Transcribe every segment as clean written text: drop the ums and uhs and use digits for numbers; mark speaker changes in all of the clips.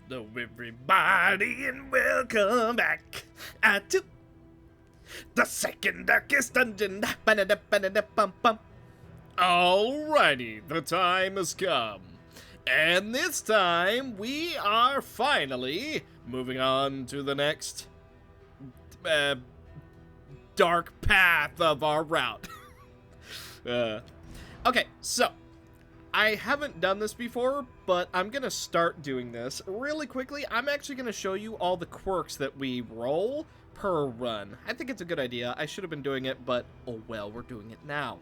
Speaker 1: Hello everybody and welcome back to the second darkest dungeon. Alrighty, the time has come. And this time we are finally moving on to the next dark path of our route. Okay, so I haven't done this before, but I'm going to start doing this really quickly. I'm actually going to show you all the quirks that we roll per run. I think it's a good idea. I should have been doing it, but oh well, we're doing it now.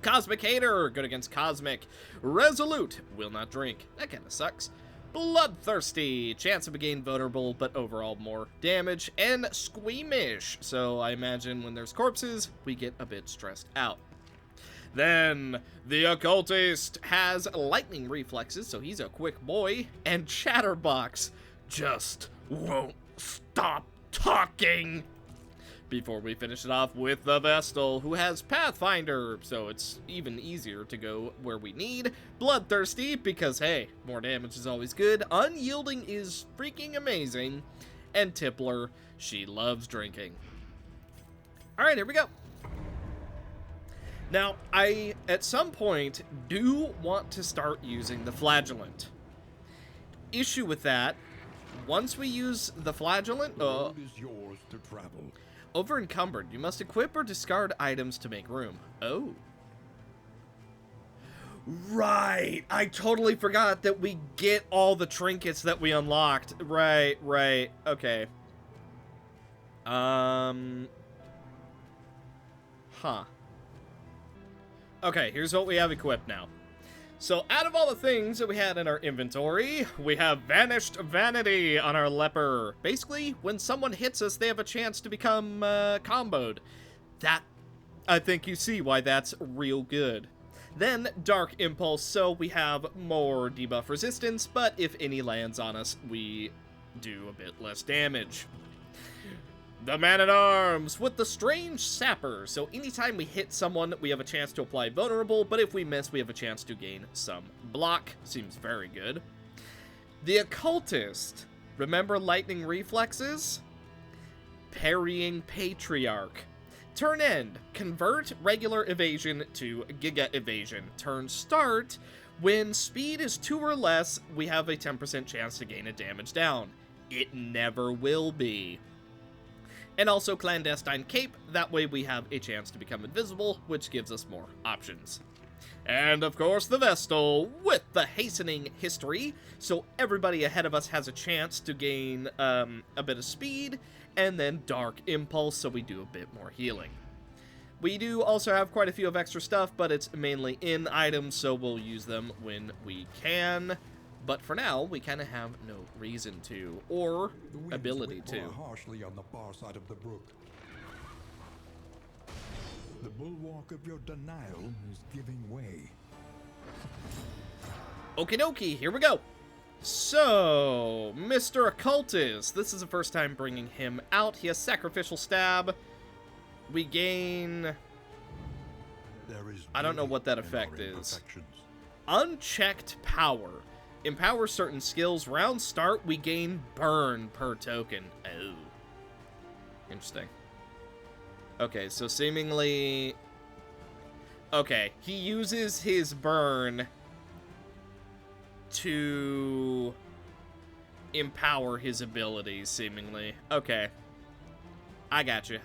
Speaker 1: Cosmic Hater, good against Cosmic. Resolute, will not drink. That kind of sucks. Bloodthirsty, chance of being vulnerable, but overall more damage. And Squeamish, so I imagine when there's corpses, we get a bit stressed out. Then, the Occultist has lightning reflexes, so he's a quick boy. And Chatterbox just won't stop talking. Before we finish it off with the Vestal, who has Pathfinder, so it's even easier to go where we need. Bloodthirsty, because hey, more damage is always good. Unyielding is freaking amazing. And Tippler, she loves drinking. Alright, here we go. Now, I, at some point, do want to start using the Flagellant. Issue with that, once we use the Flagellant,
Speaker 2: The road is yours to travel.
Speaker 1: over encumbered, you must equip or discard items to make room. Oh. Right, I totally forgot that we get all the trinkets that we unlocked. Right, okay. Huh. Okay, here's what we have equipped now. So, out of all the things that we had in our inventory, we have Vanished Vanity on our leper. Basically, when someone hits us, they have a chance to become comboed. That, I think you see why that's real good. Then, Dark Impulse, so we have more debuff resistance, but if any lands on us, we do a bit less damage. The Man-at-Arms with the Strange Sapper. So anytime we hit someone, we have a chance to apply Vulnerable, but if we miss, we have a chance to gain some block. Seems very good. The Occultist. Remember Lightning Reflexes? Parrying Patriarch. Turn end. Convert regular evasion to Giga Evasion. Turn start. When speed is 2 or less, we have a 10% chance to gain a damage down. It never will be. And also Clandestine Cape, that way we have a chance to become invisible, which gives us more options. And of course the Vestal, with the Hastening History, so everybody ahead of us has a chance to gain a bit of speed, and then Dark Impulse, so we do a bit more healing. We do also have quite a few of extra stuff, but it's mainly in items, so we'll use them when we can. But for now, we kind of have no reason to, or ability to.
Speaker 2: Harshly on the far side of the brook. The bulwark of your denial is giving way.
Speaker 1: Okie dokie, here we go. So, Mr. Occultist. This is the first time bringing him out. He has Sacrificial Stab. We gain...
Speaker 2: There is
Speaker 1: I don't know what that effect is. Unchecked Power. Empower certain skills. Round start, we gain burn per token. Oh. Interesting. Okay, so seemingly... Okay, he uses his burn to empower his abilities, seemingly. Okay. I gotcha.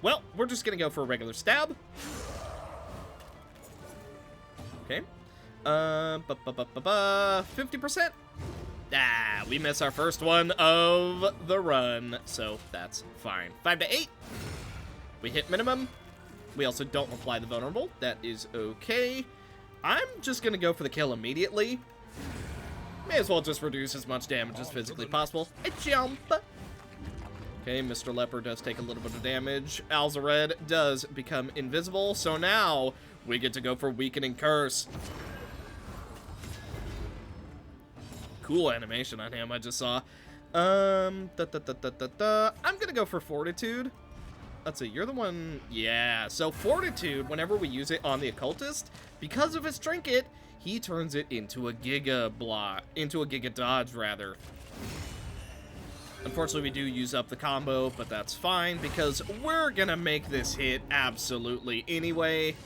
Speaker 1: Well, we're just gonna go for a regular stab. Okay. 50%? Ah, we miss our first one of the run, so that's fine. 5 to 8. We hit minimum. We also don't apply the vulnerable. That is okay. I'm just gonna go for the kill immediately. May as well just reduce as much damage as physically possible. I jump. Okay, Mr. Leper does take a little bit of damage. Alzared does become invisible, so now we get to go for Weakening Curse. Cool animation on him, I just saw. I'm gonna go for Fortitude. Let's see, you're the one... Yeah, so Fortitude, whenever we use it on the Occultist, because of his trinket, he turns it into a Giga Dodge, rather. Unfortunately, we do use up the combo, but that's fine, because we're gonna make this hit absolutely anyway.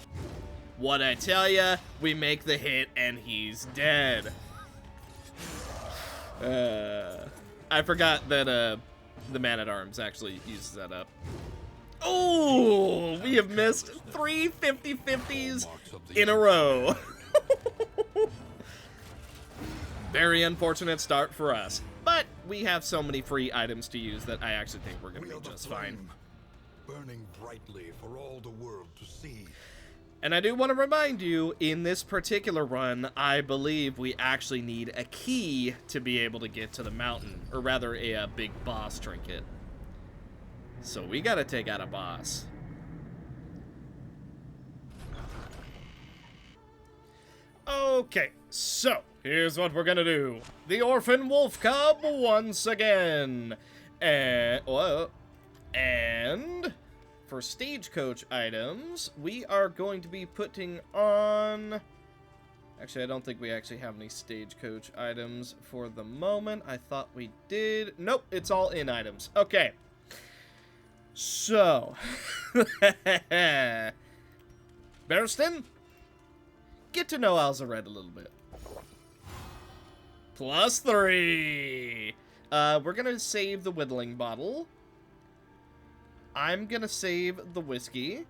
Speaker 1: What I tell ya, we make the hit, and he's dead. I forgot that, the Man-at-Arms actually uses that up. Oh, we have missed 3 50-50s in a row. Very unfortunate start for us. But we have so many free items to use that I actually think we're going to be just fine.
Speaker 2: Burning brightly for all the world to see.
Speaker 1: And I do want to remind you, in this particular run, I believe we actually need a key to be able to get to the mountain. Or rather, a big boss trinket. So we got to take out a boss. Okay, so here's what we're gonna do. The Orphan Wolf Cub once again. And for stagecoach items, we are going to be putting on... Actually, I don't think we actually have any stagecoach items for the moment. I thought we did. Nope, it's all in items. Okay. So. Barristan, get to know Alzared a little bit. +3. We're gonna save the whittling bottle. I'm gonna save the whiskey.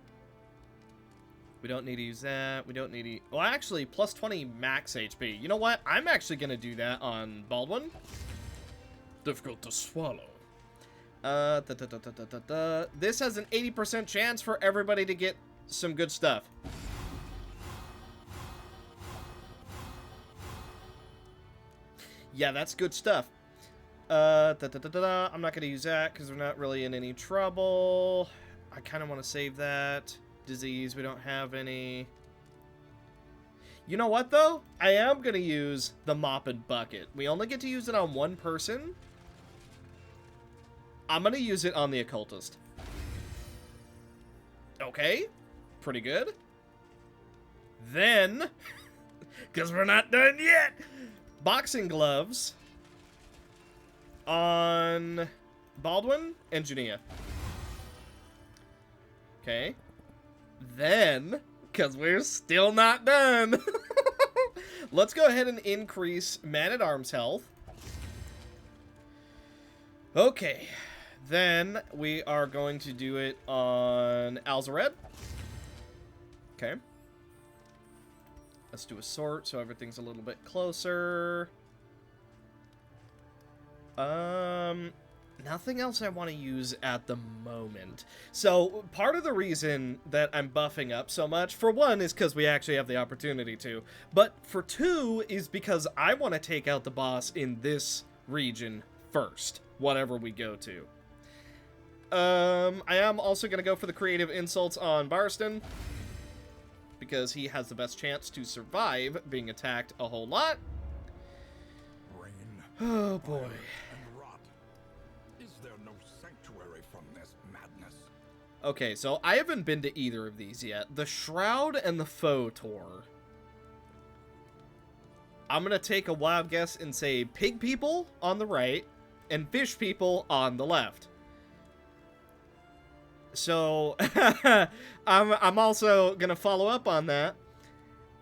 Speaker 1: We don't need to use that. We don't need to... Well, actually, +20 max HP. You know what? I'm actually gonna do that on Baldwin. Difficult to swallow. This has an 80% chance for everybody to get some good stuff. Yeah, that's good stuff. I'm not going to use that because we're not really in any trouble. I kind of want to save that. Disease, we don't have any. You know what, though? I am going to use the mop and bucket. We only get to use it on one person. I'm going to use it on the occultist. Okay. Pretty good. Then, because we're not done yet, boxing gloves on Baldwin and Junia. Okay. Then, because we're still not done, let's go ahead and increase Man-at-Arms health. Okay. Then we are going to do it on Alzared. Okay. Let's do a sort so everything's a little bit closer. Nothing else I want to use at the moment. So, part of the reason that I'm buffing up so much, for one, is because we actually have the opportunity to. But for two, is because I want to take out the boss in this region first, whatever we go to. I am also going to go for the creative insults on Barristan, because he has the best chance to survive being attacked a whole lot.
Speaker 2: Rain,
Speaker 1: Oh boy.
Speaker 2: and rot. Is there no sanctuary from this madness?
Speaker 1: Okay, so I haven't been to either of these yet. The Shroud and the Photor. I'm going to take a wild guess and say pig people on the right and fish people on the left. So, I'm also going to follow up on that.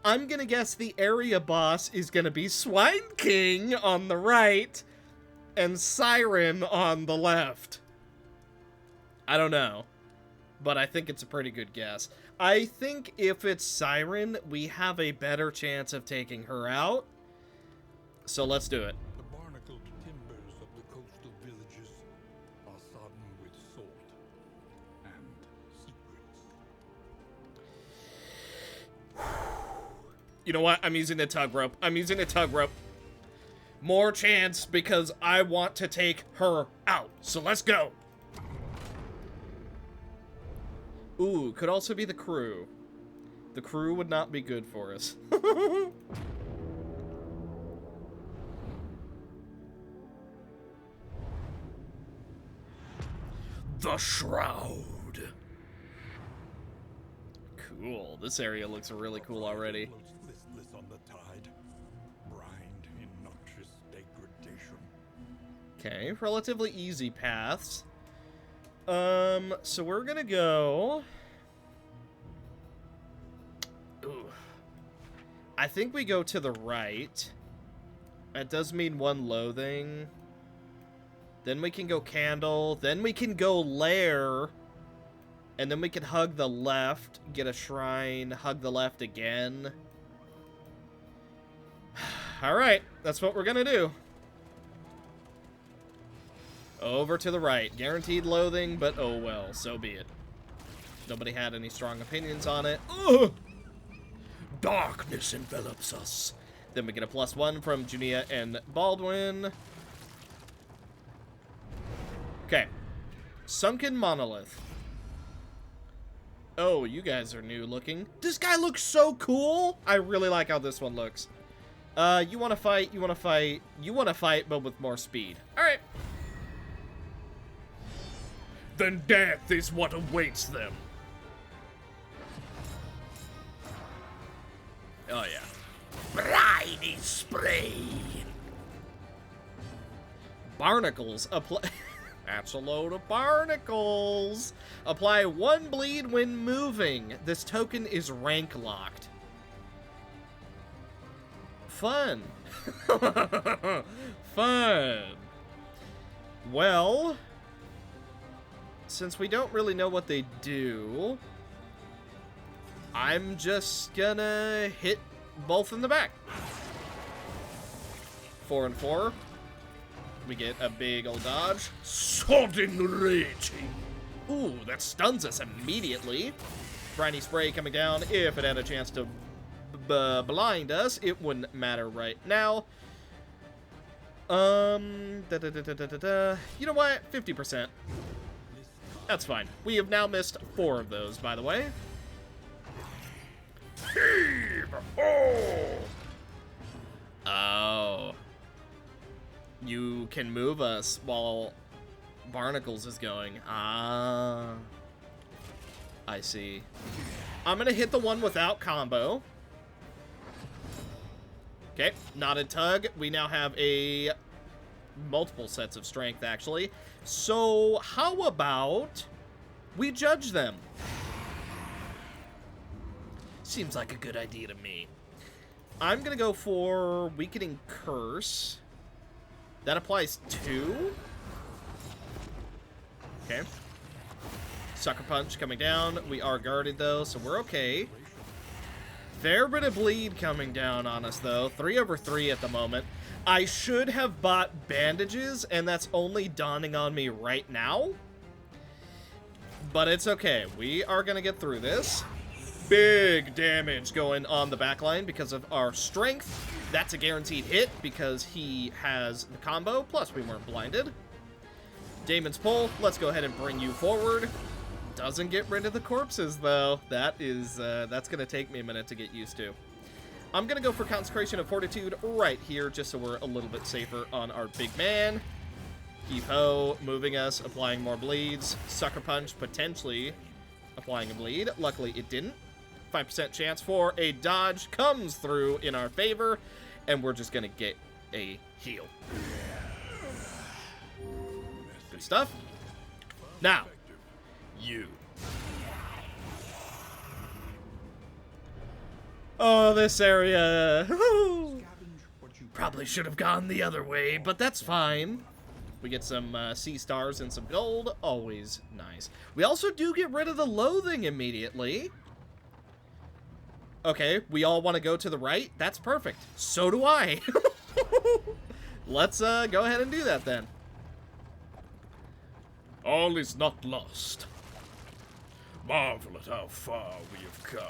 Speaker 1: I'm going to guess the area boss is going to be Swine King on the right and Siren on the left. I don't know, but I think it's a pretty good guess. I think if it's Siren, we have a better chance of taking her out. So let's do it.
Speaker 2: The barnacled timbers of the coastal villages are sodden with salt and secrets.
Speaker 1: You know what? I'm using the tug rope. I'm using the tug rope. More chance because I want to take her out. So let's go. Ooh, could also be the crew. The crew would not be good for us. The Shroud. Cool. This area looks really cool already.
Speaker 2: Floats listless on the tide.
Speaker 1: Okay, relatively easy paths. So we're gonna go... Ooh. I think we go to the right. That does mean one loathing. Then we can go candle. Then we can go lair. And then we can hug the left, get a shrine, hug the left again. Alright, that's what we're gonna do. Over to the right. Guaranteed loathing, but oh well, so be it. Nobody had any strong opinions on it. Ugh! Darkness envelops us. Then we get a +1 from Junia and Baldwin. Okay. Sunken Monolith. Oh, you guys are new looking. This guy looks so cool. I really like how this one looks. You want to fight, you want to fight, you want to fight, but with more speed. All right. Then death is what awaits them. Oh, yeah. Briny spray. Barnacles apply. That's a load of barnacles. Apply 1 bleed when moving. This token is rank locked. Fun. Fun. Well, since we don't really know what they do, I'm just gonna hit both in the back. 4 and 4. We get a big old dodge. Sudden raging. Ooh, that stuns us immediately. Briny spray coming down. If it had a chance to blind us, it wouldn't matter right now. You know what? 50%. That's fine. We have now missed 4 of those, by the way. Oh. You can move us while Barnacles is going. Ah. I see. I'm gonna hit the one without combo. Okay, knotted tug. We now have a multiple sets of strength, actually. So, how about we judge them? Seems like a good idea to me. I'm gonna go for Weakening Curse. That applies 2. Okay. Sucker Punch coming down. We are guarded, though, so we're okay. Fair bit of bleed coming down on us, though. 3 over 3 at the moment. I should have bought bandages, and that's only dawning on me right now. But it's okay. We are going to get through this. Big damage going on the backline because of our strength. That's a guaranteed hit because he has the combo, plus we weren't blinded. Damon's Pull. Let's go ahead and bring you forward. Doesn't get rid of the corpses, though. That is, that's going to take me a minute to get used to. I'm going to go for Consecration of Fortitude right here, just so we're a little bit safer on our big man. Heave-ho, moving us, applying more bleeds. Sucker Punch, potentially applying a bleed. Luckily, it didn't. 5% chance for a dodge comes through in our favor, and we're just going to get a heal. Good stuff. Now, you. Oh, this area. Probably should have gone the other way, but that's fine. We get some sea stars and some gold. Always nice. We also do get rid of the loathing immediately. Okay, we all want to go to the right. That's perfect. So do I. Let's go ahead and do that then. All is not lost. Marvel at how far we have come.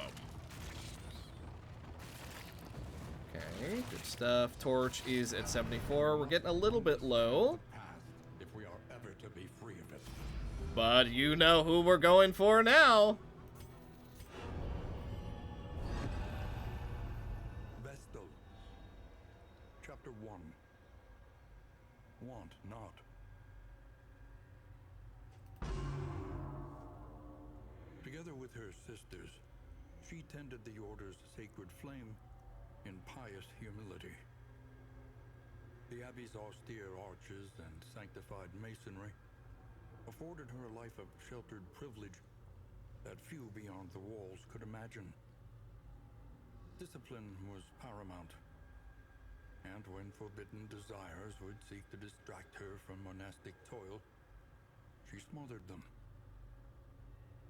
Speaker 1: Okay, good stuff. Torch is at 74. We're getting a little bit low.
Speaker 2: If we are ever to be free of it.
Speaker 1: But you know who we're going for now.
Speaker 2: Vestal. Chapter 1. Want not. Together with her sisters, she tended the Order's sacred flame in pious humility. The Abbey's austere arches and sanctified masonry afforded her a life of sheltered privilege that few beyond the walls could imagine. Discipline was paramount, and when forbidden desires would seek to distract her from monastic toil, she smothered them.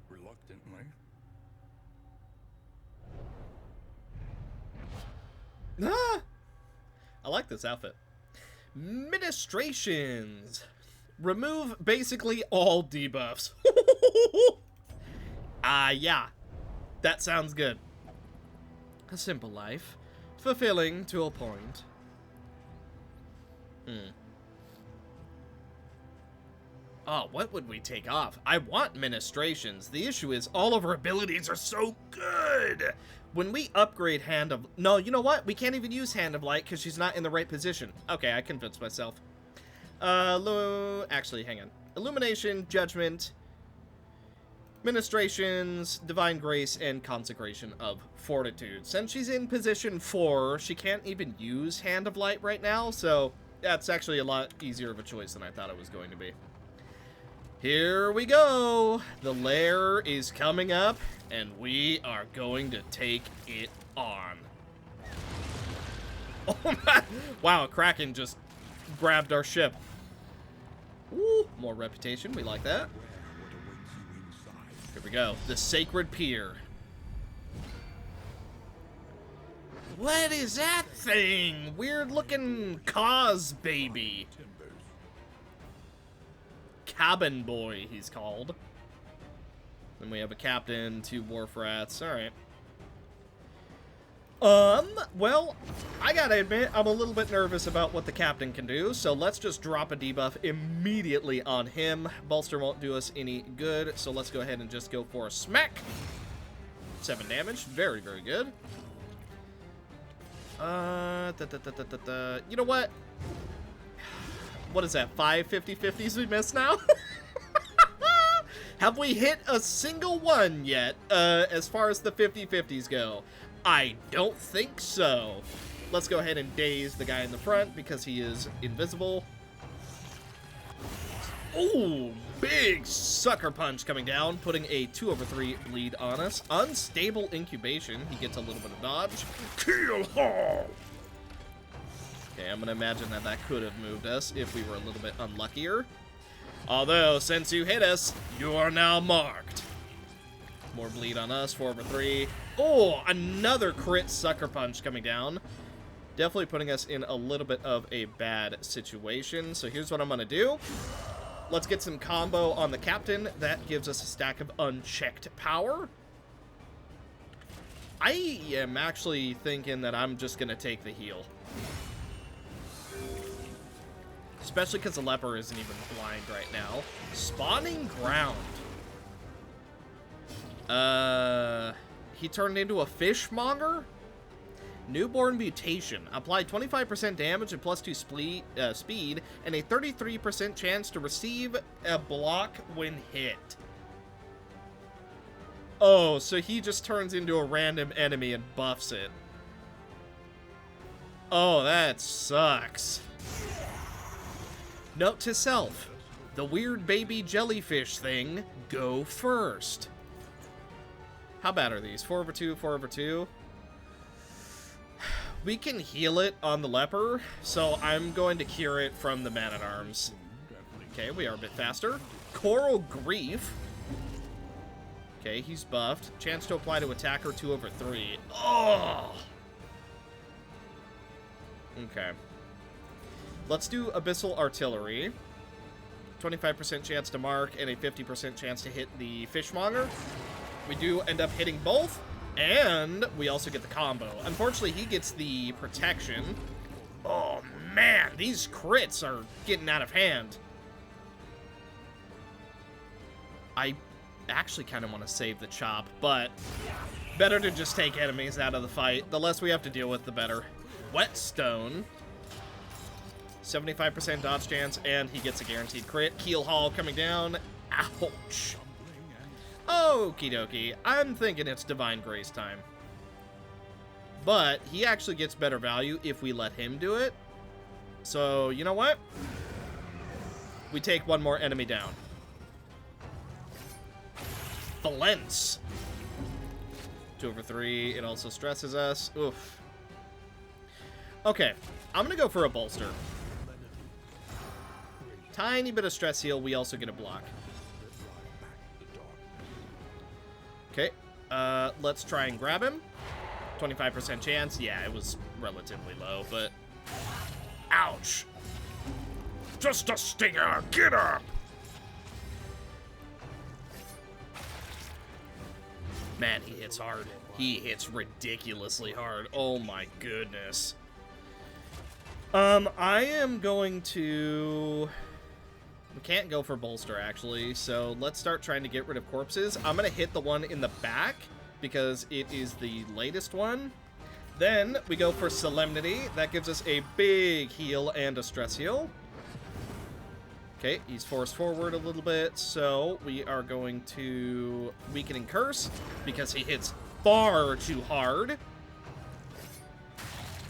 Speaker 2: Reluctantly.
Speaker 1: Ah! I like this outfit. Ministrations. Remove basically all debuffs. Yeah. That sounds good. A simple life. Fulfilling to a point. Oh, what would we take off? I want ministrations. The issue is all of our abilities are so good. When we upgrade Hand of... No, you know what? We can't even use Hand of Light because she's not in the right position. Okay, I convinced myself. Actually, hang on. Illumination, Judgment, Ministrations, Divine Grace, and Consecration of Fortitude. Since she's in position 4, she can't even use Hand of Light right now, so that's actually a lot easier of a choice than I thought it was going to be. Here we go. The lair is coming up, and we are going to take it on. Oh my! Wow, Kraken just grabbed our ship. Ooh, more reputation. We like that. Here we go. The Sacred Pier. What is that thing? Weird looking cause baby. Cabin Boy, he's called. Then we have a captain, 2 wharf rats. Alright. Well, I gotta admit, I'm a little bit nervous about what the captain can do, so let's just drop a debuff immediately on him. Bolster won't do us any good, so let's go ahead and just go for a smack. 7 damage. Very, very good. You know what? What is that, 5 50-50s we missed now? Have we hit a single one yet, as far as the 50-50s go? I don't think so. Let's go ahead and daze the guy in the front because he is invisible. Ooh, big sucker punch coming down, putting a 2/3 bleed on us. Unstable incubation. He gets a little bit of dodge. Kill haul. Okay, I'm gonna imagine that that could have moved us if we were a little bit unluckier. Although, since you hit us, you are now marked. More bleed on us, 4/3. Oh, another crit sucker punch coming down. Definitely putting us in a little bit of a bad situation. So here's what I'm gonna do. Let's get some combo on the captain. That gives us a stack of unchecked power. I am actually thinking that I'm just gonna take the heal. Especially because the leper isn't even blind right now. Spawning ground. He turned into a fishmonger? Newborn mutation. Apply 25% damage and +2 speed, and a 33% chance to receive a block when hit. Oh, so he just turns into a random enemy and buffs it. Oh, that sucks. Note to self. The weird baby jellyfish thing, go first. How bad are these? 4/2, 4/2. We can heal it on the leper, so I'm going to cure it from the man-at-arms. Okay, we are a bit faster. Coral Grief. Okay, he's buffed. Chance to apply to attacker, 2/3. Oh! Okay. Let's do Abyssal Artillery. 25% chance to mark and a 50% chance to hit the fishmonger. We do end up hitting both, and we also get the combo. Unfortunately, he gets the protection. Oh, man, these crits are getting out of hand. I actually kind of want to save the chop, but better to just take enemies out of the fight. The less we have to deal with, the better. Whetstone. 75% dodge chance, and he gets a guaranteed crit. Keel haul coming down. Ouch. Okie dokie. I'm thinking it's Divine Grace time. But he actually gets better value if we let him do it. So, you know what? We take one more enemy down. Valence. 2 over 3. It also stresses us. Oof. Okay. I'm going to go for a bolster. Tiny bit of stress heal. We also get a block. Okay. Let's try and grab him. 25% chance. Yeah, it was relatively low, but... Ouch! Just a stinger! Get up! Man, he hits hard. He hits ridiculously hard. Oh my goodness. I am going to... We can't go for bolster, actually, so let's start trying to get rid of corpses. I'm going to hit the one in the back, because it is the latest one. Then we go for Solemnity. That gives us a big heal and a stress heal. Okay, he's forced forward a little bit, so we are going to Weakening Curse, because he hits far too hard.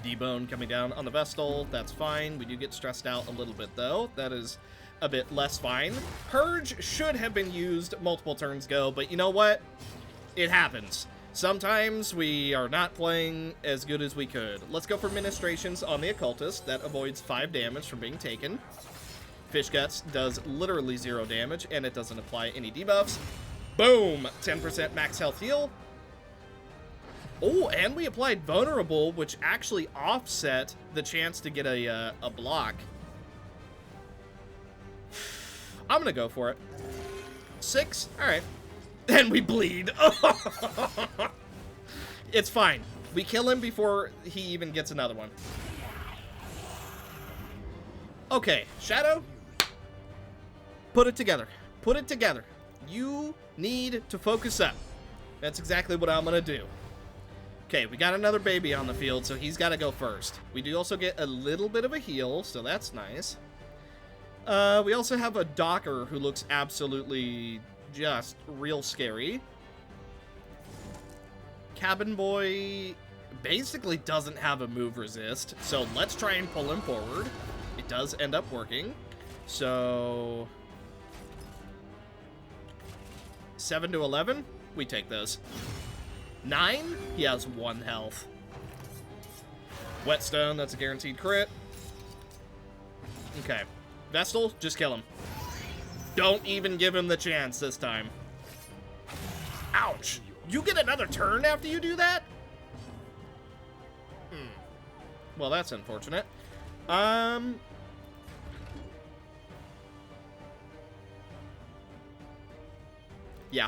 Speaker 1: Debone coming down on the Vestal, that's fine. We do get stressed out a little bit, though. That is a bit less fine. Purge should have been used multiple turns ago, but you know what? It happens. Sometimes we are not playing as good as we could. Let's go for Ministrations on the Occultist. That avoids 5 damage from being taken. Fish Guts does literally 0 damage, and it doesn't apply any debuffs. Boom! 10% max health heal. Oh, and we applied Vulnerable, which actually offset the chance to get a block. I'm gonna go for it. 6? Alright. And we bleed. It's fine. We kill him before he even gets another one. Okay, Shadow. Put it together. Put it together. You need to focus up. That's exactly what I'm gonna do. Okay, we got another baby on the field, so he's got to go first. We do also get a little bit of a heal, so that's nice. We also have a Docker who looks absolutely just real scary. Cabin Boy basically doesn't have a move resist, so let's try and pull him forward. It does end up working. So 7 to 11, we take those. 9, he has 1 health. Whetstone, that's a guaranteed crit. Okay. Vestal, just kill him. Don't even give him the chance this time. Ouch! You get another turn after you do that? Well, that's unfortunate. Yeah.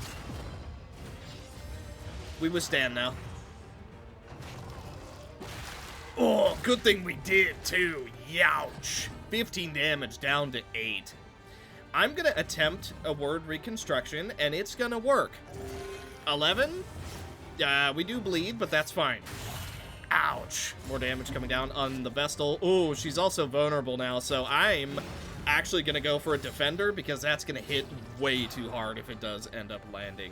Speaker 1: We withstand now. Oh, good thing we did, too. Youch. 15 damage down to 8. I'm going to attempt a word reconstruction, and it's going to work. 11? We do bleed, but that's fine. Ouch. More damage coming down on the Vestal. Ooh, she's also vulnerable now, so I'm actually going to go for a Defender, because that's going to hit way too hard if it does end up landing.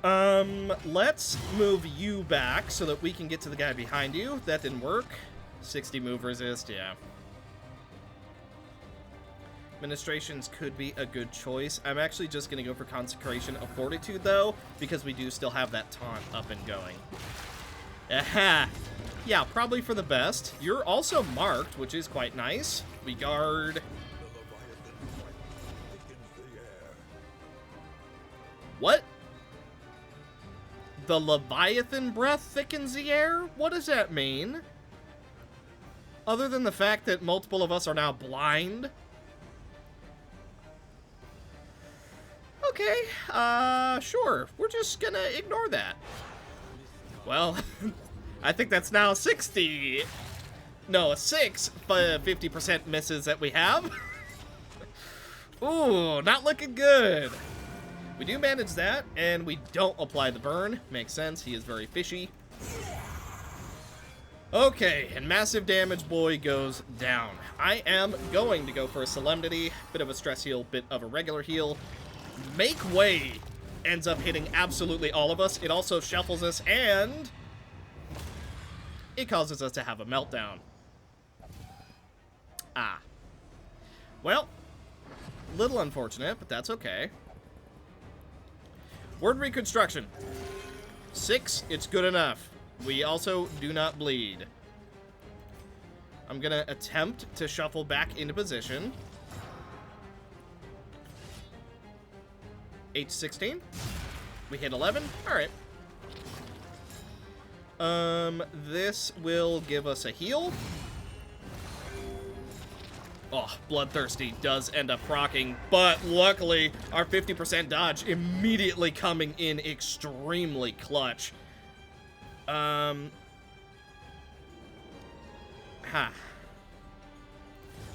Speaker 1: Let's move you back so that we can get to the guy behind you. That didn't work. 60 move resist, yeah. Administrations could be a good choice. I'm actually just going to go for Consecration of Fortitude, though, because we do still have that taunt up and going. Aha! Yeah, probably for the best. You're also marked, which is quite nice. We guard. What? The Leviathan breath thickens the air? What does that mean? Other than the fact that multiple of us are now blind? Okay, sure. We're just gonna ignore that. Well, I think that's now 60. No, 6 50% misses that we have. Ooh, not looking good. We do manage that, and we don't apply the burn. Makes sense, he is very fishy. Okay, and Massive Damage Boy goes down. I am going to go for a Solemnity. Bit of a stress heal, bit of a regular heal. Make Way ends up hitting absolutely all of us. It also shuffles us, and it causes us to have a meltdown. Ah. Well, little unfortunate, but that's okay. Word reconstruction. 6, it's good enough. We also do not bleed. I'm gonna attempt to shuffle back into position. H16. We hit 11. Alright. This will give us a heal. Oh, Bloodthirsty does end up proccing, but luckily, our 50% dodge immediately coming in extremely clutch.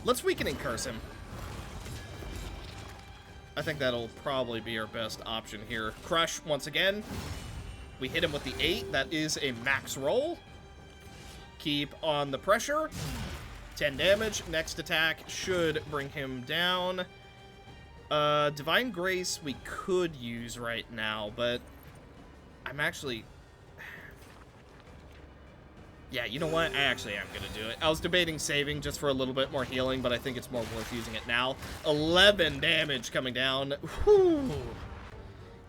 Speaker 1: Let's Weakening Curse him. I think that'll probably be our best option here. Crush, once again. We hit him with the 8. That is a max roll. Keep on the pressure. 10 damage. Next attack should bring him down. Divine Grace we could use right now, but I'm actually... Yeah, you know what? I actually am going to do it. I was debating saving just for a little bit more healing, but I think it's more worth using it now. 11 damage coming down. Whew.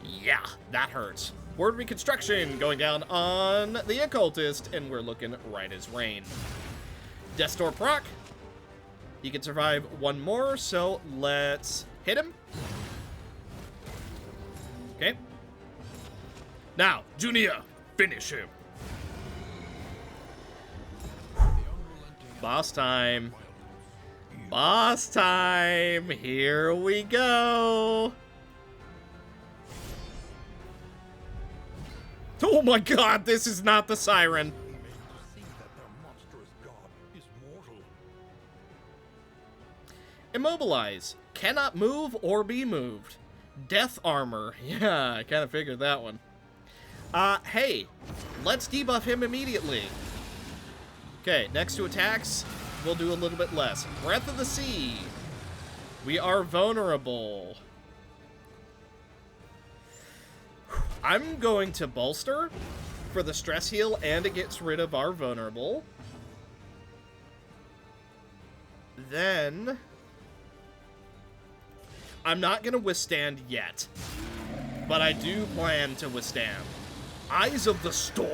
Speaker 1: Yeah, that hurts. Word Reconstruction going down on the Occultist, and we're looking right as rain. Destor proc. He can survive one more, so let's hit him. Okay. Now, Junia, finish him. Boss time. Boss time. Here we go. Oh my god, this is not the siren. Immobilize. Cannot move or be moved. Death armor. Yeah, I kind of figured that one. Hey, let's debuff him immediately. Okay, next to attacks, we'll do a little bit less. Breath of the Sea. We are vulnerable. I'm going to bolster for the stress heal, and it gets rid of our vulnerable. Then... I'm not going to withstand yet, but I do plan to withstand. Eyes of the Storm.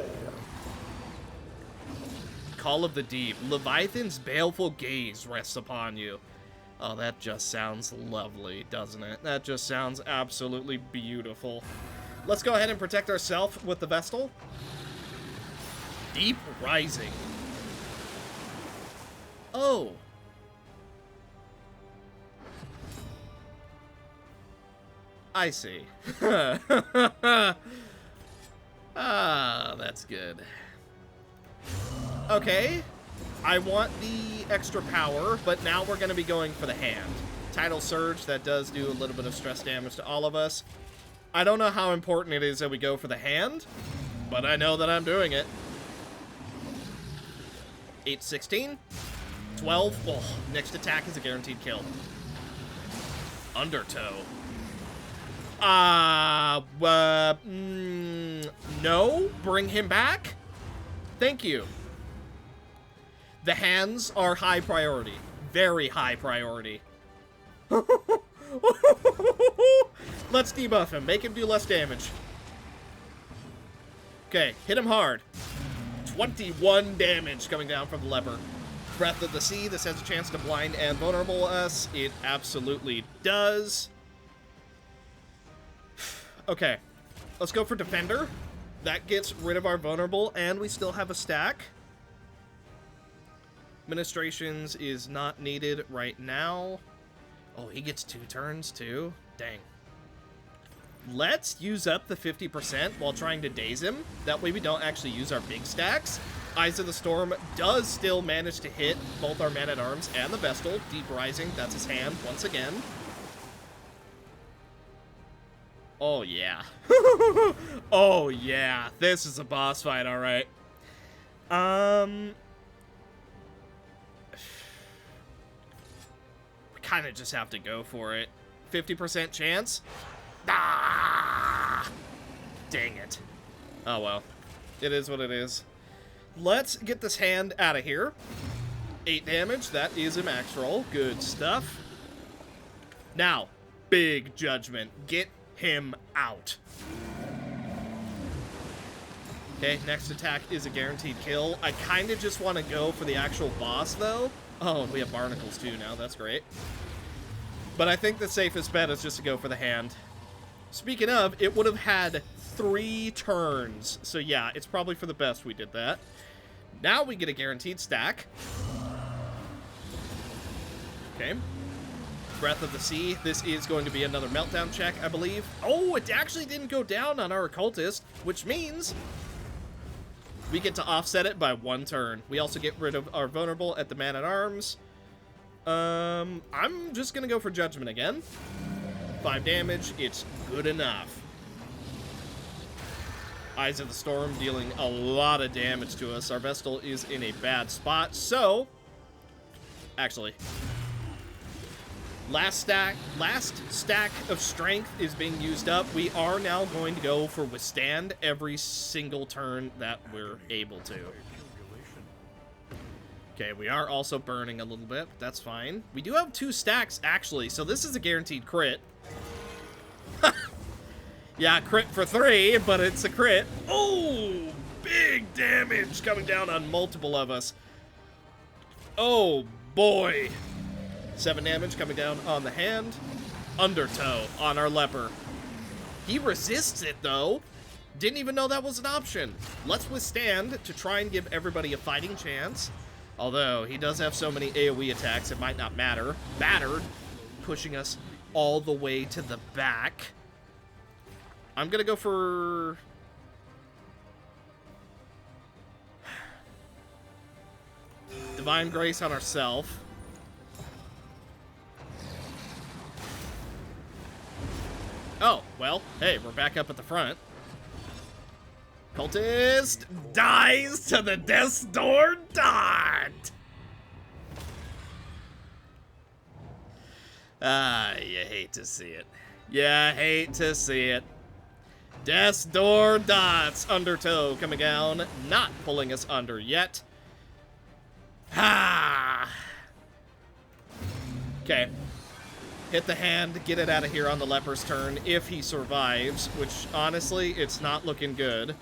Speaker 1: Call of the Deep. Leviathan's baleful gaze rests upon you. Oh, that just sounds lovely, doesn't it? That just sounds absolutely beautiful. Let's go ahead and protect ourselves with the Vestal. Deep Rising. Oh. I see. Ah, that's good. Okay. I want the extra power, but now we're going to be going for the hand. Tidal Surge, that does do a little bit of stress damage to all of us. I don't know how important it is that we go for the hand, but I know that I'm doing it. 8-16. 12. Oh, next attack is a guaranteed kill. Undertow. No. Bring him back? Thank you. The hands are high priority. Very high priority. Let's debuff him. Make him do less damage. Okay, hit him hard. 21 damage coming down from the leper. Breath of the Sea. This has a chance to blind and vulnerable us. It absolutely does. Okay, let's go for Defender. That gets rid of our vulnerable, and we still have a stack. Ministrations is not needed right now. Oh, he gets 2 turns, too? Dang. Let's use up the 50% while trying to daze him. That way we don't actually use our big stacks. Eyes of the Storm does still manage to hit both our Man-at-Arms and the Vestal. Deep Rising, that's his hand once again. Oh, yeah. Oh, yeah. This is a boss fight, alright. We kind of just have to go for it. 50% chance? Ah! Dang it. Oh, well. It is what it is. Let's get this hand out of here. 8 damage. That is a max roll. Good stuff. Now, big judgment. Get him out. Okay, next attack is a guaranteed kill. I kind of just want to go for the actual boss, though. Oh, we have barnacles, too, now. That's great. But I think the safest bet is just to go for the hand. Speaking of, it would have had 3 turns. So, yeah, it's probably for the best we did that. Now we get a guaranteed stack. Okay. Breath of the Sea. This is going to be another meltdown check, I believe. Oh, it actually didn't go down on our occultist, which means we get to offset it by 1 turn. We also get rid of our vulnerable at the man-at-arms. I'm just gonna go for judgment again. 5 damage. It's good enough. Eyes of the Storm dealing a lot of damage to us. Our Vestal is in a bad spot, so actually, last stack of strength is being used up. We are now going to go for withstand every single turn that we're able to. Okay, we are also burning a little bit, but that's fine. We do have 2 stacks, actually, so this is a guaranteed crit. Yeah, crit for 3, but it's a crit. Oh, big damage coming down on multiple of us. Oh, boy. 7 damage coming down on the hand. Undertow on our leper. He resists it, though. Didn't even know that was an option. Let's withstand to try and give everybody a fighting chance. Although, he does have so many AoE attacks, it might not matter. Battered, pushing us all the way to the back. I'm gonna go for... Divine Grace on ourselves. Oh, well, hey, we're back up at the front. Cultist dies to the Death's Door dot! Ah, you hate to see it. You hate to see it. Death's Door dots. Undertow coming down. Not pulling us under yet. Ha! Okay. Hit the hand, get it out of here on the leper's turn if he survives, which, honestly, it's not looking good.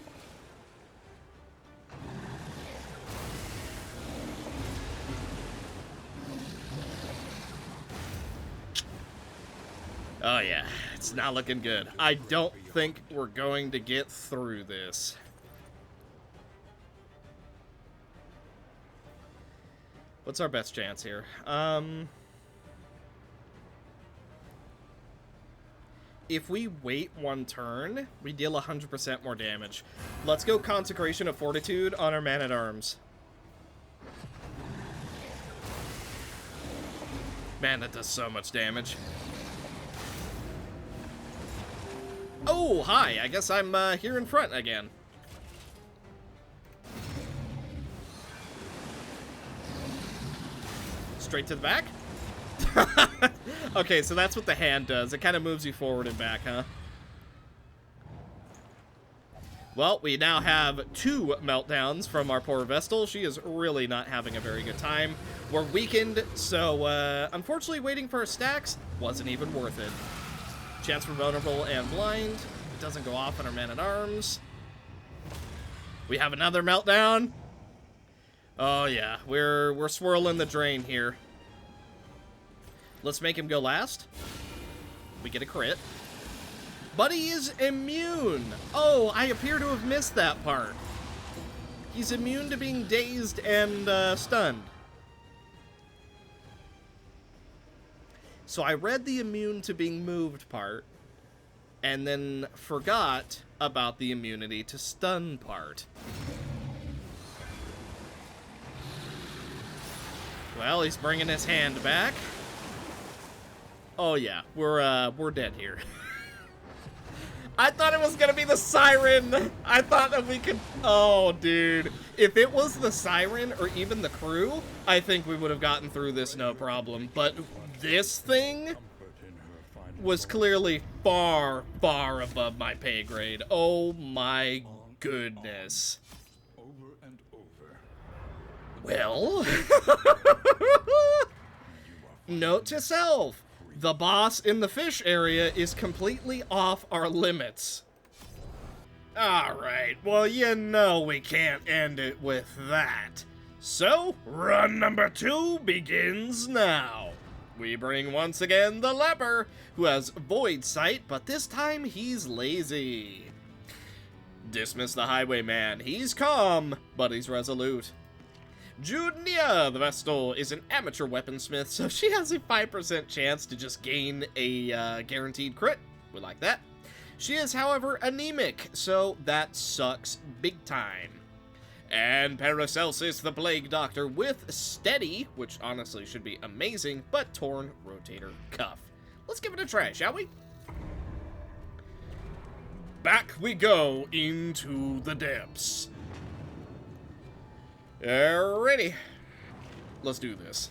Speaker 1: Oh, yeah. It's not looking good. I don't think we're going to get through this. What's our best chance here? If we wait 1 turn, we deal 100% more damage. Let's go Consecration of Fortitude on our man-at-arms. Man, that does so much damage. Oh, hi. I guess I'm here in front again. Straight to the back? Okay, so that's what the hand does. It kind of moves you forward and back, huh? Well, we now have 2 meltdowns from our poor Vestal. She is really not having a very good time. We're weakened, so unfortunately waiting for our stacks wasn't even worth it. Chance for vulnerable and blind. It doesn't go off on our man-at-arms. We have another meltdown. Oh yeah, we're swirling the drain here. Let's make him go last. We get a crit. But he is immune. Oh, I appear to have missed that part. He's immune to being dazed and stunned. So I read the immune to being moved part, and then forgot about the immunity to stun part. Well, he's bringing his hand back. Oh yeah, we're dead here. I thought it was gonna be the siren. I thought that we could. Oh, dude, if it was the siren or even the crew, I think we would have gotten through this no problem. But this thing was clearly far, far above my pay grade. Oh my goodness.
Speaker 2: Over and over.
Speaker 1: Well, note to self, the boss in the fish area is completely off our limits. Alright, well, you know we can't end it with that. So, run number 2 begins now. We bring once again the leper, who has void sight, but this time he's lazy. Dismiss the highwayman. He's calm, but he's resolute. Judnia, the Vestal, is an amateur weaponsmith, so she has a 5% chance to just gain a guaranteed crit. We like that. She is, however, anemic, so that sucks big time. And Paracelsus, the Plague Doctor, with Steady, which honestly should be amazing, but torn rotator cuff. Let's give it a try, shall we? Back we go into the depths. Alrighty. Let's do this.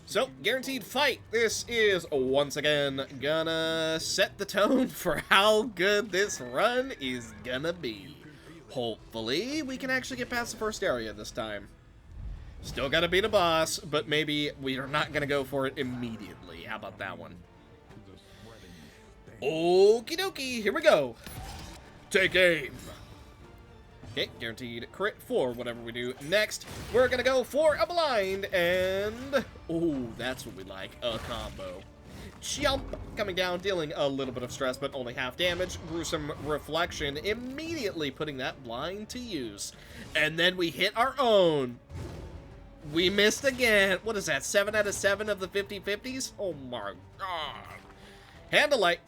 Speaker 1: So, guaranteed fight. This is, once again, gonna set the tone for how good this run is gonna be. Hopefully, we can actually get past the first area this time. Still gotta beat a boss, but maybe we are not gonna go for it immediately. How about that one? Okie dokie, here we go. Take aim. Okay, guaranteed crit for whatever we do next. We're gonna go for a blind, and... oh, that's what we like, a combo. Jump, coming down, dealing a little bit of stress, but only half damage. Gruesome reflection, immediately putting that blind to use. And then we hit our own. We missed again. What is that, 7 out of 7 of the 50-50s? Oh my god. Handle light.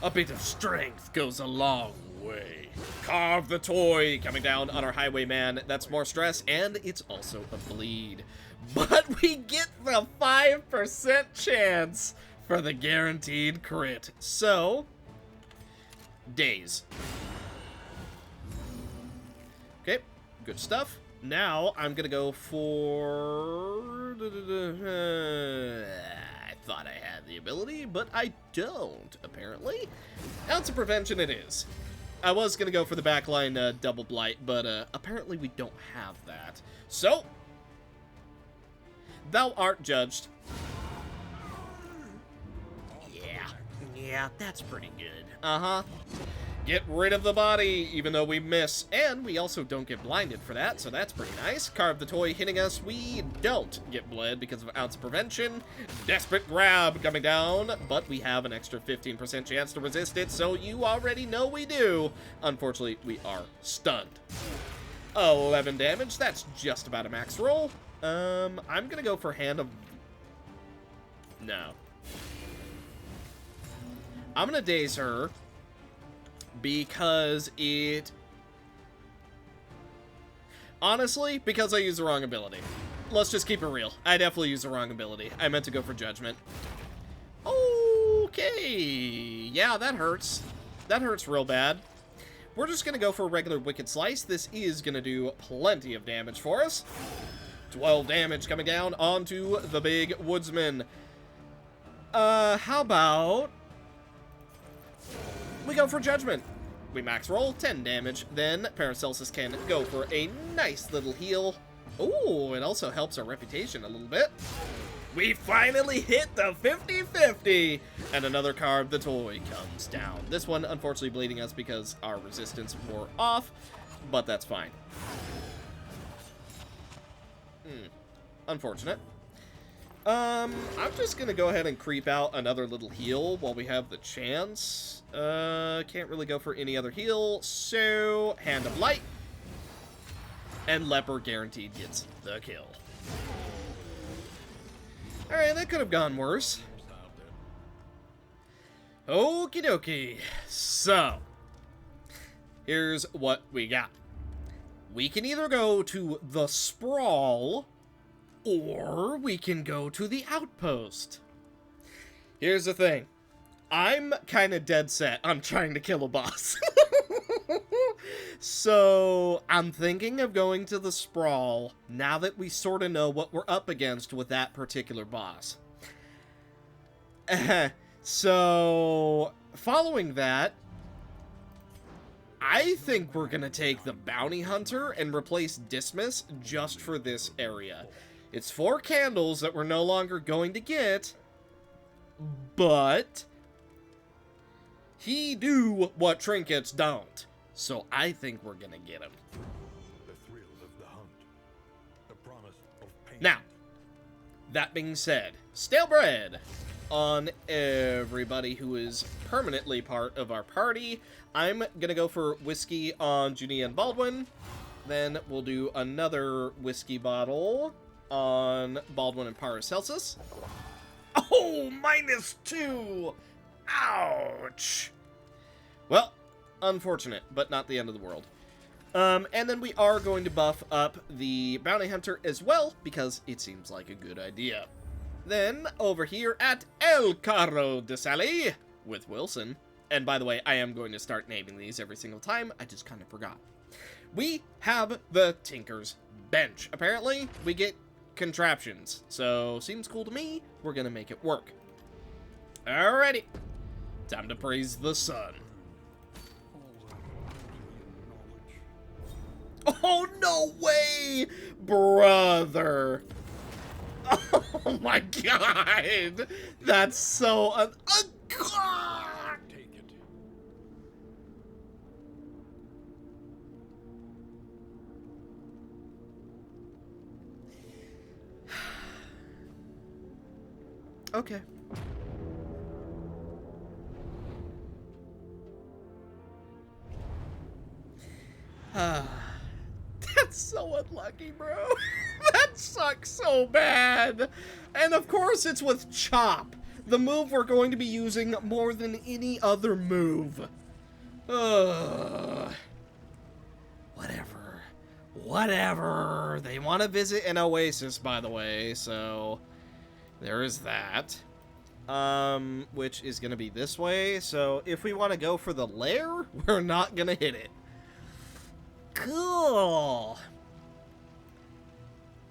Speaker 1: A bit of strength goes a long way. Carve the toy, coming down on our highwayman. That's more stress, and it's also a bleed. But we get the 5% chance for the guaranteed crit. So, days. Okay, good stuff. Now, I'm gonna go for... I thought I had the ability, but I don't, apparently. Ounce of Prevention it is. I was gonna go for the backline double blight, but apparently we don't have that. So, thou art judged. Yeah, that's pretty good. Uh-huh. Get rid of the body, even though we miss. And we also don't get blinded for that, so that's pretty nice. Carve the toy hitting us. We don't get bled because of Ounce of Prevention. Desperate Grab coming down, but we have an extra 15% chance to resist it, so you already know we do. Unfortunately, we are stunned. 11 damage. That's just about a max roll. I'm gonna go for Hand of... no. I'm gonna daze her because it... honestly, because I used the wrong ability. Let's just keep it real. I definitely used the wrong ability. I meant to go for Judgment. Okay. Yeah, that hurts. That hurts real bad. We're just gonna go for a regular Wicked Slice. This is gonna do plenty of damage for us. 12 damage coming down onto the big woodsman. How about... we go for Judgment. We max roll, 10 damage. Then Paracelsus can go for a nice little heal. Ooh, it also helps our reputation a little bit. We finally hit the 50-50! And another Carve the Toy comes down. This one, unfortunately, bleeding us because our resistance wore off, but that's fine. Unfortunate. I'm just gonna go ahead and creep out another little heal while we have the chance. Can't really go for any other heal, so Hand of Light. And Leper guaranteed gets the kill. Alright, that could have gone worse. Okie dokie. So, here's what we got. We can either go to the Sprawl, or we can go to the Outpost. Here's the thing. I'm kind of dead set on trying to kill a boss. So, I'm thinking of going to the Sprawl now that we sort of know what we're up against with that particular boss. So, following that, I think we're gonna take the Bounty Hunter and replace Dismas just for this area. It's 4 candles that we're no longer going to get, but he do what trinkets don't. So I think we're gonna get him.
Speaker 2: The thrill of the hunt. The promise of pain.
Speaker 1: Now, that being said, stale bread on everybody who is permanently part of our party. I'm gonna go for whiskey on Junia and Baldwin. Then we'll do another whiskey bottle on Baldwin and Paracelsus. Oh, -2! Ouch! Well, unfortunate, but not the end of the world. And then we are going to buff up the Bounty Hunter as well, because it seems like a good idea. Then, over here at El Carro de Sally, with Wilson. And by the way, I am going to start naming these every single time, I just kind of forgot. We have the Tinker's Bench. Apparently, we get contraptions, so seems cool to me. We're gonna make it work. Alrighty, time to praise the sun. Oh, no way, brother. Oh my god, that's so God.
Speaker 2: Take it.
Speaker 1: Okay. That's so unlucky, bro. That sucks so bad. And of course it's with Chop, the move we're going to be using more than any other move. Whatever. They want to visit an oasis, by the way, so there is that. Which is going to be this way, so if we want to go for the lair, we're not going to hit it. Cool.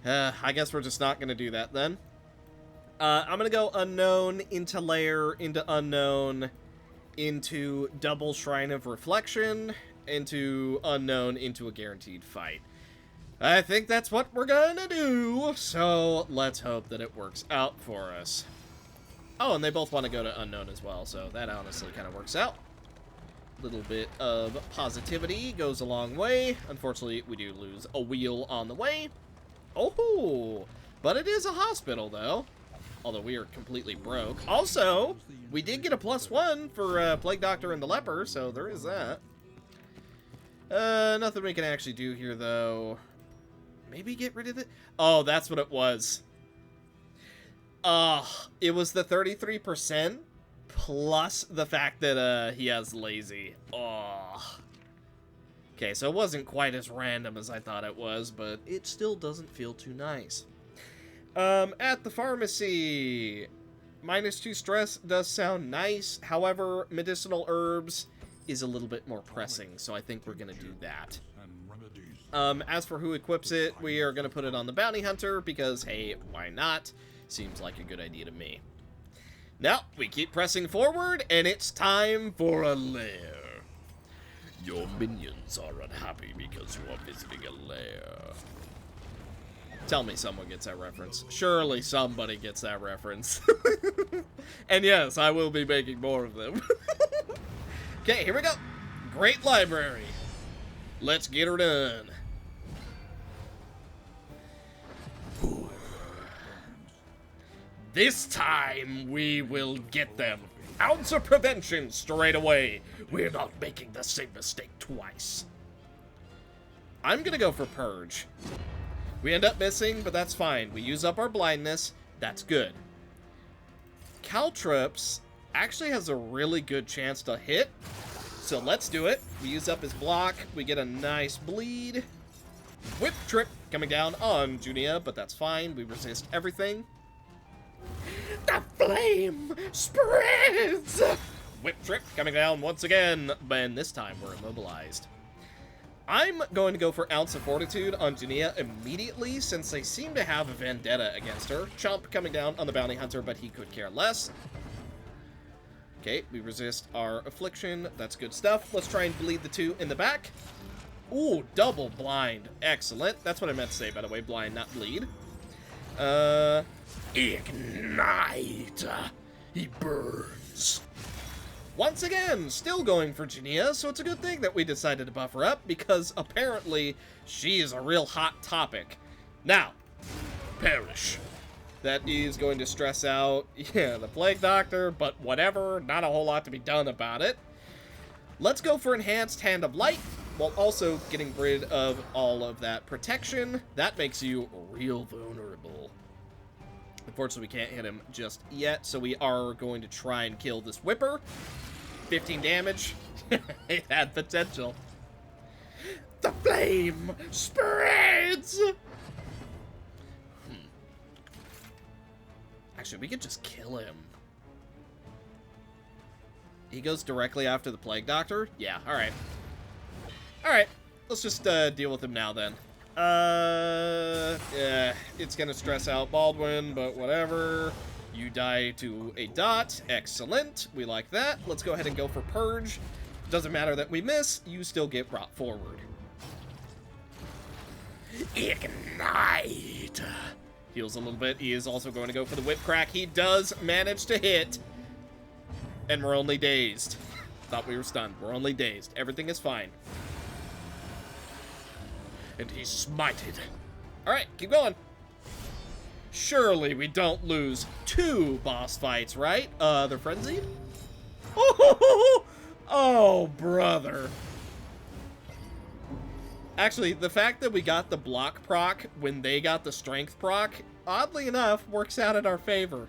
Speaker 1: I guess we're just not going to do that then. I'm going to go unknown into lair, into unknown, into double Shrine of Reflection, into unknown, into a guaranteed fight. I think that's what we're going to do, so let's hope that it works out for us. Oh, and they both want to go to unknown as well, so that honestly kind of works out. Little bit of positivity goes a long way. Unfortunately, we do lose a wheel on the way. Oh, but it is a hospital, though. Although we are completely broke. Also, we did get a +1 for Plague Doctor and the Leper, so there is that. Nothing we can actually do here, though. Maybe get rid of it? Oh, that's what it was. It was the 33%. Plus the fact that he has lazy. Oh. Okay, so it wasn't quite as random as I thought it was, but it still doesn't feel too nice. At the pharmacy, -2 stress does sound nice. However, medicinal herbs is a little bit more pressing, so I think we're gonna do that. As for who equips it, we are gonna put it on the Bounty Hunter because, hey, why not? Seems like a good idea to me. Now, we keep pressing forward, and it's time for a lair. Your minions are unhappy because you are visiting a lair. Tell me someone gets that reference. Surely somebody gets that reference. And yes, I will be making more of them. Okay, here we go. Great library. Let's get her done. This time, we will get them. Ounce of prevention straight away. We're not making the same mistake twice. I'm gonna go for Purge. We end up missing, but that's fine. We use up our blindness. That's good. Caltrops actually has a really good chance to hit. So let's do it. We use up his block. We get a nice bleed. Whip Trip coming down on Junia, but that's fine. We resist everything. The flame spreads! Whip Trip coming down once again, and this time we're immobilized. I'm going to go for Ounce of Fortitude on Junia immediately, since they seem to have a vendetta against her. Chomp coming down on the Bounty Hunter, but he could care less. Okay, we resist our affliction. That's good stuff. Let's try and bleed the 2 in the back. Ooh, double blind. Excellent. That's what I meant to say, by the way. Blind, not bleed. Ignite. He burns. Once again, still going for Jania, so it's a good thing that we decided to buff her up, because apparently she is a real hot topic. Now, perish. That is going to stress out, yeah, the Plague Doctor, but whatever, not a whole lot to be done about it. Let's go for Enhanced Hand of Light, while also getting rid of all of that protection. That makes you real vulnerable. Unfortunately, we can't hit him just yet, so we are going to try and kill this Whipper. 15 damage. It had potential. The flame spreads! Actually, we could just kill him. He goes directly after the Plague Doctor? Yeah, alright. Alright, let's just deal with him now then. Yeah, it's gonna stress out Baldwin, but whatever. You die to a dot. Excellent. We like that. Let's go ahead and go for Purge. Doesn't matter that we miss, you still get brought forward. Ignite! Heals a little bit. He is also going to go for the Whip Crack. He does manage to hit. And we're only dazed. Thought we were stunned. We're only dazed. Everything is fine. And he's smited. Alright, keep going. Surely we don't lose 2 boss fights, right? They're frenzied? Oh, brother. Actually, the fact that we got the block proc when they got the strength proc, oddly enough, works out in our favor.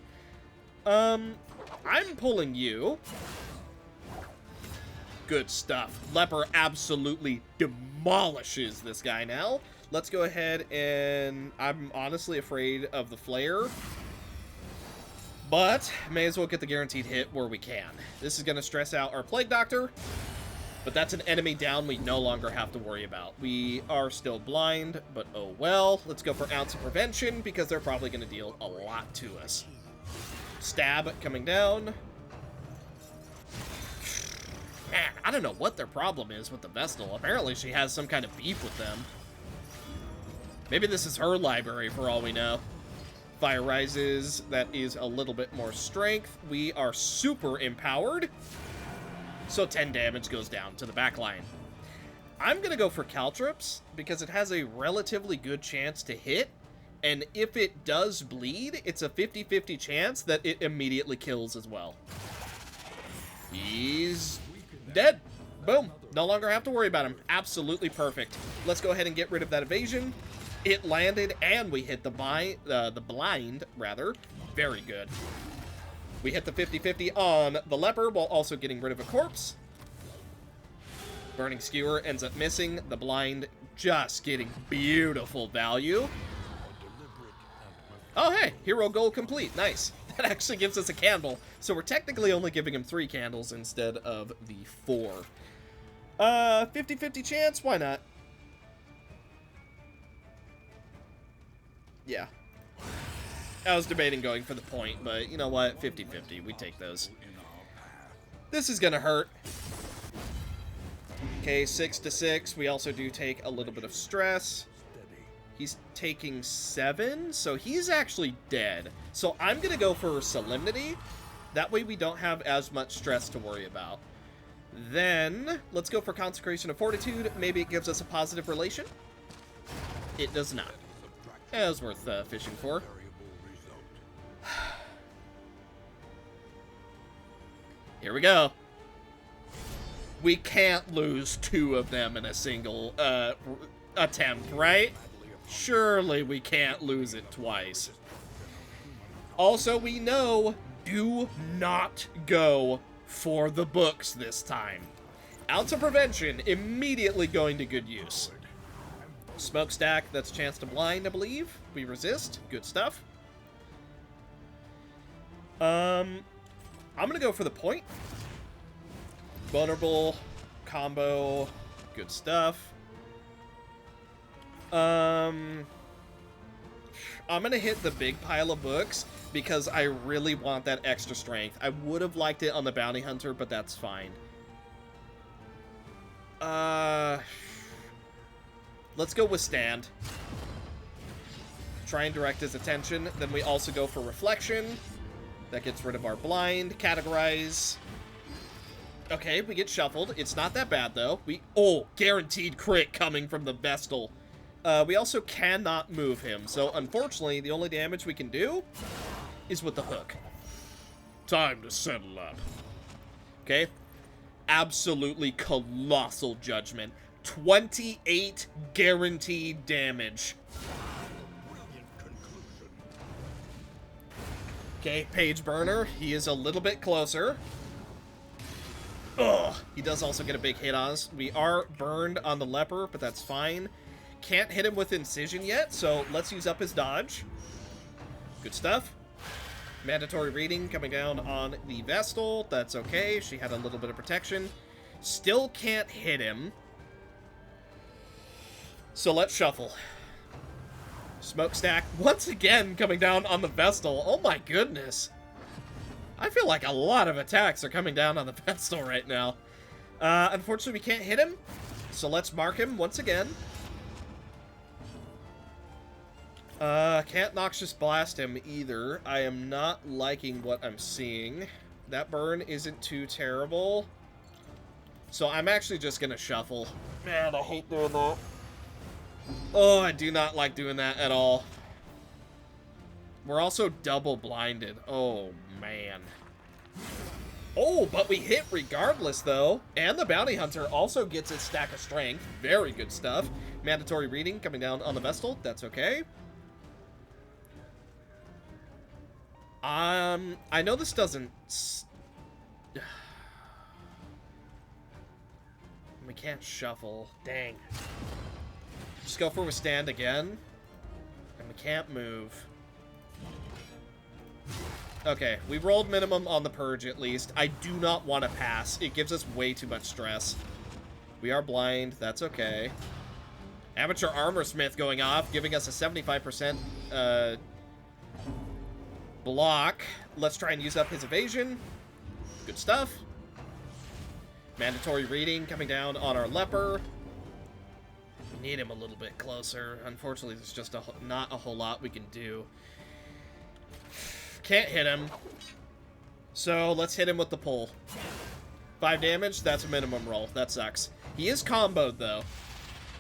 Speaker 1: I'm pulling you. Good stuff. Leper absolutely demolishes this guy now. Let's go ahead and... I'm honestly afraid of the flare. But, may as well get the guaranteed hit where we can. This is going to stress out our Plague Doctor. But that's an enemy down we no longer have to worry about. We are still blind, but oh well. Let's go for Ounce of Prevention, because they're probably going to deal a lot to us. Stab coming down. Man, I don't know what their problem is with the Vestal. Apparently she has some kind of beef with them. Maybe this is her library for all we know. Fire Rises, that is a little bit more strength. We are super empowered. So 10 damage goes down to the back line. I'm going to go for Caltrops because it has a relatively good chance to hit. And if it does bleed, it's a 50-50 chance that it immediately kills as well. He's dead. Boom. No longer have to worry about him. Absolutely perfect. Let's go ahead and get rid of that evasion. It landed and we hit the blind, rather. Very good. We hit the 50-50 on the Leper while also getting rid of a corpse. Burning Skewer ends up missing. The blind just getting beautiful value. Oh, hey, hero goal complete. Nice. That actually gives us a candle. So we're technically only giving him 3 candles instead of the 4. 50-50 chance? Why not? Yeah. I was debating going for the point, but you know what? 50-50. We take those. This is gonna hurt. Okay, 6 to 6. We also do take a little bit of stress. He's taking 7, so he's actually dead. So I'm gonna go for Solemnity. That way we don't have as much stress to worry about. Then, let's go for Consecration of Fortitude. Maybe it gives us a positive relation. It does not. It was worth fishing for. Here we go. We can't lose 2 of them in a single attempt, right? Surely we can't lose it twice. Also, we know, do not go for the books this time. Ounce of Prevention, immediately going to good use. Smokestack, that's chance to blind, I believe. We resist. Good stuff. I'm gonna go for the point. Vulnerable, combo, good stuff. I'm gonna hit the big pile of books because I really want that extra strength. I would have liked it on the Bounty Hunter, but that's fine. Let's go Withstand. Try and direct his attention. Then we also go for Reflection. That gets rid of our Blind. Categorize. Okay, we get shuffled. It's not that bad, though. Guaranteed crit coming from the Vestal. We also cannot move him. So, unfortunately, the only damage we can do is with the hook. Time to settle up. Okay. Absolutely colossal judgment. 28 guaranteed damage. Okay, Page Burner. He is a little bit closer. Ugh. He does also get a big hit on us. We are burned on the Leper, but that's fine. Can't hit him with Incision yet, so let's use up his dodge. Good stuff. Mandatory reading coming down on the Vestal. That's okay. She had a little bit of protection. Still can't hit him. So let's shuffle. Smokestack once again coming down on the Vestal. Oh my goodness. I feel like a lot of attacks are coming down on the Vestal right now. Unfortunately, we can't hit him. So let's mark him once again. Can't Noxious Blast him either. I am not liking what I'm seeing. That burn isn't too terrible. So I'm actually just gonna shuffle. Man, I hate doing that. Oh, I do not like doing that at all. We're also double blinded. Oh, man. Oh, but we hit regardless, though. And the Bounty Hunter also gets its stack of strength. Very good stuff. Mandatory reading coming down on the Vestal. That's okay. I know this doesn't... We can't shuffle. Dang. Just go for Withstand again. And we can't move. Okay, we rolled minimum on the Purge at least. I do not want to pass. It gives us way too much stress. We are blind. That's okay. Amateur Armor Smith going off, giving us a 75% block. Let's try and use up his evasion. Good stuff. Mandatory reading coming down on our Leper. We need him a little bit closer. Unfortunately, there's just not a whole lot we can do. Can't hit him. So let's hit him with the pull. 5 damage, that's a minimum roll. That sucks. He is comboed, though.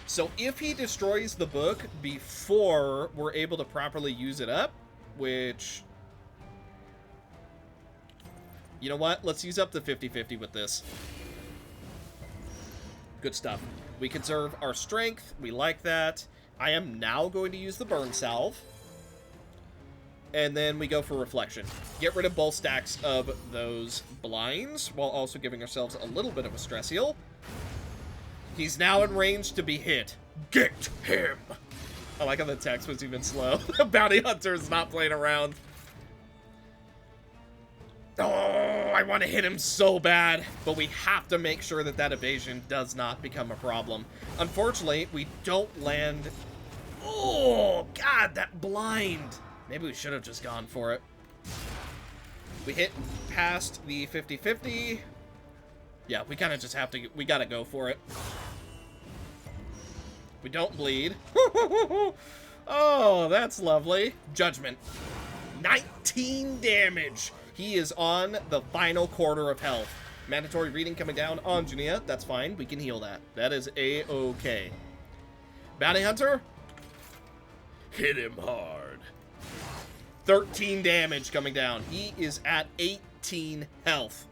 Speaker 1: So if he destroys the book before we're able to properly use it up, which... You know what? Let's use up the 50-50 with this. Good stuff. We conserve our strength. We like that. I am now going to use the Burn Salve. And then we go for Reflection. Get rid of both stacks of those blinds, while also giving ourselves a little bit of a stress heal. He's now in range to be hit. Get him! I like how the text was even slow. The Bounty Hunter is not playing around. Oh, I want to hit him so bad, but we have to make sure that that evasion does not become a problem. Unfortunately, we don't land... Oh, God, that blind! Maybe we should have just gone for it. We hit past the 50-50. Yeah, we kind of just have to... We gotta go for it. We don't bleed. Oh, that's lovely. Judgment. 19 damage. He is on the final quarter of health. Mandatory reading coming down on Junia. That's fine. We can heal that. That is A-okay. Bounty Hunter. Hit him hard. 13 damage coming down. He is at 18 health.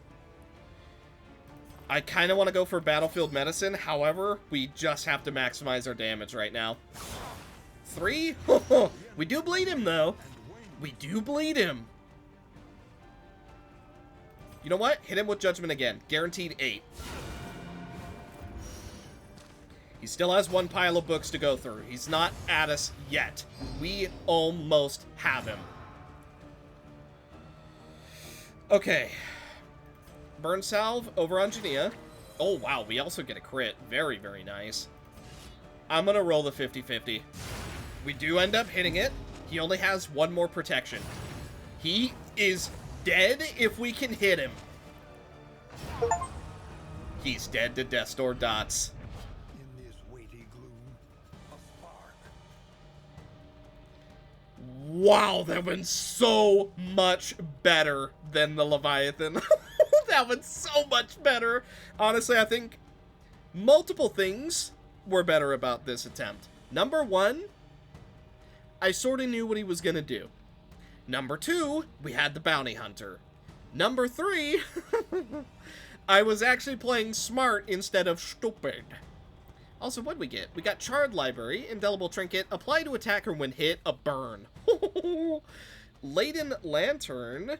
Speaker 1: I kind of want to go for Battlefield Medicine. However, we just have to maximize our damage right now. 3? We do bleed him, though. We do bleed him. You know what? Hit him with Judgment again. Guaranteed 8. He still has one pile of books to go through. He's not at us yet. We almost have him. Okay. Burn Salve over on Junia. Oh, wow. We also get a crit. Very, very nice. I'm going to roll the 50-50. We do end up hitting it. He only has one more protection. He is dead if we can hit him. He's dead to Death Store dots.
Speaker 2: In this weighty gloom, a spark.
Speaker 1: Wow, that one's so much better than the Leviathan. That one's so much better. Honestly, I think multiple things were better about this attempt. Number one, I sort of knew what he was going to do. Number two, we had the bounty hunter. Number three, I was actually playing smart instead of stupid. Also, what'd we get? We got Charred Library, Indelible Trinket, apply to attacker when hit, a burn. Laden Lantern,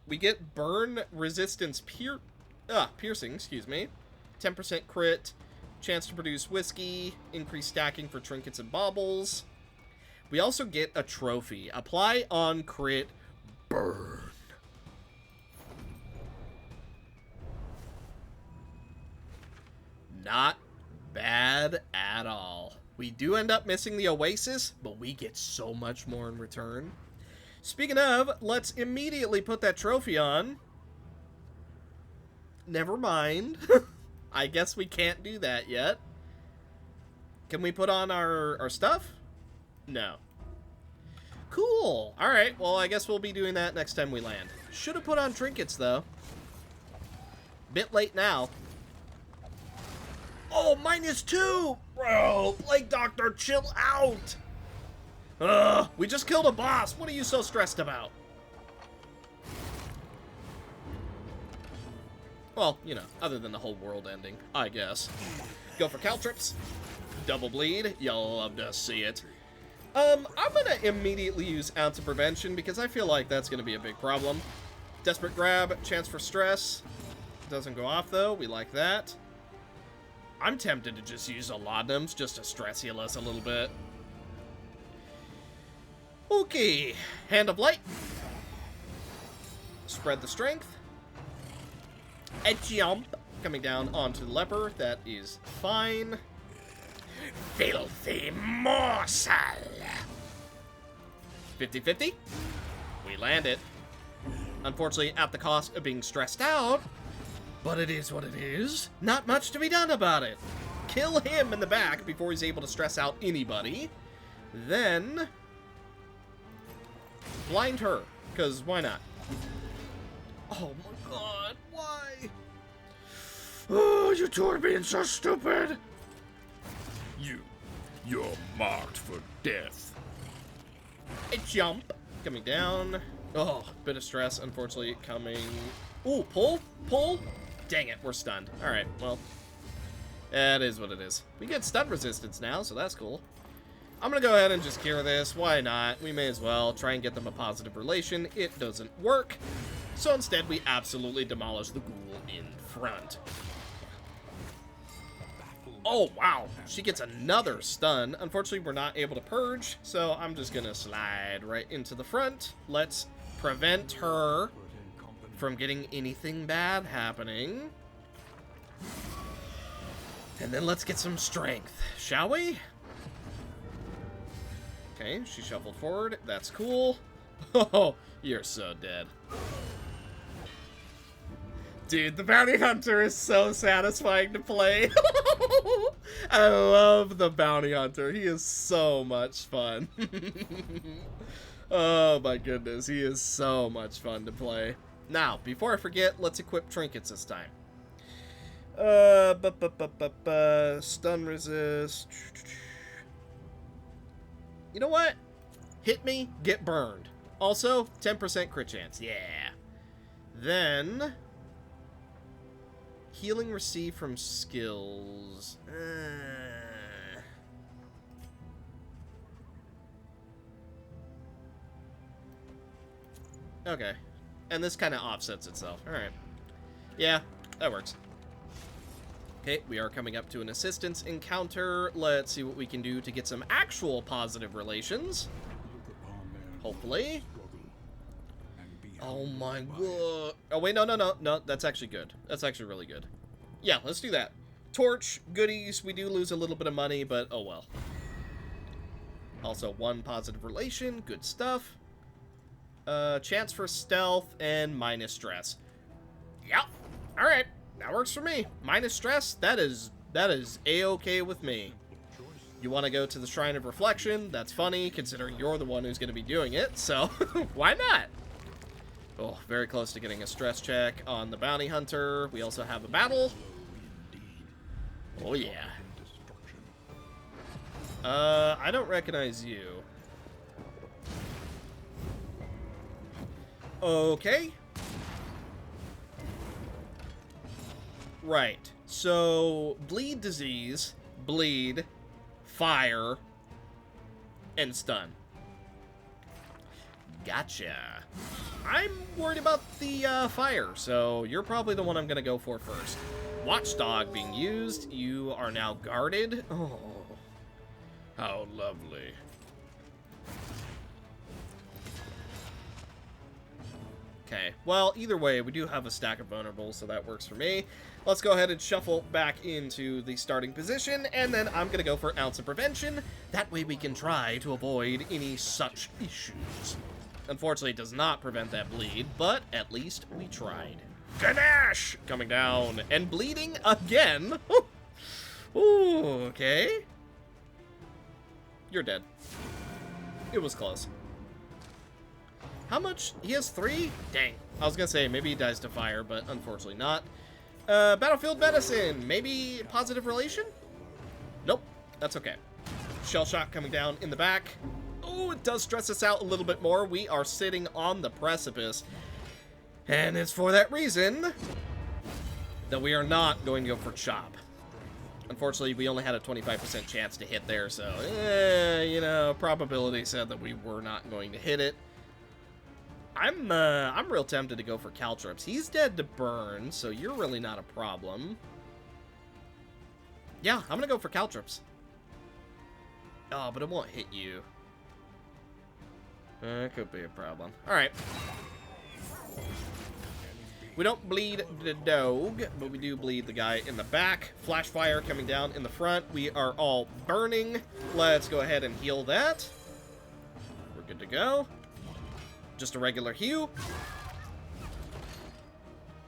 Speaker 1: we get burn resistance piercing, excuse me. 10% crit, chance to produce whiskey, increased stacking for trinkets and baubles. We also get a trophy, apply on crit, burn. Not bad at all. We do end up missing the Oasis, but we get so much more in return. Speaking of, let's immediately put that trophy on. Never mind. I guess we can't do that yet. Can we put on our stuff? No. Cool. Alright, well, I guess we'll be doing that next time we land. Should have put on trinkets, though. Bit late now. Oh, -2! Bro, Plague Doctor, chill out! Ugh, we just killed a boss. What are you so stressed about? Well, you know, other than the whole world ending, I guess. Go for caltrips. Double bleed. You'll love to see it. I'm gonna immediately use Ounce of Prevention because I feel like that's gonna be a big problem. Desperate Grab, chance for stress. Doesn't go off, though. We like that. I'm tempted to just use a Laudanums just to stress heal us a little bit. Okay. Hand of Light. Spread the Strength. A jump. Coming down onto the leper. That is fine. Filthy morsel. 50-50. We land it. Unfortunately, at the cost of being stressed out. But it is what it is. Not much to be done about it. Kill him in the back before he's able to stress out anybody. Then blind her, because why not? Oh my god, why? Oh, you two are being so stupid. You're marked for death. A jump. Coming down. Oh, bit of stress, unfortunately, coming. Ooh, pull. Dang it, we're stunned. Alright, well, that is what it is. We get stun resistance now, so that's cool. I'm gonna go ahead and just cure this. Why not? We may as well try and get them a positive relation. It doesn't work. So instead, we absolutely demolish the ghoul in front. Oh, wow. She gets another stun. Unfortunately, we're not able to purge, so I'm just gonna slide right into the front. Let's prevent her from getting anything bad happening. And then let's get some strength, shall we? Okay, she shuffled forward. That's cool. Oh, you're so dead. Dude, the bounty hunter is so satisfying to play. I love the bounty hunter. He is so much fun. Oh my goodness, he is so much fun to play. Now, before I forget, let's equip trinkets this time. Stun resist. You know what? Hit me, get burned. Also, 10% crit chance. Yeah. Then healing received from skills. Okay. And this kind of offsets itself. Alright. Yeah, that works. Okay, we are coming up to an assistance encounter. Let's see what we can do to get some actual positive relations. Hopefully. Oh my god. Oh wait, no, that's actually good. That's actually really good. Yeah, let's do that. Torch, goodies, we do lose a little bit of money, but oh well. Also, one positive relation, good stuff. Chance for stealth and minus stress. Yep. Alright. That works for me. Minus stress, that is A-okay with me. You want to go to the Shrine of Reflection? That's funny, considering you're the one who's going to be doing it, so why not? Oh, very close to getting a stress check on the Bounty Hunter. We also have a battle. Oh, yeah. I don't recognize you. Okay. Right. So, bleed disease, bleed, fire, and stun. Gotcha. I'm worried about the fire, so you're probably the one I'm gonna go for first. Watchdog being used. You are now guarded. Oh, how lovely. Okay, well, either way, we do have a stack of vulnerables, so that works for me. Let's go ahead and shuffle back into the starting position, and then I'm going to go for Ounce of Prevention. That way we can try to avoid any such issues. Unfortunately, it does not prevent that bleed, but at least we tried. Ganache! Coming down, and bleeding again. Ooh, okay. You're dead. It was close. How much? He has 3? Dang. I was gonna say, maybe he dies to fire, but unfortunately not. Battlefield Medicine. Maybe Positive Relation? Nope. That's okay. Shell Shock coming down in the back. Oh, it does stress us out a little bit more. We are sitting on the precipice. And it's for that reason that we are not going to go for Chop. Unfortunately, we only had a 25% chance to hit there, so, you know, probability said that we were not going to hit it. I'm real tempted to go for Caltrops. He's dead to burn, so you're really not a problem. Yeah, I'm gonna go for Caltrops. Oh, but it won't hit you. It could be a problem. Alright. We don't bleed the dog, but we do bleed the guy in the back. Flash fire coming down in the front. We are all burning. Let's go ahead and heal that. We're good to go. Just a regular heal.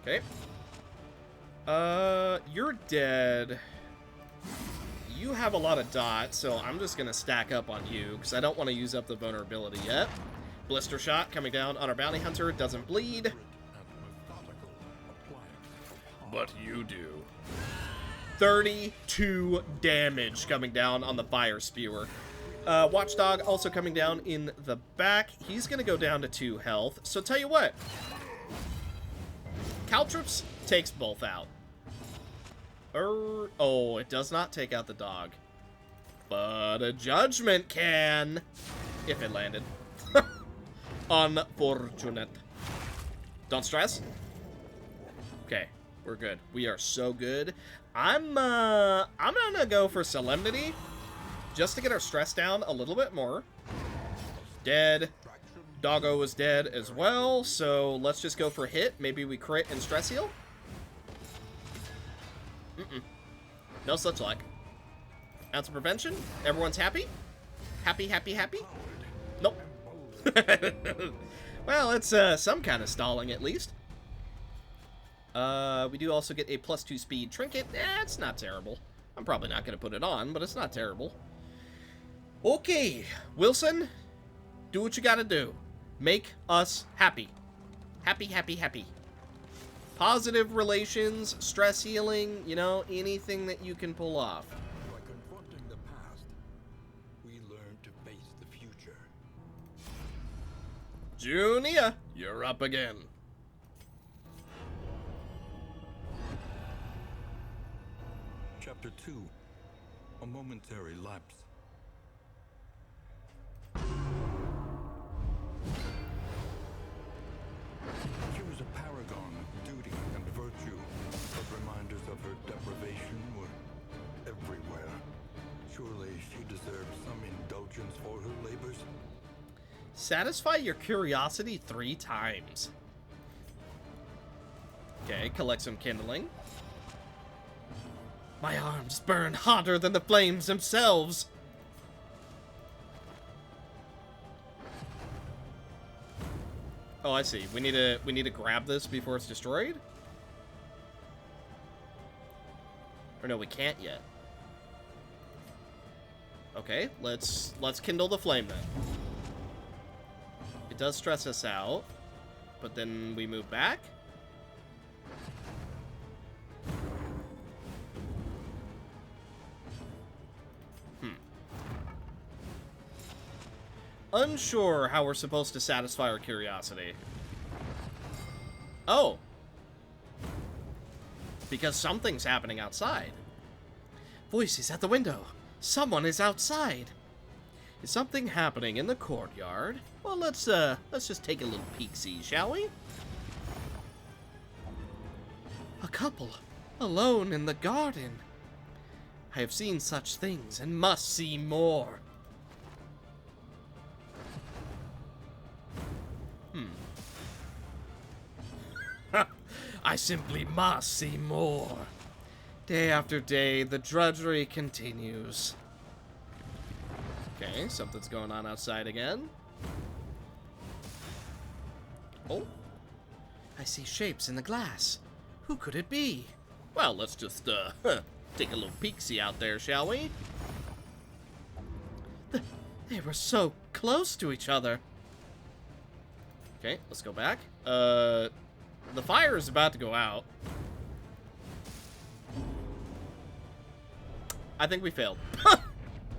Speaker 1: Okay. You're dead. You have a lot of dots, so I'm just gonna stack up on you, because I don't want to use up the vulnerability yet. Blister shot coming down on our bounty hunter. Doesn't bleed. But you do. 32 damage coming down on the fire spewer. Watchdog also coming down in the back. He's going to go down to 2 health. So tell you what. Caltrops takes both out. Oh, it does not take out the dog. But a judgment can. If it landed. Unfortunate. Don't stress. Okay, we're good. We are so good. I'm gonna go for Solemnity. Just to get our stress down a little bit more. Dead. Doggo was dead as well, so let's just go for hit. Maybe we crit and stress heal. No such luck. Ounce of Prevention. Everyone's happy? Happy, happy, happy? Nope. Well, it's some kind of stalling at least. We do also get a +2 speed trinket. It's not terrible. I'm probably not going to put it on, but it's not terrible. Okay, Wilson, do what you gotta do. Make us happy. Happy, happy, happy. Positive relations, stress healing, you know, anything that you can pull off.
Speaker 2: By confronting the past, we learn to face the future.
Speaker 1: Junia, you're up again.
Speaker 2: Chapter 2. A momentary lapse. She was a paragon of duty and virtue, but reminders of her deprivation were everywhere. Surely she deserved some indulgence for her labors.
Speaker 1: Satisfy your curiosity 3 times. Okay, collect some kindling. My arms burn hotter than the flames themselves. Oh, I see. We need to grab this before it's destroyed? Or no, we can't yet. Okay, let's kindle the flame then. It does stress us out, but then we move back. Unsure how we're supposed to satisfy our curiosity. Oh. Because something's happening outside. Voices at the window. Someone is outside. Is something happening in the courtyard? Well, let's just take a little peek-see, shall we? A couple, alone in the garden. I have seen such things and must see more. I simply must see more. Day after day, the drudgery continues. Okay, something's going on outside again. Oh. I see shapes in the glass. Who could it be? Well, let's just, take a little peek-see out there, shall we? They were so close to each other. Okay, let's go back. The fire is about to go out. I think we failed.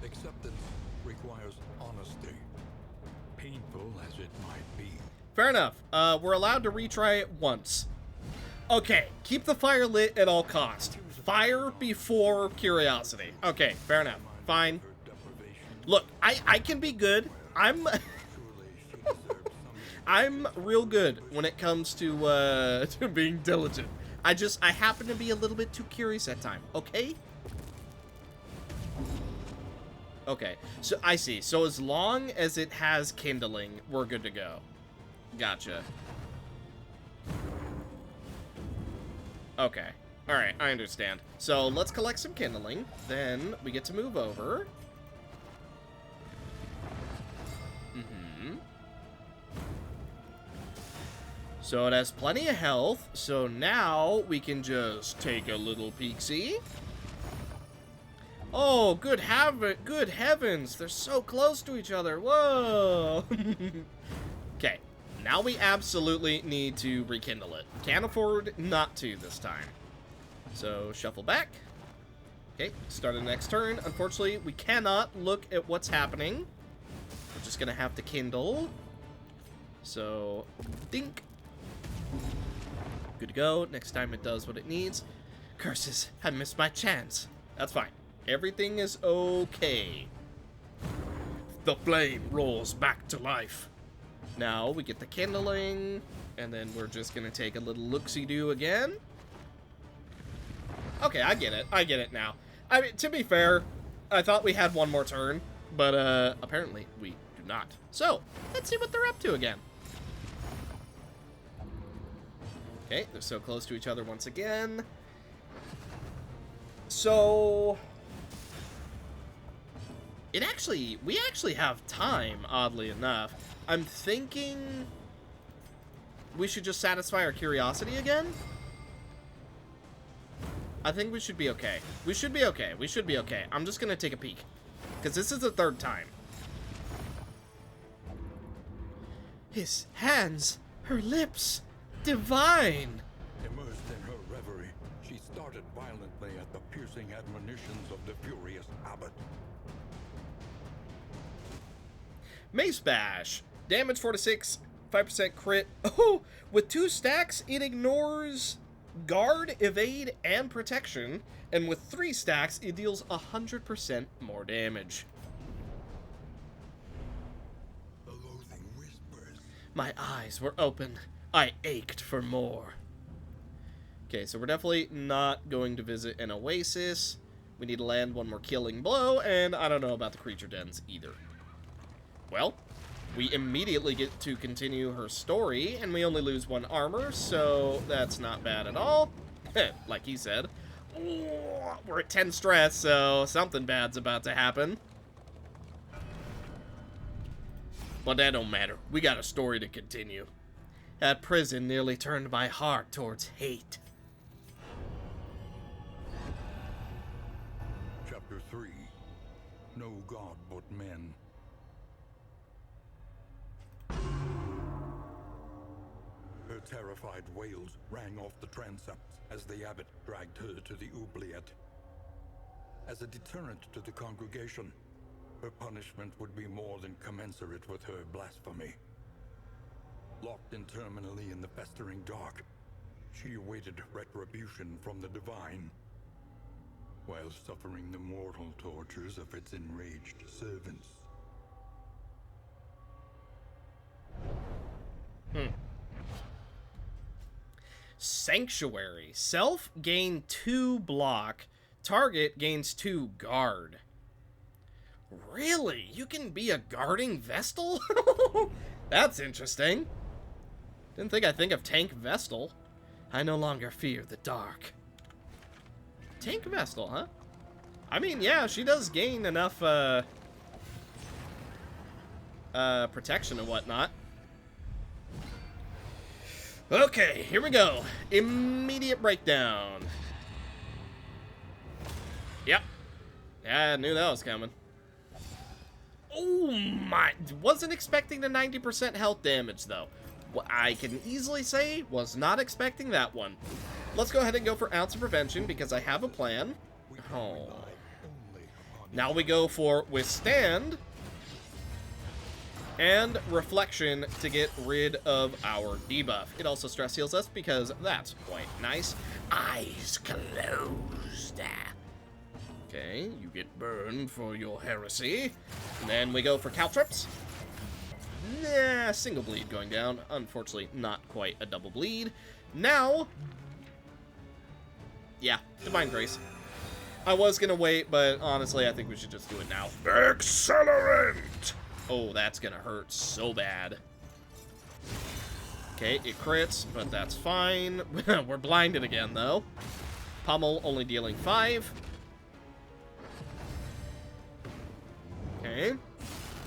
Speaker 2: Acceptance requires honesty, painful as it might be.
Speaker 1: Fair enough. We're allowed to retry it once. Okay, keep the fire lit at all cost. Fire before curiosity. Okay, fair enough. Fine. Look, I can be good. I'm real good when it comes to being diligent. I happen to be a little bit too curious at times, okay? Okay, so I see. So as long as it has kindling, we're good to go. Gotcha. Okay. Alright, I understand. So let's collect some kindling. Then we get to move over. So it has plenty of health, so now we can just take a little peek-see. Oh, good heavens, they're so close to each other, whoa! Okay, now we absolutely need to rekindle it. Can't afford not to this time. So, shuffle back. Okay, start the next turn. Unfortunately, we cannot look at what's happening. We're just gonna have to kindle. So, dink. Good to go. Next time it does what it needs. Curses, I missed my chance. That's fine. Everything is okay. The flame rolls back to life. Now we get the kindling, and then we're just gonna take a little look-see-do again. Okay, I get it. I get it now. I mean, to be fair, I thought we had one more turn, but apparently we do not. So, let's see what they're up to again. Okay, they're so close to each other once again. So we actually have time, oddly enough. I'm thinking we should just satisfy our curiosity again. I think we should be okay. We should be okay. We should be okay. I'm just gonna take a peek, because this is the third time. His hands, her lips. Divine!
Speaker 2: Immersed in her reverie, she started violently at the piercing admonitions of the furious abbot.
Speaker 1: Mace Bash. Damage 4 to 6, 5% crit. Oh, with 2 stacks, it ignores guard, evade, and protection. And with 3 stacks, it deals 100% more damage.
Speaker 2: The loathing whispers.
Speaker 1: My eyes were open. I ached for more. Okay, so we're definitely not going to visit an oasis. We need to land one more killing blow, and I don't know about the creature dens either. Well, we immediately get to continue her story, and we only lose 1 armor, so that's not bad at all. Like he said. Oh, we're at 10 stress, so something bad's about to happen. But that don't matter. We got a story to continue. That prison nearly turned my heart towards hate.
Speaker 2: Chapter 3. No God but men. Her terrified wails rang off the transepts as the abbot dragged her to the oubliette. As a deterrent to the congregation, her punishment would be more than commensurate with her blasphemy. Locked interminably in the festering dark, she awaited retribution from the divine, while suffering the mortal tortures of its enraged servants.
Speaker 1: Sanctuary. Self gain 2 block. Target gains 2 guard. Really? You can be a guarding Vestal? That's interesting. Didn't think I'd think of Tank Vestal. I no longer fear the dark. Tank Vestal, huh? I mean, yeah, she does gain enough, protection and whatnot. Okay, here we go. Immediate breakdown. Yep. Yeah, I knew that was coming. Oh my, wasn't expecting the 90% health damage though. What I can easily say was not expecting that one. Let's go ahead and go for Ounce of Prevention because I have a plan. Oh. Now we go for Withstand and Reflection to get rid of our debuff. It also stress heals us because that's quite nice. Eyes closed. Okay, you get burned for your heresy. And then we go for Caltrops. Nah, single bleed going down. Unfortunately, not quite a double bleed. Now, yeah, Divine Grace. I was gonna wait, but honestly, I think we should just do it now. Accelerant! Oh, that's gonna hurt so bad. Okay, it crits, but that's fine. We're blinded again, though. Pummel only dealing 5. Okay.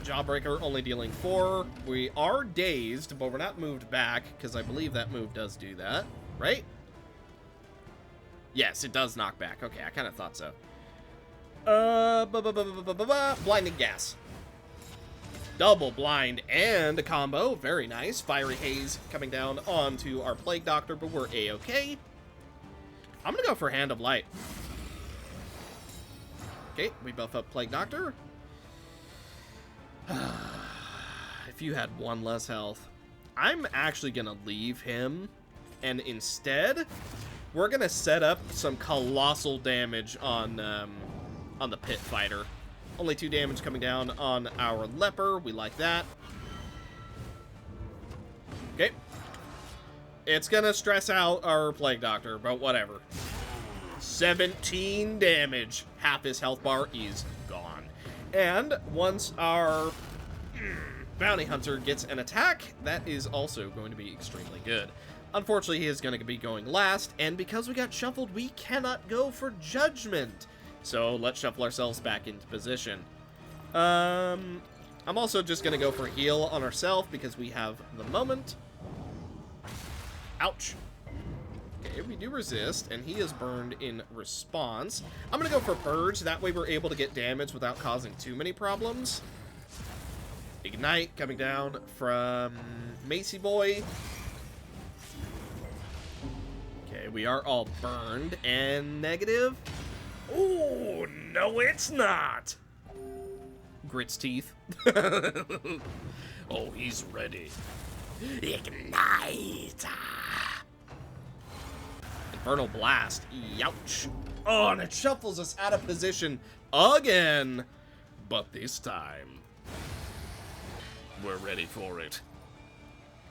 Speaker 1: Jawbreaker only dealing 4. We are dazed, but we're not moved back, because I believe that move does do that, right? Yes, it does knock back. Okay, I kind of thought so. Blinding Gas. Double blind and a combo. Very nice. Fiery Haze coming down onto our Plague Doctor, but we're A-okay. I'm going to go for Hand of Light. Okay, we buff up Plague Doctor. If you had 1 less health, I'm actually gonna leave him, and instead, we're gonna set up some colossal damage on the Pit Fighter. Only 2 damage coming down on our Leper. We like that. Okay. It's gonna stress out our Plague Doctor, but whatever. 17 damage. Half his health bar is gone. And once our Bounty Hunter gets an attack, that is also going to be extremely good. Unfortunately, he is going to be going last, and because we got shuffled, we cannot go for Judgment. So let's shuffle ourselves back into position. I'm also just going to go for Heal on ourselves because we have the moment. Ouch. Okay, we do resist, and he is burned in response. I'm going to go for Purge. That way we're able to get damage without causing too many problems. Ignite coming down from Macy Boy. Okay, we are all burned and negative. Oh, no it's not. Grits teeth. Oh, he's ready. Ignite. Infernal Blast. Youch. Oh, and it shuffles us out of position again. But this time, we're ready for it.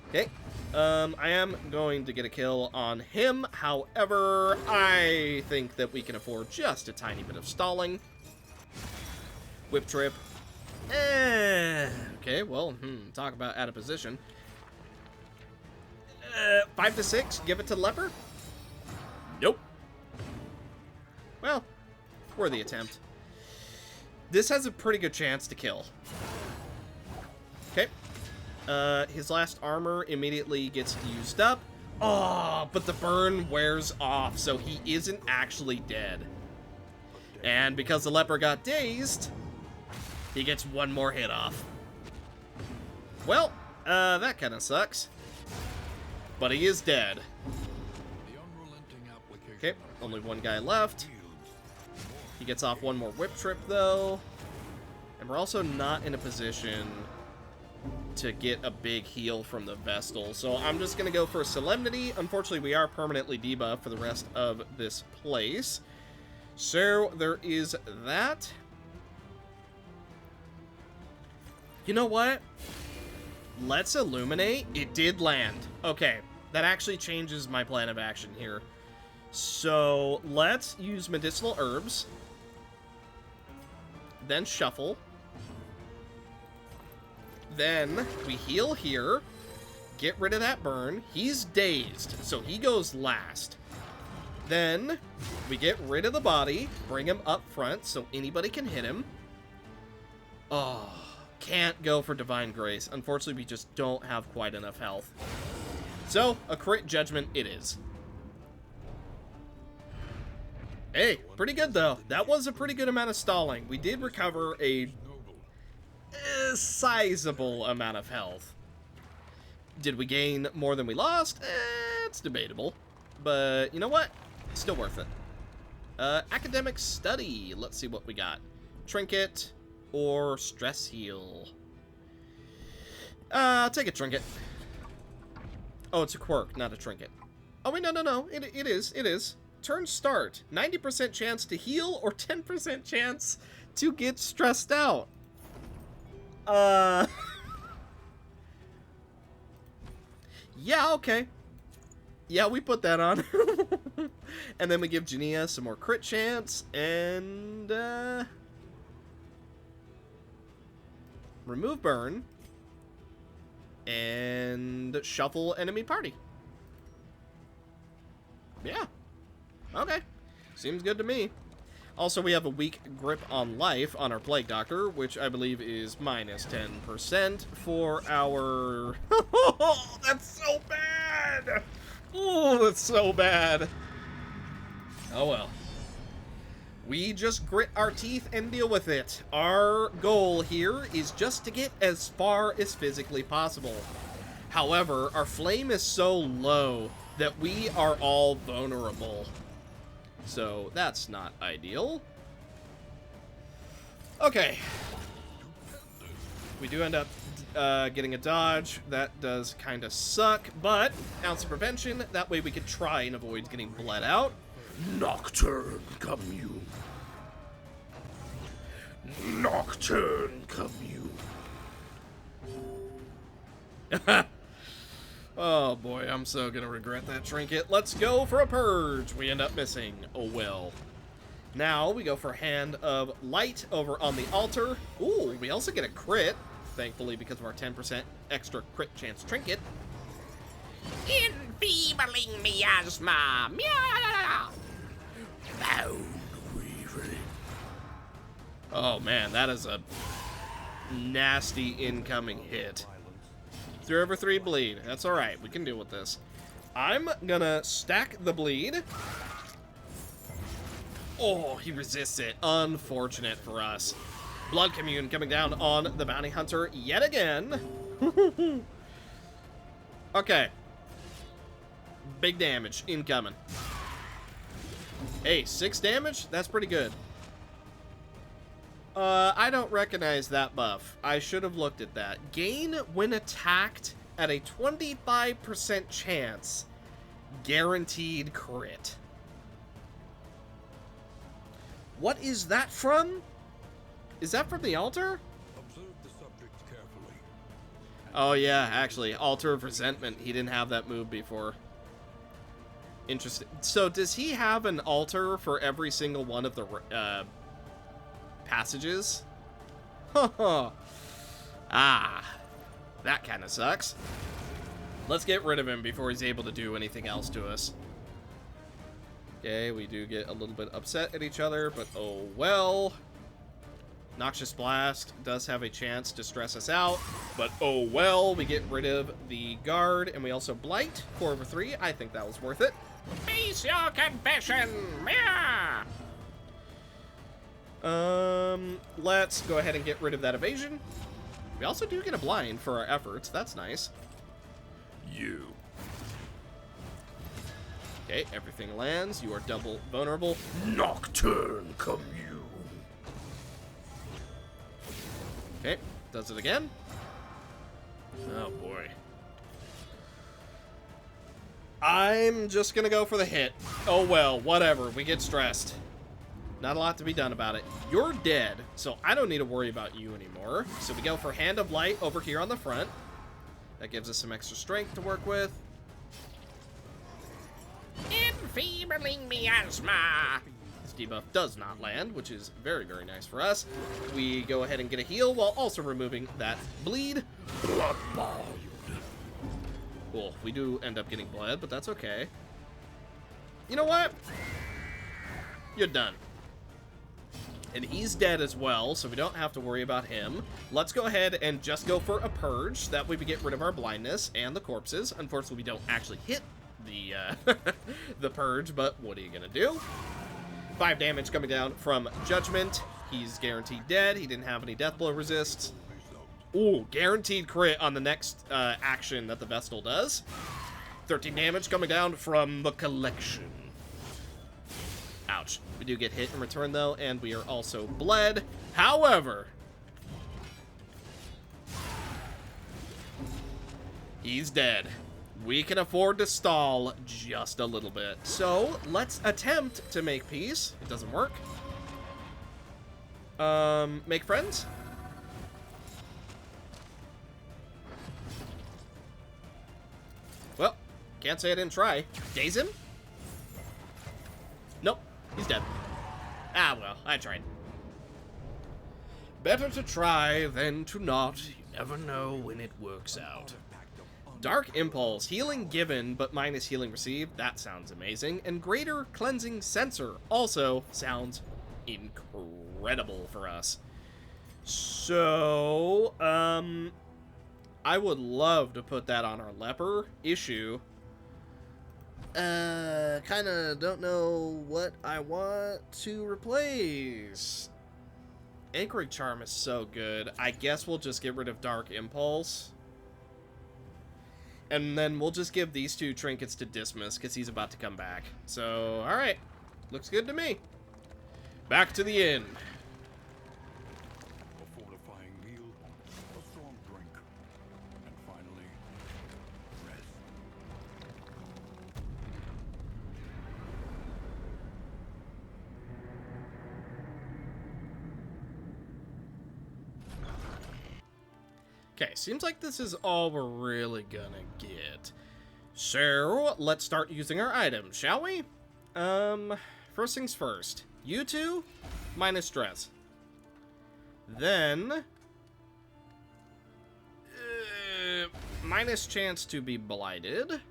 Speaker 1: Okay. I am going to get a kill on him. However, I think that we can afford just a tiny bit of stalling. Whip Trip. Okay, well, talk about out of position. 5 to 6, give it to Leper. Nope. Well, worthy attempt. This has a pretty good chance to kill. Okay. His last armor immediately gets used up. Oh, but the burn wears off, so he isn't actually dead. And because the leper got dazed, he gets one more hit off. Well, that kind of sucks. But he is dead. Okay, only one guy left. He gets off one more whip trip, though. And we're also not in a position to get a big heal from the Vestal. So I'm just going to go for Solemnity. Unfortunately, we are permanently debuffed for the rest of this place. So there is that. You know what? Let's Illuminate. It did land. Okay, that actually changes my plan of action here. So let's use Medicinal Herbs. Then Shuffle. Then we heal here. Get rid of that burn. He's dazed, so he goes last. Then we get rid of the body. Bring him up front so anybody can hit him. Oh, can't go for Divine Grace. Unfortunately, we just don't have quite enough health. So, a crit judgment it is. Hey, pretty good though. That was a pretty good amount of stalling. We did recover a sizable amount of health. Did we gain more than we lost? It's debatable. But you know what? Still worth it. Academic Study. Let's see what we got. Trinket or Stress Heal. I'll take a Trinket. Oh, it's a quirk, not a trinket. Oh, wait, no. It is. Turn start. 90% chance to heal or 10% chance to get stressed out. Yeah, okay. Yeah, we put that on. And then we give Jania some more crit chance, and, remove burn, and shuffle enemy party. Yeah. Okay. Seems good to me. Also, we have a weak grip on life on our Plague Doctor, which I believe is minus 10% for our... Oh, that's so bad! Oh, that's so bad. Oh, well. We just grit our teeth and deal with it. Our goal here is just to get as far as physically possible. However, our flame is so low that we are all vulnerable. So that's not ideal. Okay. We do end up getting a dodge. That does kind of suck, but ounce of prevention. That way we could try and avoid getting bled out. Nocturne, come you. Nocturne, come you. Oh boy, I'm so gonna regret that trinket. Let's go for a purge. We end up missing. Oh well. Now we go for Hand of Light over on the altar. Ooh, we also get a crit, thankfully because of our 10% extra crit chance trinket. Enfeebling miasma. Oh man, that is a nasty incoming hit. 3 over 3 bleed. That's alright. We can deal with this. I'm gonna stack the bleed. Oh, he resists it. Unfortunate for us. Blood Commune coming down on the Bounty Hunter yet again. Okay. Big damage incoming. Hey, 6 damage? That's pretty good. I don't recognize that buff. I should have looked at that. Gain when attacked at a 25% chance. Guaranteed crit. What is that from? Is that from the altar?
Speaker 2: Observe the subject carefully.
Speaker 1: Oh yeah, actually. Altar of Resentment. He didn't have that move before. Interesting. So does he have an altar for every single one of the passages? Ah, that kind of sucks. Let's get rid of him before he's able to do anything else to us. Okay, we do get a little bit upset at each other, but oh well. Noxious Blast does have a chance to stress us out, but oh well, we get rid of the guard, and we also blight 4/3. I think that was worth it.
Speaker 3: Face your confession! Yeah!
Speaker 1: Let's go ahead and get rid of that evasion. We also do get a blind for our efforts. That's nice.
Speaker 2: You.
Speaker 1: Okay, everything lands. You are double vulnerable.
Speaker 2: Nocturne, come you.
Speaker 1: Okay, does it again. Oh boy. I'm just gonna go for the hit. Oh well, whatever. We get stressed. Not a lot to be done about it. You're dead, so I don't need to worry about you anymore. So we go for Hand of Light over here on the front. That gives us some extra strength to work with.
Speaker 3: Enfeebling miasma!
Speaker 1: This debuff does not land, which is very, very nice for us. We go ahead and get a heal while also removing that bleed. Cool. We do end up getting bled, but that's okay. You know what? You're done. And he's dead as well, so we don't have to worry about him. Let's go ahead and just go for a purge. That way we get rid of our blindness and the corpses. Unfortunately, we don't actually hit the the purge, but what are you gonna do? 5 damage coming down from Judgment. He's guaranteed dead. He didn't have any death blow resists. Ooh, guaranteed crit on the next action that the Vestal does. 13 damage coming down from the collection. Ouch. We do get hit in return, though, and we are also bled. However, he's dead. We can afford to stall just a little bit. So, let's attempt to make peace. It doesn't work. Make friends? Well, can't say I didn't try. Daze him? Nope. He's dead. Ah, well, I tried. Better to try than to not. You never know when it works out. Dark Impulse. Healing given, but minus healing received. That sounds amazing. And Greater Cleansing Sensor also sounds incredible for us. So, I would love to put that on our leper issue. Kinda don't know what I want to replace. Anchoring Charm is so good. I guess we'll just get rid of Dark Impulse. And then we'll just give these 2 trinkets to Dismas, because he's about to come back. So, alright. Looks good to me. Back to the inn.
Speaker 2: A fortifying meal, a strong drink, and finally, rest.
Speaker 1: Okay, seems like this is all we're really gonna get. So, let's start using our items, shall we? First things first. You 2, minus stress. Then, minus chance to be blighted.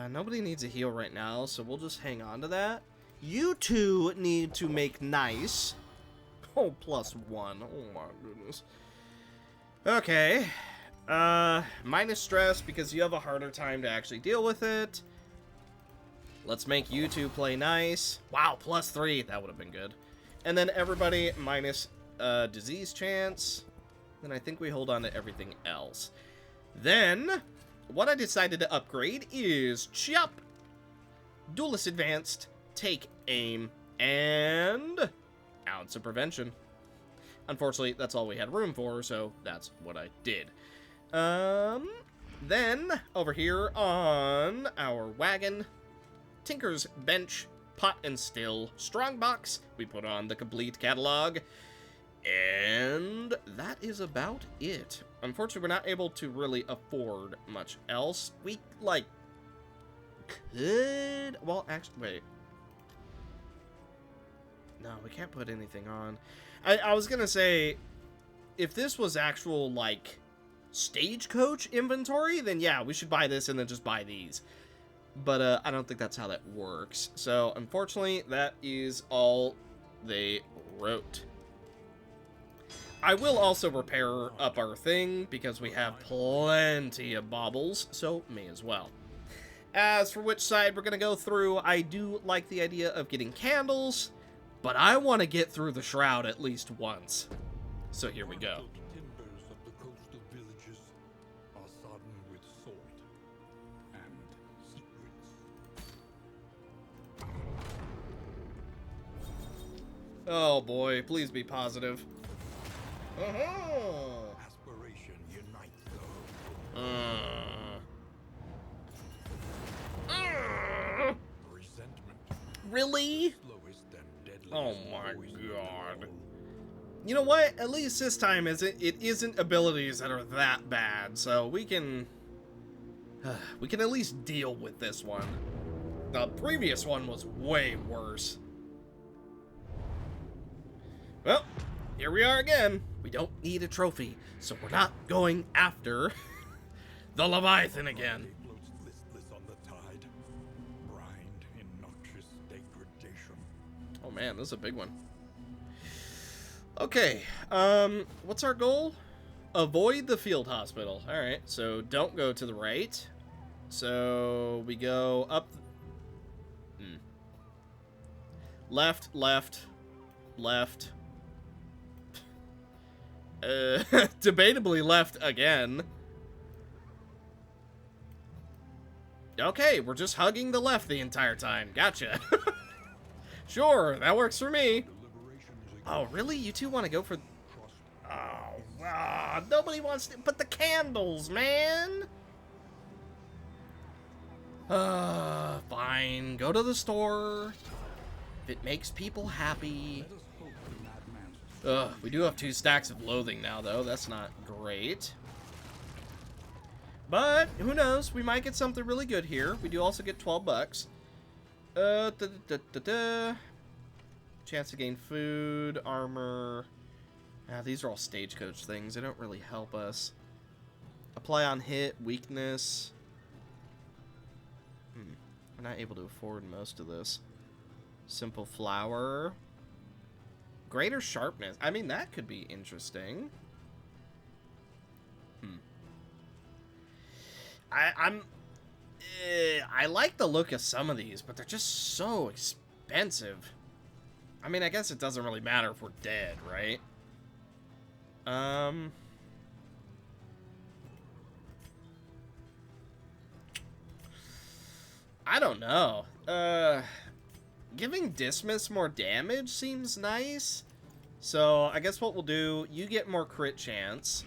Speaker 1: Nobody needs a heal right now, so we'll just hang on to that. You 2 need to make nice. Oh, +1. Oh my goodness. Okay. Minus stress because you have a harder time to actually deal with it. Let's make you 2 play nice. Wow, +3. That would have been good. And then everybody minus disease chance. Then I think we hold on to everything else. Then, what I decided to upgrade is Chop, Duelist Advanced, Take Aim, and Ounce of Prevention. Unfortunately, that's all we had room for, so that's what I did. Then, over here on our wagon, Tinker's Bench, Pot and Still, Strongbox, we put on the complete catalog, and that is about it. Unfortunately, we're not able to really afford much else. We, like, could... Well, actually, wait. No, we can't put anything on. I was gonna say, if this was actual, like, stagecoach inventory, then yeah, we should buy this and then just buy these. But I don't think that's how that works. So, unfortunately, that is all they wrote. I will also repair up our thing, because we have plenty of baubles, so may as well. As for which side we're going to go through, I do like the idea of getting candles, but I want to get through the shroud at least once. So here we go.
Speaker 2: Timbers of the coastal villages are sodden with sword and secrets.
Speaker 1: Oh boy, please be positive. Oh.
Speaker 2: Aspiration unites the resentment.
Speaker 1: Really?
Speaker 2: Slowest and deadliest
Speaker 1: Oh my
Speaker 2: poison
Speaker 1: god.
Speaker 2: of all.
Speaker 1: You know what? At least this time it isn't abilities that are that bad, so we can at least deal with this one. The previous one was way worse. Well, here we are again. We don't need a trophy, so we're not going after the Leviathan again.
Speaker 2: It floats listless on the tide, brined in noxious degradation.
Speaker 1: Oh man, this is a big one. Okay, what's our goal? Avoid the field hospital. Alright, so don't go to the right. So we go up. Left, left, left. Debatably left again. Okay, we're just hugging the left the entire time. Gotcha. Sure, that works for me. Oh, really? You two want to go for... Oh, nobody wants to... But the candles, man! Fine. Go to the store. If it makes people happy. We do have 2 stacks of loathing now, though. That's not great. But, who knows? We might get something really good here. We do also get 12 bucks. Chance to gain food, armor. These are all stagecoach things. They don't really help us. Apply on hit, weakness. We're not able to afford most of this. Simple flower. Greater sharpness. I mean, that could be interesting. I like the look of some of these, but they're just so expensive. I mean, I guess it doesn't really matter if we're dead, right? I don't know. Giving Dismiss more damage seems nice. So, I guess what we'll do, you get more crit chance.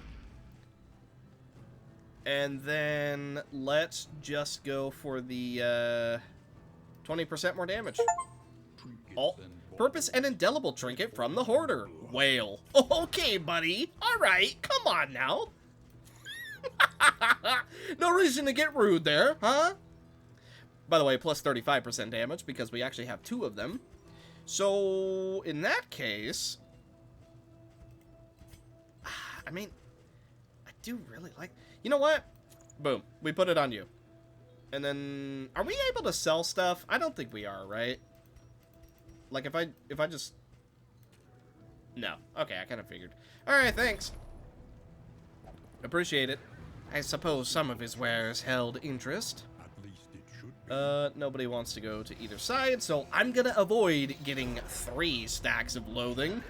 Speaker 1: And then, let's just go for the, 20% more damage. Oh, purpose and indelible trinket from the hoarder. Whale. Okay, buddy. Alright, come on now. No reason to get rude there, huh? By the way, plus 35% damage because we actually have 2 of them. So, in that case... I mean, I do really like... You know what? Boom. We put it on you. And then... Are we able to sell stuff? I don't think we are, right? Like, if I just... No. Okay, I kind of figured. Alright, thanks. Appreciate it. I suppose some of his wares held interest.
Speaker 2: At least it should be.
Speaker 1: Nobody wants to go to either side, so I'm gonna avoid getting 3 stacks of loathing.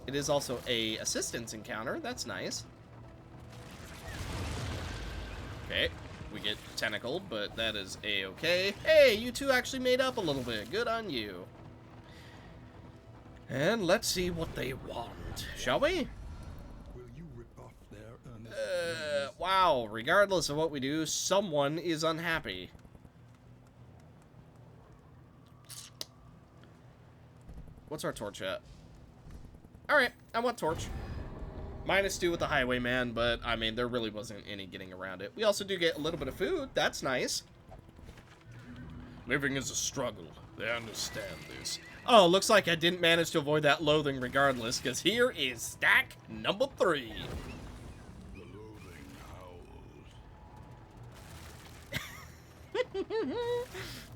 Speaker 1: It is also a assistance encounter. That's nice. Okay, we get tentacled, but that is a-okay. Hey, you two actually made up a little bit. Good on you. And let's see what they want, shall we?
Speaker 2: Will you rip off their earnest
Speaker 1: Wow, regardless of what we do, someone is unhappy. What's our torch at? Alright, I want torch. -2 with the highwayman, but, I mean, there really wasn't any getting around it. We also do get a little bit of food. That's nice. Living is a struggle. They understand this. Oh, looks like I didn't manage to avoid that loathing regardless, because here is stack number 3.
Speaker 2: The loathing howls.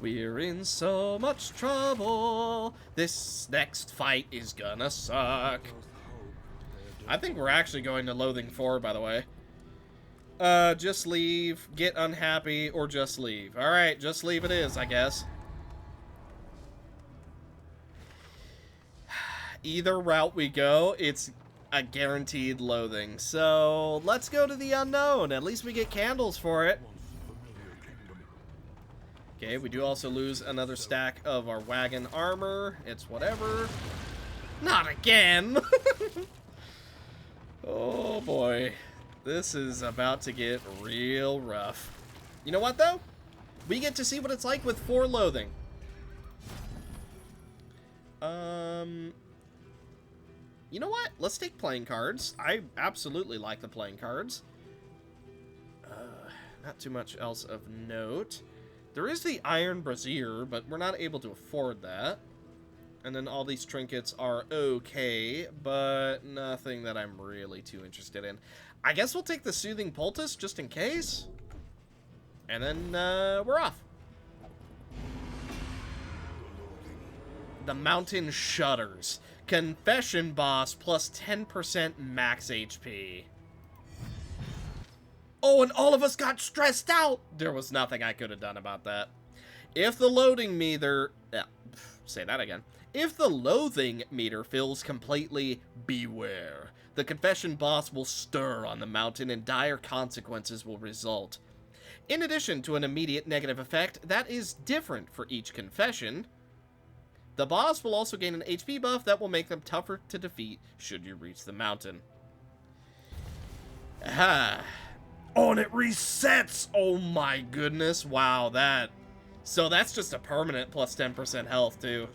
Speaker 1: We're in so much trouble. This next fight is gonna suck. I think we're actually going to Loathing 4, by the way. Just leave, get unhappy, or just leave. Alright, just leave it is, I guess. Either route we go, it's a guaranteed loathing. So, let's go to the unknown. At least we get candles for it. Okay, we do also lose another stack of our wagon armor. It's whatever. Not again! Oh boy. This is about to get real rough. You know what, though? We get to see what it's like with 4 loathing. You know what? Let's take playing cards. I absolutely like the playing cards. Not too much else of note. There is the Iron Brazier, but we're not able to afford that. And then all these trinkets are okay, but nothing that I'm really too interested in. I guess we'll take the Soothing Poultice just in case. And then we're off. The Mountain Shudders. Confession boss plus 10% max HP. Oh, and all of us got stressed out. There was nothing I could have done about that. If the loading meter... say that again. If the loathing meter fills completely, beware. The confession boss will stir on the mountain and dire consequences will result. In addition to an immediate negative effect that is different for each confession, the boss will also gain an HP buff that will make them tougher to defeat should you reach the mountain. Ah. Oh, and it resets! Oh my goodness, wow, that... So that's just a permanent plus 10% health, too.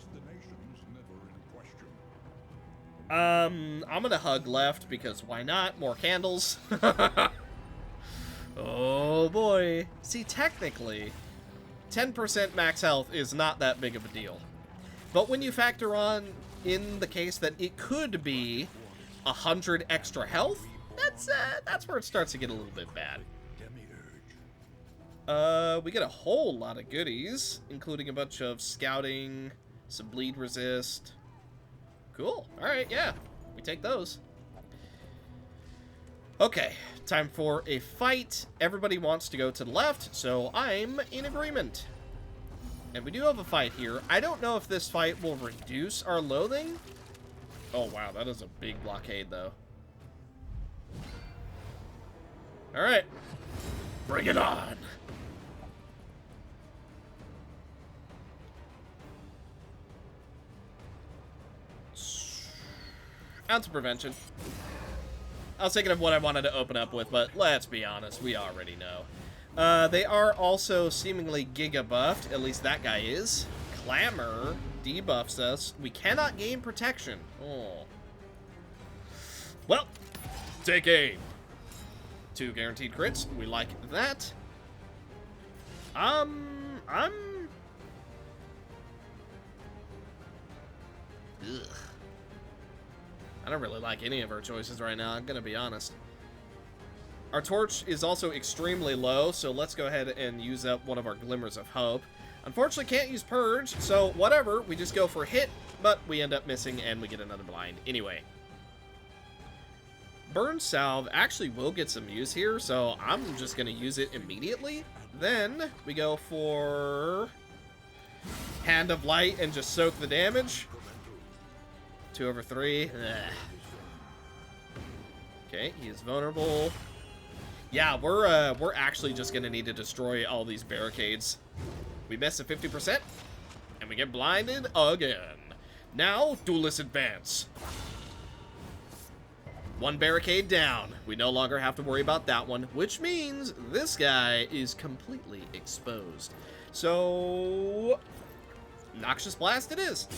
Speaker 1: I'm gonna hug left, because why not? More candles. Oh boy. See, technically, 10% max health is not that big of a deal. But when you factor on in the case that it could be 100 extra health, that's where it starts to get a little bit bad. We get a whole lot of goodies, including a bunch of scouting, some bleed resist. Cool. Alright, yeah. We take those. Okay, time for a fight. Everybody wants to go to the left, so I'm in agreement. And we do have a fight here. I don't know if this fight will reduce our loathing. Oh, wow, that is a big blockade, though. Alright. Bring it on! Ounce of prevention. I was thinking of what I wanted to open up with, but let's be honest, we already know. They are also seemingly giga buffed, at least that guy is. Clamor debuffs us. We cannot gain protection. Oh. Well, take aim. 2 guaranteed crits. We like that. Ugh. I don't really like any of our choices right now, I'm gonna be honest. Our torch is also extremely low, so let's go ahead and use up one of our glimmers of hope. Unfortunately, can't use purge, so whatever, we just go for hit, but we end up missing and we get another blind anyway. Burn salve actually will get some use here, so I'm just gonna use it immediately. Then we go for Hand of Light and just soak the damage. 2 over 3. Ugh. Okay, he is vulnerable. Yeah, we're actually just gonna need to destroy all these barricades. We miss at 50%, and we get blinded again. Now, Duelist advance. 1 barricade down. We no longer have to worry about that one, which means this guy is completely exposed. So, Noxious Blast it is.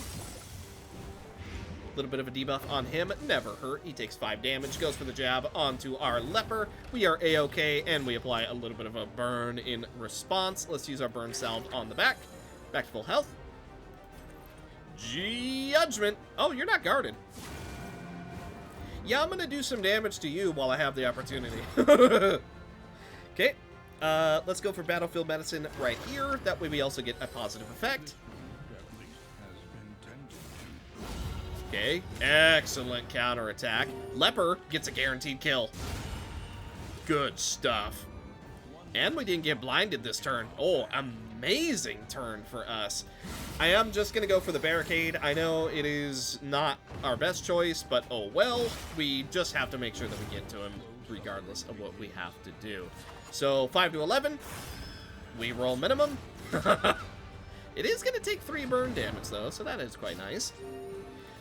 Speaker 1: A little bit of a debuff on him, never hurt. He takes 5 damage, goes for the jab onto our leper. We are a-okay, and we apply a little bit of a burn in response. Let's use our burn salve on the back. Back to full health. Judgment. Oh, you're not guarded. Yeah, I'm gonna do some damage to you while I have the opportunity. Okay. Let's go for Battlefield Medicine right here. That way we also get a positive effect. Okay, excellent counterattack. Leper gets a guaranteed kill. Good stuff. And we didn't get blinded this turn. Oh, amazing turn for us. I am just going to go for the barricade. I know it is not our best choice, but oh well. We just have to make sure that we get to him regardless of what we have to do. So 5 to 11. We roll minimum. It is going to take 3 burn damage though, so that is quite nice.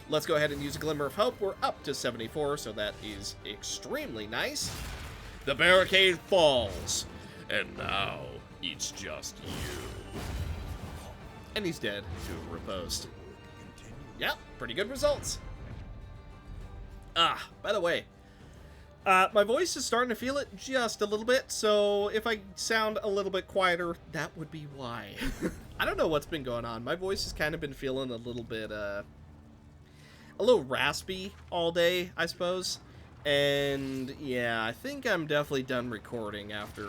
Speaker 1: Let's go ahead and use a Glimmer of Hope. We're up to 74, so that is extremely nice. The barricade falls. And now, it's just you. And he's dead to a riposte. Yep, pretty good results. By the way, my voice is starting to feel it just a little bit, so if I sound a little bit quieter, that would be why. I don't know what's been going on. My voice has kind of been feeling a little bit, a little raspy all day, I suppose. And yeah, I think I'm definitely done recording after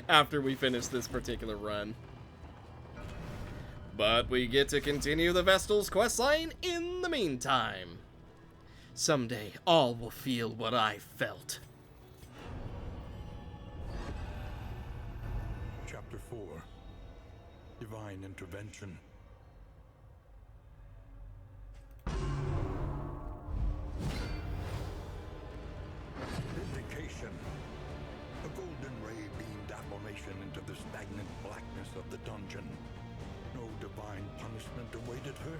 Speaker 1: after we finish this particular run. But we get to continue the Vestal's questline in the meantime. Someday, all will feel what I felt.
Speaker 2: Chapter 4. Divine Intervention. Vindication. A golden ray beamed affirmation into the stagnant blackness of the dungeon. No divine punishment awaited her.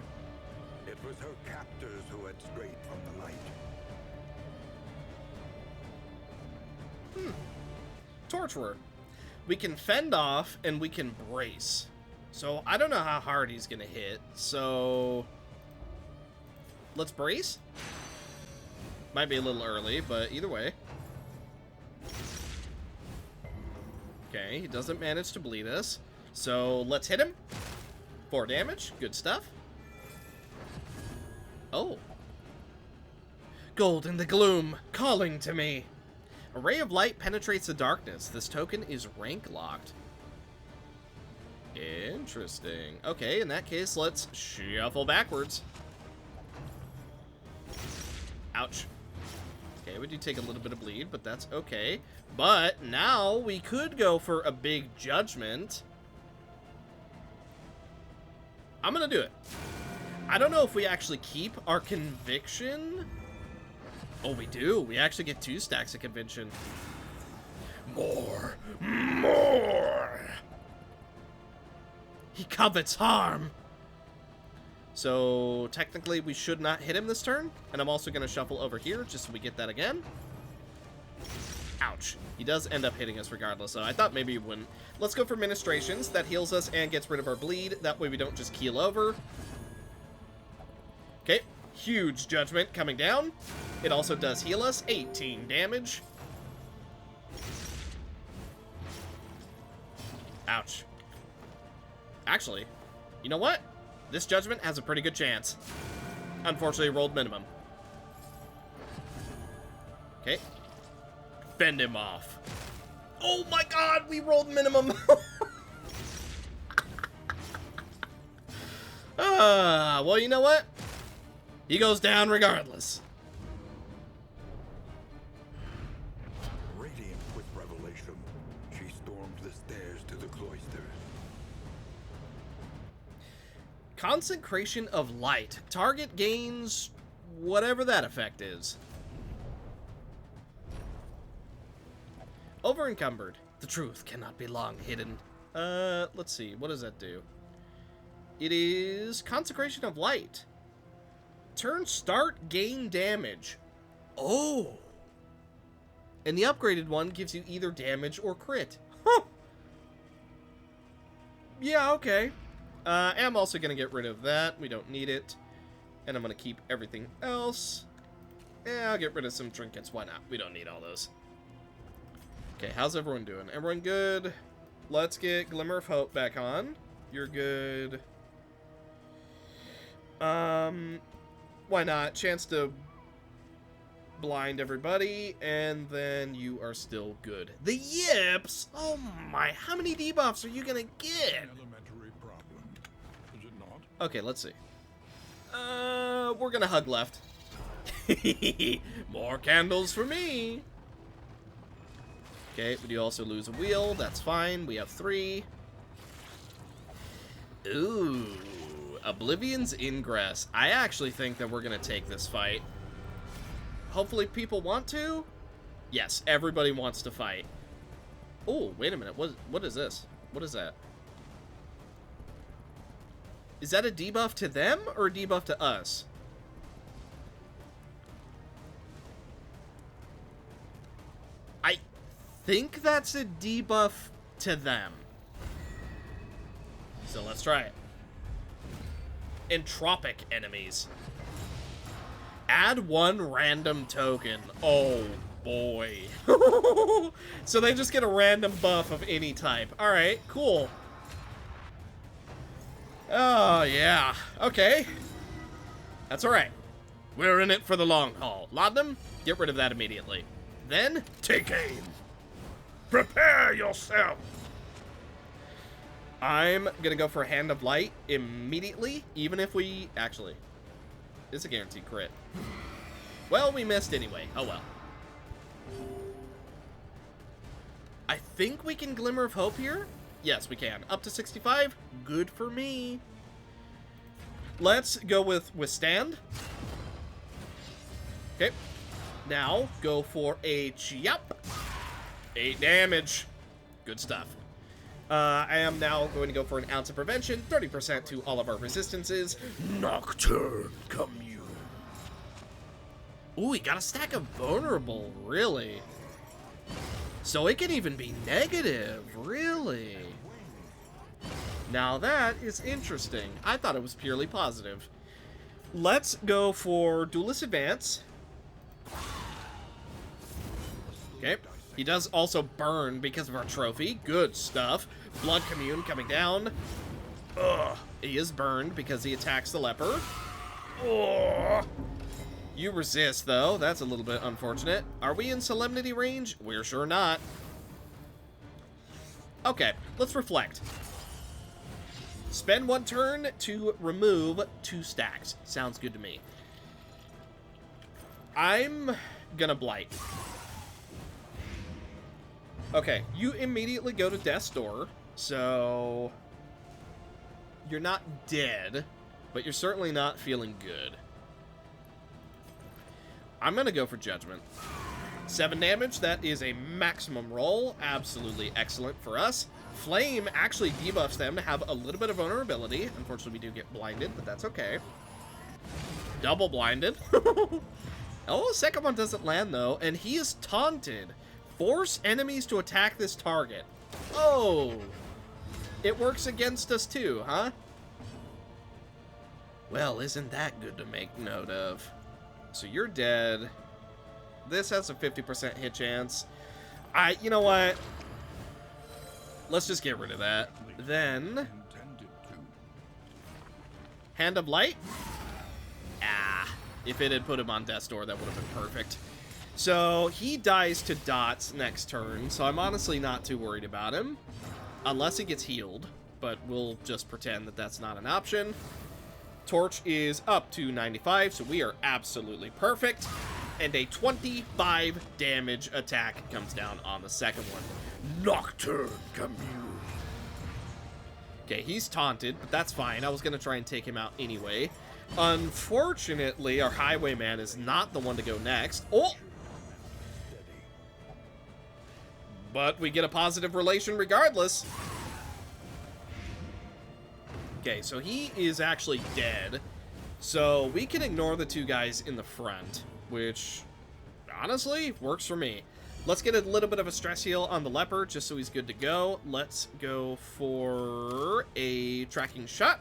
Speaker 2: It was her captors who had strayed from the light.
Speaker 1: Torturer. We can fend off and we can brace. So I don't know how hard he's gonna hit. So let's brace. Might be a little early, but either way. Okay, he doesn't manage to bleed us. So let's hit him. 4 damage. Good stuff. Oh. Gold in the gloom, calling to me. A ray of light penetrates the darkness. This token is rank locked. Interesting. Okay, in that case, let's shuffle backwards. Ouch. Okay, we do take a little bit of bleed, but that's okay. But now we could go for a big judgment. I'm gonna do it. I don't know if we actually keep our conviction. Oh, we do. We actually get 2 stacks of conviction. More. He covets harm. So technically we should not hit him this turn. And I'm also going to shuffle over here just so we get that again. Ouch. He does end up hitting us regardless, so I thought maybe he wouldn't. Let's go for Ministrations. That heals us and gets rid of our bleed. That way we don't just keel over. Okay. Huge Judgment coming down. It also does heal us. 18 damage. Ouch. Actually, you know what? This Judgment has a pretty good chance. Unfortunately, rolled minimum. Okay. Fend him off. Oh my god, we rolled minimum. Well, you know what? He goes down regardless.
Speaker 2: Radiant with revelation, she stormed the stairs to the cloister.
Speaker 1: Consecration of Light. Target gains whatever that effect is. Over encumbered. The truth cannot be long hidden. Let's see. What does that do? It is Consecration of Light. Turn start, gain damage. Oh. And the upgraded one gives you either damage or crit. Huh. Yeah, okay. I'm also going to get rid of that. We don't need it. And I'm going to keep everything else. Yeah, I'll get rid of some trinkets. Why not? We don't need all those. Okay, how's everyone doing? Everyone good? Let's get Glimmer of Hope back on. You're good. Why not? Chance to blind everybody, and then you are still good. The yips! Oh my, how many debuffs are you gonna get?
Speaker 2: Elementary problem, is it not?
Speaker 1: Okay, let's see. We're gonna hug left. More candles for me! Okay, but you also lose a wheel, that's fine, we have 3. Ooh, Oblivion's Ingress. I actually think that we're gonna take this fight. Hopefully people want to? Yes, everybody wants to fight. Oh, wait a minute. What is this? What is that? Is that a debuff to them or a debuff to us? I think that's a debuff to them. So let's try it. Entropic enemies. Add 1 random token. Oh, boy. So they just get a random buff of any type. Alright, cool. Oh, yeah. Okay. That's alright. We're in it for the long haul. Laudanum, get rid of that immediately. Then, take aim. Prepare yourself. I'm gonna go for a Hand of Light immediately, even if we... Actually... It's a guaranteed crit. Well, we missed anyway. Oh well. I think we can Glimmer of Hope here. Yes, we can. Up to 65. Good for me. Let's go with Withstand. Okay. Now, go for a Chop. 8 damage. Good stuff. I am now going to go for an Ounce of Prevention, 30% to all of our resistances. Nocturne Commune. Ooh, he got a stack of Vulnerable, really? So it can even be negative, really? Now that is interesting. I thought it was purely positive. Let's go for Duelist Advance. Okay. He does also burn because of our trophy. Good stuff. Blood Commune coming down. Ugh. He is burned because he attacks the leper. Ugh. You resist, though. That's a little bit unfortunate. Are we in Solemnity range? We're sure not. Okay, let's reflect. Spend 1 turn to remove 2 stacks. Sounds good to me. I'm gonna Blight. Okay, you immediately go to Death's Door, so you're not dead, but you're certainly not feeling good. I'm gonna go for Judgment. 7 damage, that is a maximum roll. Absolutely excellent for us. Flame actually debuffs them to have a little bit of vulnerability. Unfortunately, we do get blinded, but that's okay. Double blinded. Oh, the second one doesn't land, though, and he is taunted. Force enemies to attack this target. Oh! It works against us too, huh? Well, isn't that good to make note of? So you're dead. This has a 50% hit chance. You know what? Let's just get rid of that. Then... Hand of Light? Ah. If it had put him on Death's Door, that would have been perfect. So, he dies to dots next turn, so I'm honestly not too worried about him. Unless he gets healed, but we'll just pretend that that's not an option. Torch is up to 95, so we are absolutely perfect. And a 25 damage attack comes down on the second one. Nocturne Commune. Okay, he's taunted, but that's fine. I was going to try and take him out anyway. Unfortunately, our Highwayman is not the one to go next. Oh! But we get a positive relation regardless. Okay, so he is actually dead. So we can ignore the 2 guys in the front, which honestly works for me. Let's get a little bit of a stress heal on the leper just so he's good to go. Let's go for a tracking shot.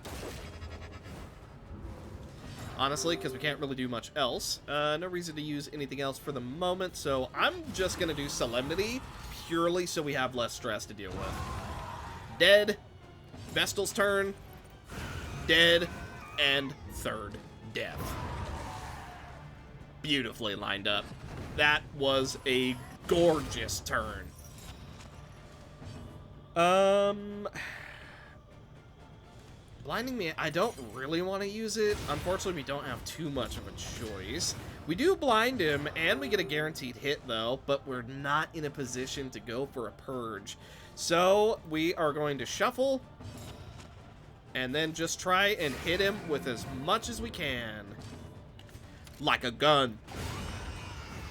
Speaker 1: Honestly, because we can't really do much else. No reason to use anything else for the moment, so I'm just going to do Solemnity purely so we have less stress to deal with. Dead. Vestal's turn. Dead. And third death. Beautifully lined up. That was a gorgeous turn. Blinding me, I don't really want to use it. Unfortunately, we don't have too much of a choice. We do blind him, and we get a guaranteed hit, though, but we're not in a position to go for a purge. So, we are going to shuffle, and then just try and hit him with as much as we can. Like a gun.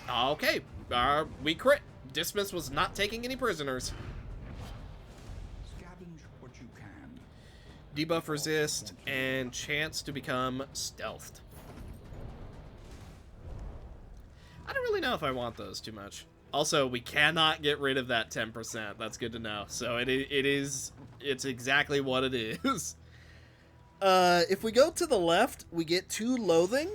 Speaker 1: Okay, we crit. Dismiss was not taking any prisoners. Debuff resist, and chance to become stealthed. I don't really know if I want those too much. Also, we cannot get rid of that 10%. That's good to know. So it's exactly what it is. If we go to the left, we get 2 loathing.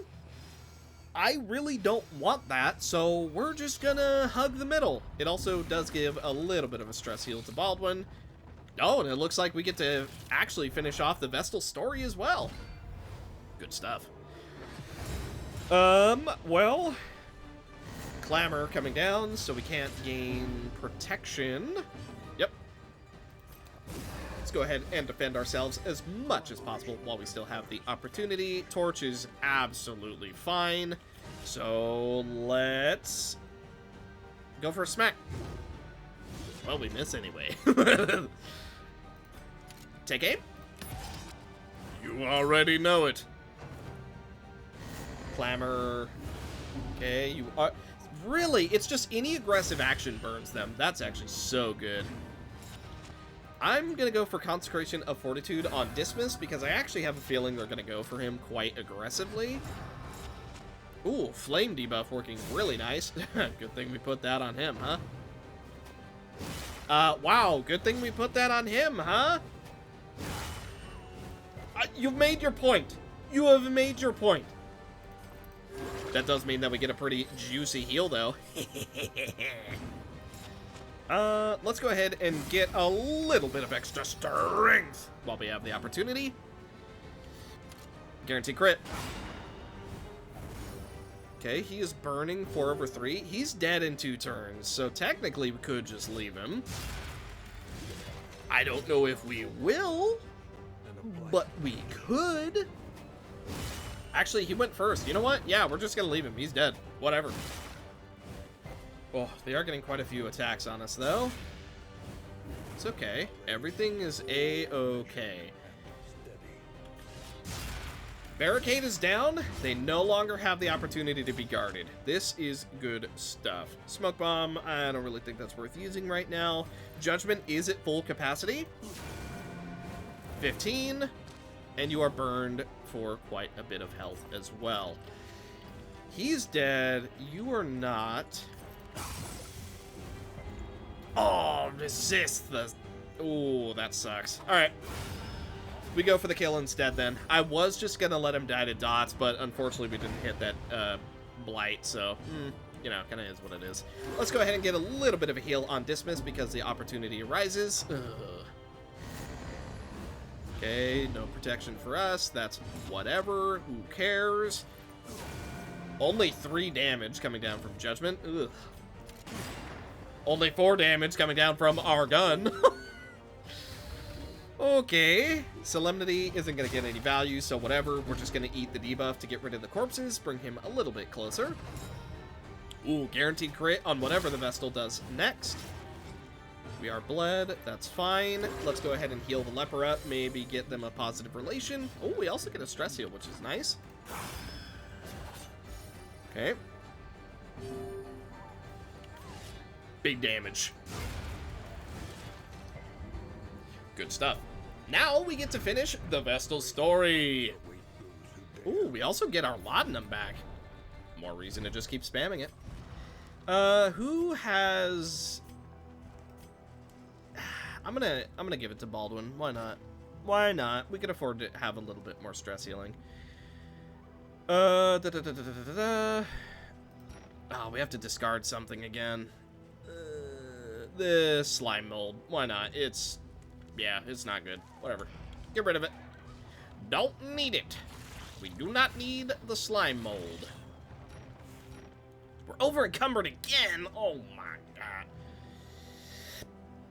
Speaker 1: I really don't want that, so we're just gonna hug the middle. It also does give a little bit of a stress heal to Baldwin. Oh, and it looks like we get to actually finish off the Vestal story as well. Good stuff. Well, Clamor coming down, so we can't gain protection. Yep. Let's go ahead and defend ourselves as much as possible while we still have the opportunity. Torch is absolutely fine. So let's go for a smack. Well, we miss anyway. Take aim. You already know it. Clamor. Okay, you are... Really, it's just any aggressive action burns them. That's actually so good. I'm going to go for Consecration of Fortitude on Dismiss because I actually have a feeling they're going to go for him quite aggressively. Ooh, Flame debuff working really nice. Good thing we put that on him, huh? Wow, good thing we put that on him, huh? You've made your point. You have made your point. That does mean that we get a pretty juicy heal, though. Let's go ahead and get a little bit of extra strength while we have the opportunity. Guaranteed crit. Okay, he is burning 4/3. He's dead in 2 turns, so technically we could just leave him. I don't know if we will, but we could. Actually, he went first. You know what? Yeah, we're just going to leave him. He's dead. Whatever. Oh, they are getting quite a few attacks on us, though. It's okay. Everything is A-okay. Barricade is down. They no longer have the opportunity to be guarded. This is good stuff. Smoke bomb, I don't really think that's worth using right now. Judgment is at full capacity. 15. And you are burned for quite a bit of health as well. He's dead. You are not. Oh, resist the... Ooh, that sucks. All right. We go for the kill instead, then. I was just going to let him die to dots, but unfortunately we didn't hit that blight, so, you know, kind of is what it is. Let's go ahead and get a little bit of a heal on Dismiss because the opportunity arises. Ugh. Okay, no protection for us. That's whatever. Who cares? Only 3 damage coming down from Judgment. Ugh. Only 4 damage coming down from our gun. Okay. Solemnity isn't going to get any value, so whatever. We're just going to eat the debuff to get rid of the corpses, bring him a little bit closer. Ooh, guaranteed crit on whatever the Vestal does next. We are bled. That's fine. Let's go ahead and heal the leper up. Maybe get them a positive relation. Oh, we also get a stress heal, which is nice. Okay. Big damage. Good stuff. Now we get to finish the Vestal story. Ooh, we also get our laudanum back. More reason to just keep spamming it. Who has... I'm gonna give it to Baldwin. Why not? Why not? We can afford to have a little bit more stress healing. Oh, we have to discard something again. The slime mold. Why not? It's... yeah, it's not good. Whatever. Get rid of it. Don't need it. We do not need the slime mold. We're over encumbered again. Oh my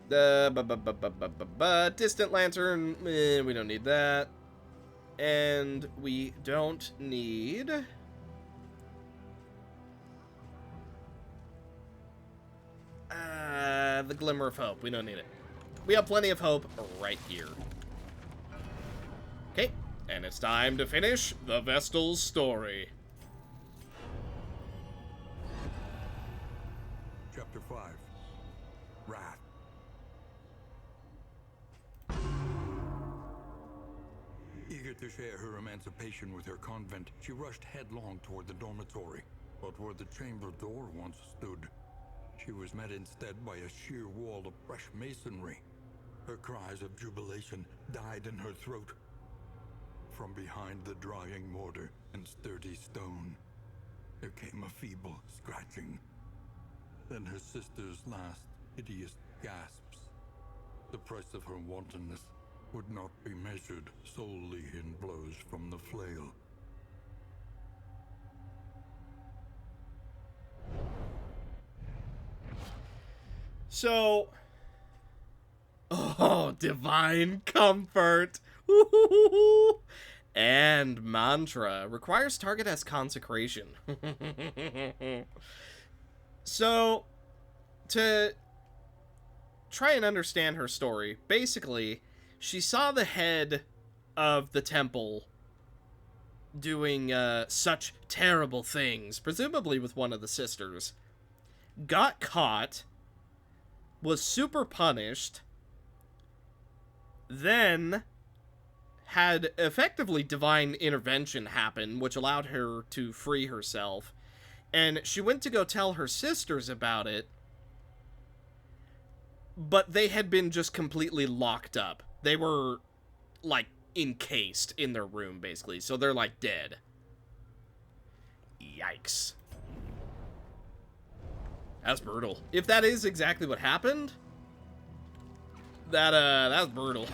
Speaker 1: god. Distant lantern. We don't need that. And we don't need... the glimmer of hope. We don't need it. We have plenty of hope right here. Okay, and it's time to finish the Vestal's story.
Speaker 2: Chapter 5. Wrath. Eager to share her emancipation with her convent, she rushed headlong toward the dormitory. But where the chamber door once stood, she was met instead by a sheer wall of fresh masonry. Her cries of jubilation died in her throat. From behind the drying mortar and sturdy stone, there came a feeble scratching. Then her sister's last hideous gasps. The price of her wantonness would not be measured solely in blows from the flail.
Speaker 1: So, oh, divine comfort. Woo-hoo-hoo-hoo. And mantra requires target as consecration. So, to try and understand her story, basically, she saw the head of the temple doing such terrible things, presumably with one of the sisters, got caught, was super punished, then had effectively divine intervention happen, which allowed her to free herself, and she went to go tell her sisters about it, but they had been just completely locked up. They were, like, encased in their room, basically, so they're, like, dead. Yikes. That's brutal. If that is exactly what happened, that's brutal.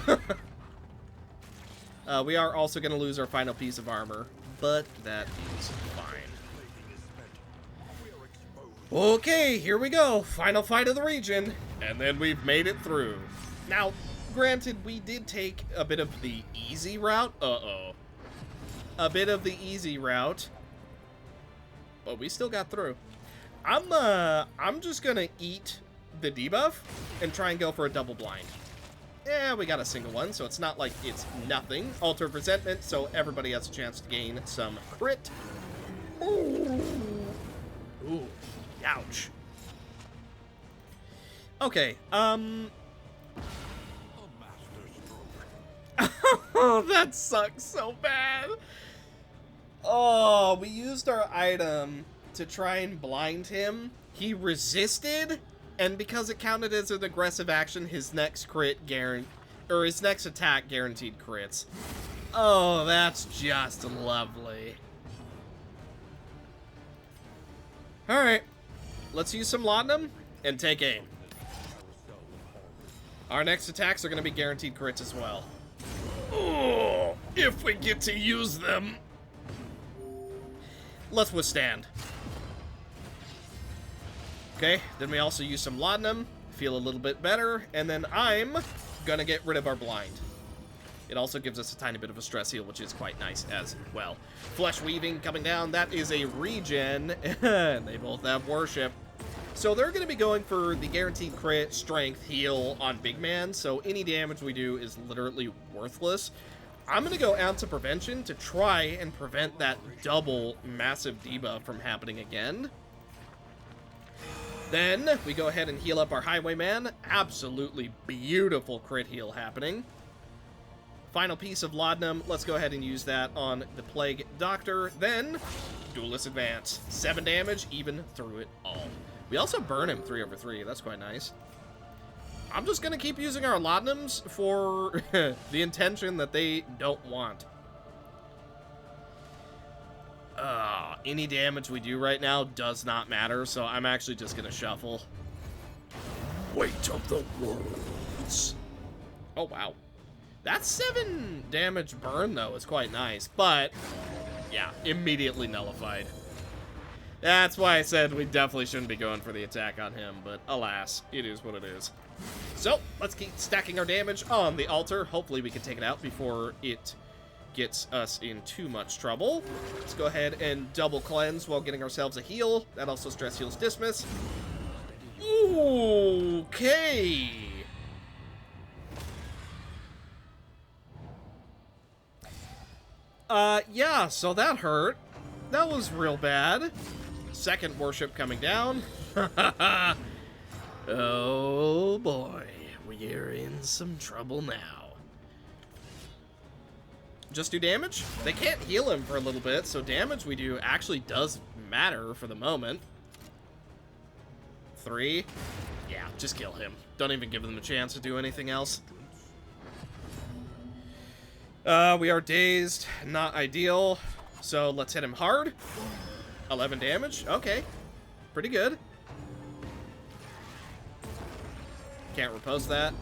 Speaker 1: We are also going to lose our final piece of armor, but that is fine. Okay, here we go. Final fight of the region, and then we've made it through. Now, granted, we did take a bit of the easy route. A bit of the easy route, but we still got through. I'm just gonna eat the debuff and try and go for a double blind. Yeah, we got a single one, so it's not like it's nothing. Altar of Resentment, so everybody has a chance to gain some crit. Ooh. Ooh. Ouch. Okay, Oh, that sucks so bad. Oh, we used our item to try and blind him. He resisted, and because it counted as an aggressive action, his next his next attack guaranteed crits. Oh, that's just lovely. Alright, let's use some laudanum and take aim. Our next attacks are going to be guaranteed crits as well. Oh, if we get to use them. Let's withstand. Okay, then we also use some laudanum, feel a little bit better, and then I'm gonna get rid of our blind. It also gives us a tiny bit of a stress heal, which is quite nice as well. Flesh Weaving coming down, that is a regen, and they both have worship. So they're gonna be going for the guaranteed crit, strength, heal on Big Man, so any damage we do is literally worthless. I'm gonna go Ounce of Prevention to try and prevent that double massive debuff from happening again. Then we go ahead and heal up our Highwayman. Absolutely beautiful crit heal happening. Final piece of laudanum. Let's go ahead and use that on the Plague Doctor. Then, Duelist Advance. 7 damage, even through it all. We also burn him 3/3. That's quite nice. I'm just going to keep using our laudanums for the intention that they don't want. Any damage we do right now does not matter, so I'm actually just going to shuffle. Weight of the Worlds. Oh, wow. That 7 damage burn, though, is quite nice, but, yeah, immediately nullified. That's why I said we definitely shouldn't be going for the attack on him, but alas, it is what it is. So, let's keep stacking our damage on the altar. Hopefully we can take it out before it gets us in too much trouble. Let's go ahead and double cleanse while getting ourselves a heal. That also stress heals dismiss. Okay. Yeah, so that hurt. That was real bad. Second worship coming down. Oh boy, we're in some trouble now. Just do damage? They can't heal him for a little bit, so damage we do actually does matter for the moment. 3. Yeah, just kill him. Don't even give them a chance to do anything else. We are dazed, not ideal, so let's hit him hard. 11 damage, okay. Pretty good. Can't repose that.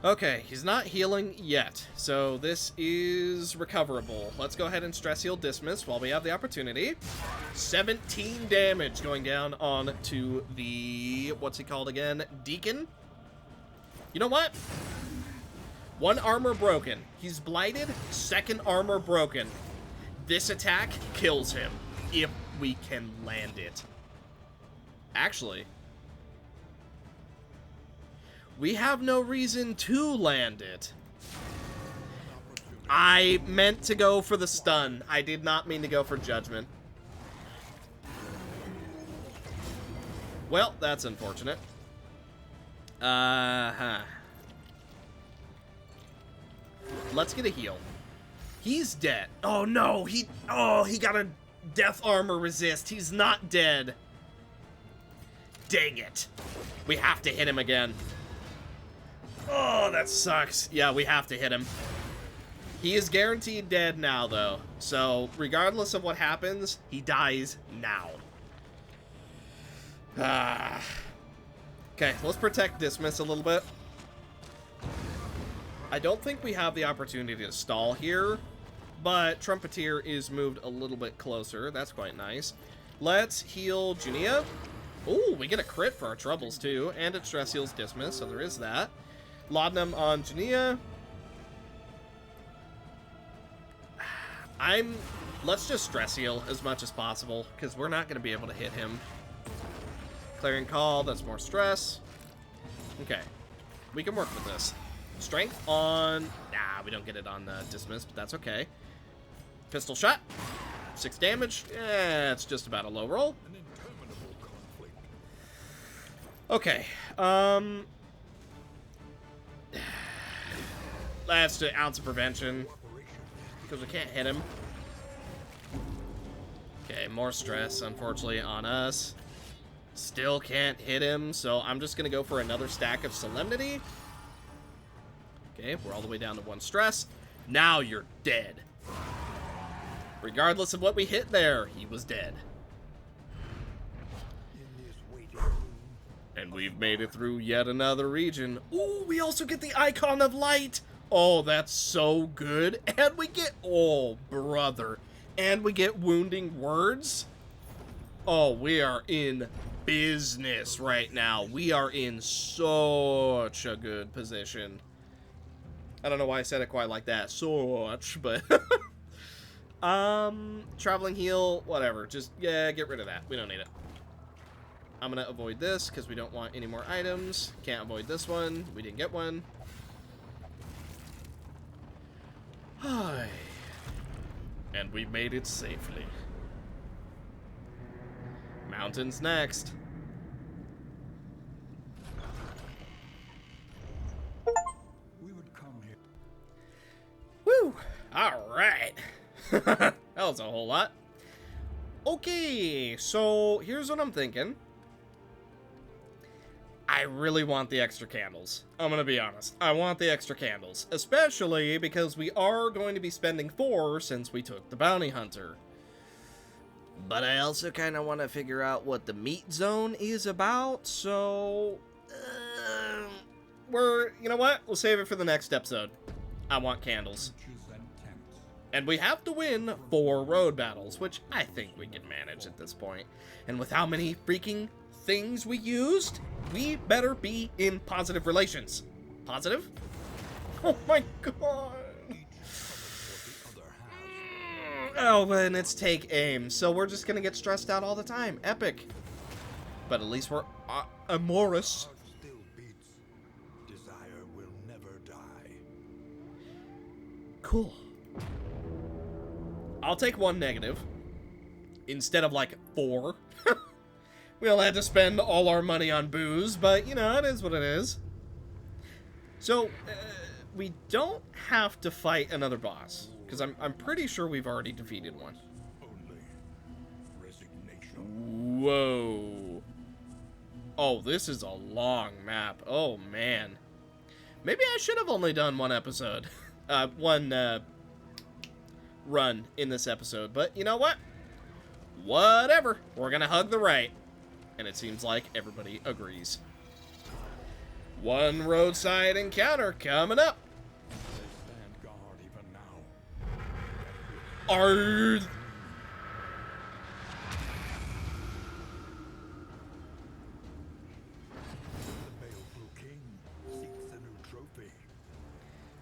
Speaker 1: Okay, he's not healing yet, so this is recoverable. Let's go ahead and stress heal dismiss while we have the opportunity. 17 damage going down on to the, what's he called again? Deacon? You know what? 1 armor broken. He's blighted, 2nd armor broken. This attack kills him if we can land it. Actually, we have no reason to land it. I meant to go for the stun. I did not mean to go for judgment. Well, that's unfortunate. Let's get a heal. He's dead. Oh no, he got a death armor resist. He's not dead. Dang it. We have to hit him again. Oh, that sucks. Yeah, we have to hit him. He is guaranteed dead now, though. So, regardless of what happens, he dies now. Okay, let's protect Dismiss a little bit. I don't think we have the opportunity to stall here, but Trumpeteer is moved a little bit closer. That's quite nice. Let's heal Junia. Ooh, we get a crit for our troubles, too, and it stress heals Dismiss, so there is that. Laudanum on Junia. Let's just stress heal as much as possible, because we're not going to be able to hit him. Clarion Call, that's more stress. Okay, we can work with this. Strength on... Nah, we don't get it on Dismiss, but that's okay. Pistol Shot. 6 damage. Yeah, it's just about a low roll.
Speaker 2: An interminable conflict.
Speaker 1: Okay, that's the ounce of prevention, because we can't hit him. Okay, more stress, unfortunately, on us. Still can't hit him, so I'm just going to go for another stack of Solemnity. Okay, we're all the way down to 1 stress. Now you're dead. Regardless of what we hit there, he was dead.
Speaker 2: In this waiting room,
Speaker 1: And we've made it through yet another region. Ooh, we also get the Icon of Light. Oh, that's so good. And we get... Oh, brother. And we get Wounding Words. Oh, we are in business right now. We are in such a good position. I don't know why I said it quite like that. Such, but... Traveling Heal, whatever. Just, yeah, get rid of that. We don't need it. I'm gonna avoid this, because we don't want any more items. Can't avoid this one. We didn't get one. Hi. And we made it safely. Mountains next.
Speaker 2: we would come here.
Speaker 1: Woo! Alright. That was a whole lot. Okay, so here's what I'm thinking. I really want the extra candles. I'm gonna be honest. I want the extra candles. Especially because we are going to be spending 4 since we took the bounty hunter. But I also kind of want to figure out what the meat zone is about, so... you know what? We'll save it for the next episode. I want candles.
Speaker 2: Witches and tents.
Speaker 1: And we have to win 4 road battles, which I think we can manage at this point. And with how many freaking things we used, we better be in positive relations. Positive? Oh my god. Oh, and it's take aim, so we're just gonna get stressed out all the time. Epic. But at least we're amorous.
Speaker 2: Still beats. Desire will never die.
Speaker 1: Cool. I'll take 1 negative instead of like 4. We all had to spend all our money on booze, but you know, it is what it is. So, we don't have to fight another boss, because I'm pretty sure we've already defeated one.
Speaker 2: Only resignation.
Speaker 1: Whoa. Oh, this is a long map. Oh, man. Maybe I should have only done one episode. One run in this episode. But you know what? Whatever. We're gonna hug the right. And it seems like everybody agrees. One roadside encounter coming up.
Speaker 2: They stand guard even now.
Speaker 1: Are...
Speaker 2: The Baleful King seeks a new trophy.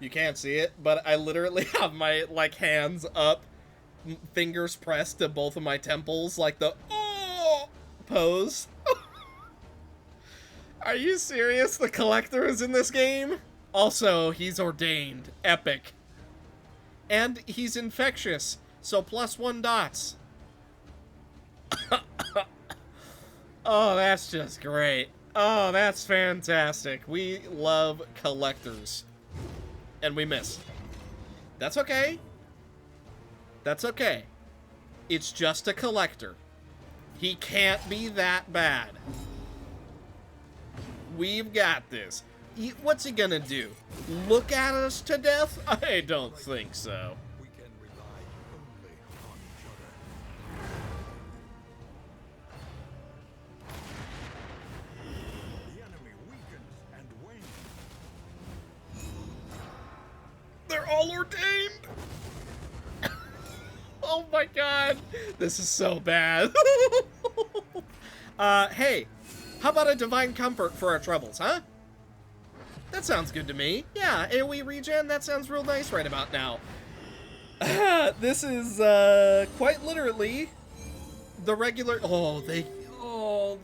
Speaker 1: You can't see it, but I literally have my, like, hands up, fingers pressed to both of my temples, like the oh pose. Are you serious? The Collector is in this game? Also, he's ordained. Epic. And he's infectious, so +1 dots. Oh, that's just great. Oh, that's fantastic. We love Collectors. And we miss. That's okay. That's okay. It's just a Collector. He can't be that bad. We've got this. What's he gonna do? Look at us to death? I don't think so.
Speaker 2: We can rely only on each other. The enemy weakens and wanes.
Speaker 1: They're all ordained! Oh my god! This is so bad. Hey, how about a divine comfort for our troubles, huh? That sounds good to me. Yeah, AoE regen, that sounds real nice right about now. This is, quite literally the regular... Oh,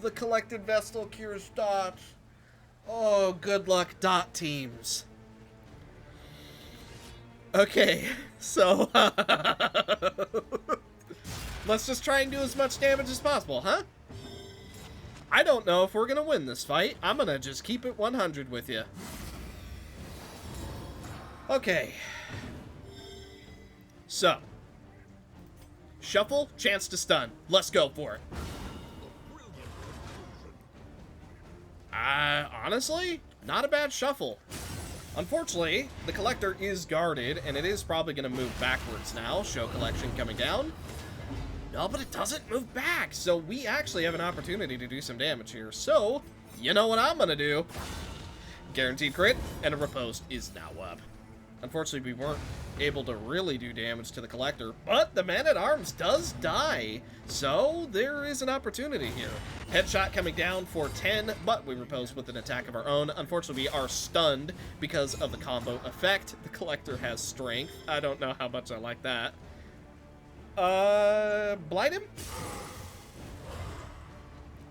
Speaker 1: the collected Vestal cures dot. Oh, good luck, dot teams. Okay, so... let's just try and do as much damage as possible, huh? I don't know if we're gonna win this fight. I'm gonna just keep it 100 with you. Okay. So. Shuffle, chance to stun. Let's go for it. Honestly, not a bad shuffle. Unfortunately, the Collector is guarded, and it is probably gonna move backwards now. Show collection coming down. No, but it doesn't move back, so we actually have an opportunity to do some damage here. So, you know what I'm gonna do. Guaranteed crit, and a riposte is now up. Unfortunately, we weren't able to really do damage to the Collector, but the Man-at-Arms does die, so there is an opportunity here. Headshot coming down for 10, but we riposte with an attack of our own. Unfortunately, we are stunned because of the combo effect. The Collector has strength. I don't know how much I like that. Blind him?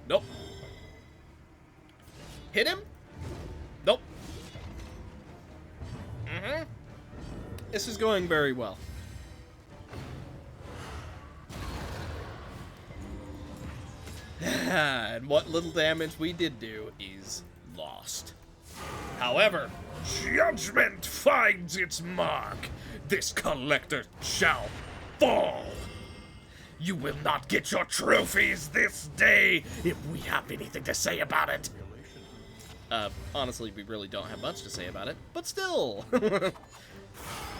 Speaker 1: Nope. Hit him? Nope. This is going very well. And what little damage we did do is lost. However, judgment finds its mark. This Collector shall fall. You will not get your trophies this day if we have anything to say about it. Honestly, we really don't have much to say about it, but still.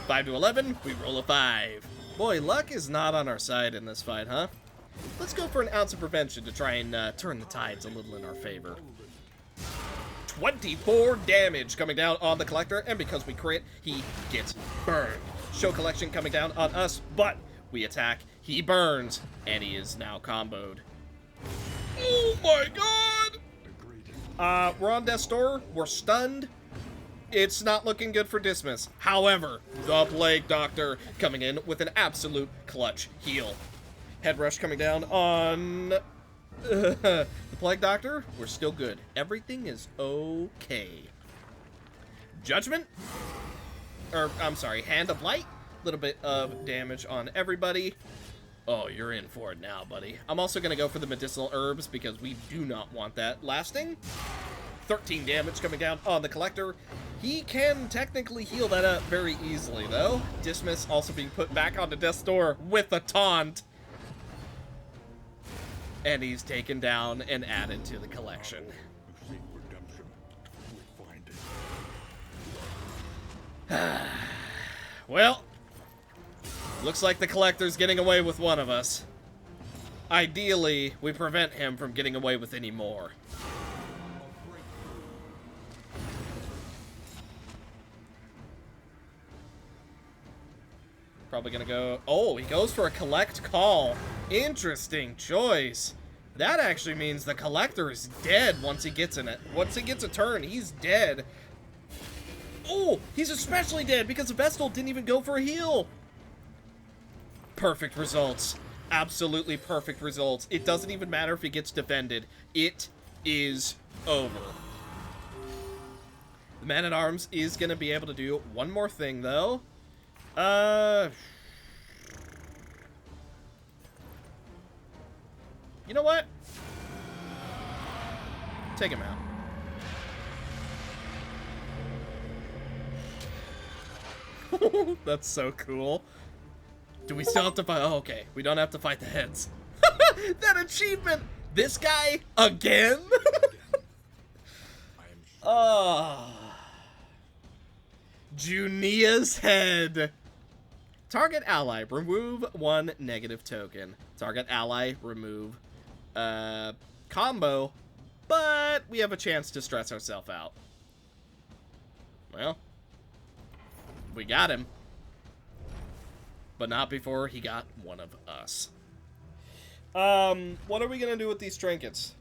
Speaker 1: 5 to 11, we roll a 5. Boy, luck is not on our side in this fight, huh? Let's go for an ounce of prevention to try and turn the tides a little in our favor. 24 damage coming down on the Collector, and because we crit, he gets burned. Show collection coming down on us, but we attack. He burns, and he is now comboed. Oh my god! We're on Death's Door. We're stunned. It's not looking good for Dismas. However, the Plague Doctor coming in with an absolute clutch heal. Head rush coming down on the Plague Doctor. We're still good. Everything is okay. Judgment? Or, I'm sorry, Hand of Light. A little bit of damage on everybody. Oh, you're in for it now, buddy. I'm also going to go for the medicinal herbs because we do not want that lasting. 13 damage coming down on the Collector. He can technically heal that up very easily, though. Dismas also being put back onto Death's Door with a taunt. And he's taken down and added to the collection. Well, looks like the Collector's getting away with one of us. Ideally, we prevent him from getting away with any more. Probably gonna go... Oh, he goes for a collect call. Interesting choice. That actually means the Collector is dead once he gets in it. Once he gets a turn, he's dead. Oh, he's especially dead because the Vestal didn't even go for a heal. Perfect results. Absolutely perfect results. It doesn't even matter if he gets defended. It is over. The Man-at-Arms is going to be able to do one more thing, though. You know what? Take him out. That's so cool. Do we still have to fight? Oh, okay. We don't have to fight the heads. That achievement! This guy again? Oh. Junia's head. Target ally, remove 1 negative token. Target ally, remove combo, but we have a chance to stress ourselves out. Well, we got him, but not before he got one of us. What are we gonna do with these trinkets?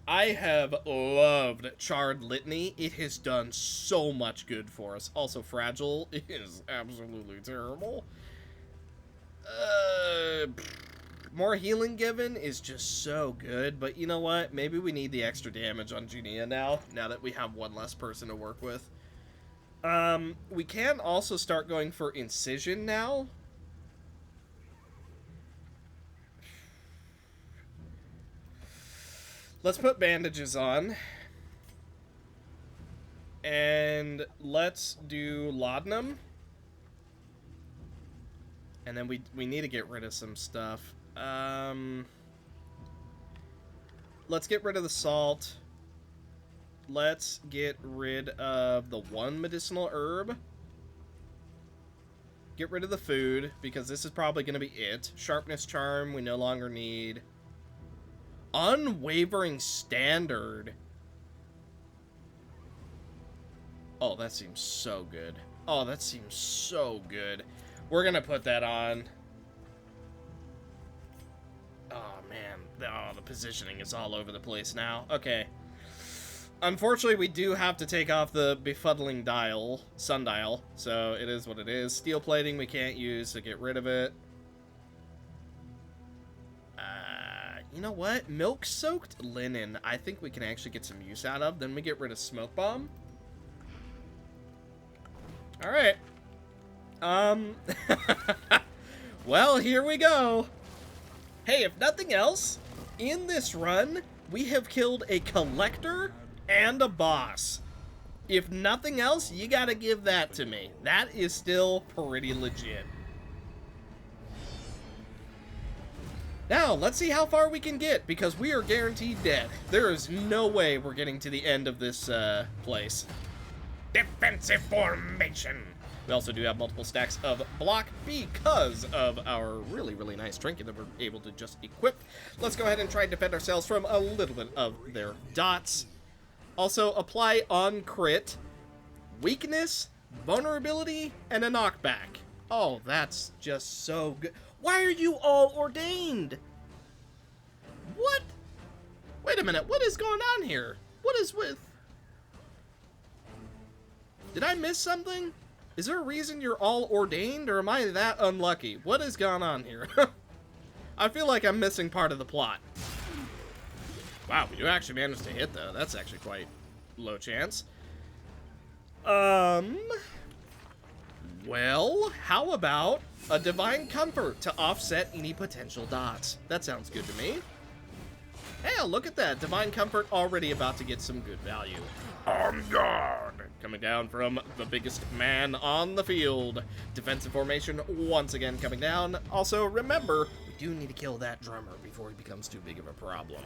Speaker 1: I have loved Charred Litany. It has done so much good for us. Also, Fragile is absolutely terrible. More healing given is just so good, but you know what? Maybe we need the extra damage on Junia now that we have one less person to work with. We can also start going for Incision now. Let's put bandages on. And let's do Laudanum. And then we need to get rid of some stuff. Let's get rid of the salt. Let's get rid of the 1 medicinal herb. Get rid of the food, because this is probably going to be it. Sharpness Charm, we no longer need. Unwavering Standard. Oh, that seems so good. Oh, that seems so good. We're going to put that on. Oh, man. Oh, the positioning is all over the place now. Okay. Unfortunately, we do have to take off the befuddling sundial, so it is what it is. Steel plating we can't use to get rid of it. You know what? Milk-soaked linen, I think we can actually get some use out of. Then we get rid of Smoke Bomb. Alright. Well, here we go. Hey, if nothing else, in this run, we have killed a Collector and a boss. If nothing else, you gotta give that to me. That is still pretty legit. Now, let's see how far we can get, because we are guaranteed dead. There is no way we're getting to the end of this place.
Speaker 3: Defensive formation.
Speaker 1: We also do have multiple stacks of block because of our really, really nice trinket that we're able to just equip. Let's go ahead and try and defend ourselves from a little bit of their dots. Also, apply on crit. Weakness vulnerability, and a knockback. Oh, that's just so good. Why are you all ordained? What? Wait a minute, what is going on here? What is with... Did I miss something? Is there a reason you're all ordained, or am I that unlucky? What is going on here? I feel like I'm missing part of the plot. Wow, we do actually manage to hit, though. That's actually quite low chance. Well, how about a Divine Comfort to offset any potential dots? That sounds good to me. Hey, look at that. Divine Comfort already about to get some good value. On guard. Coming down from the biggest man on the field. Defensive formation once again coming down. Also, remember, we do need to kill that drummer before he becomes too big of a problem.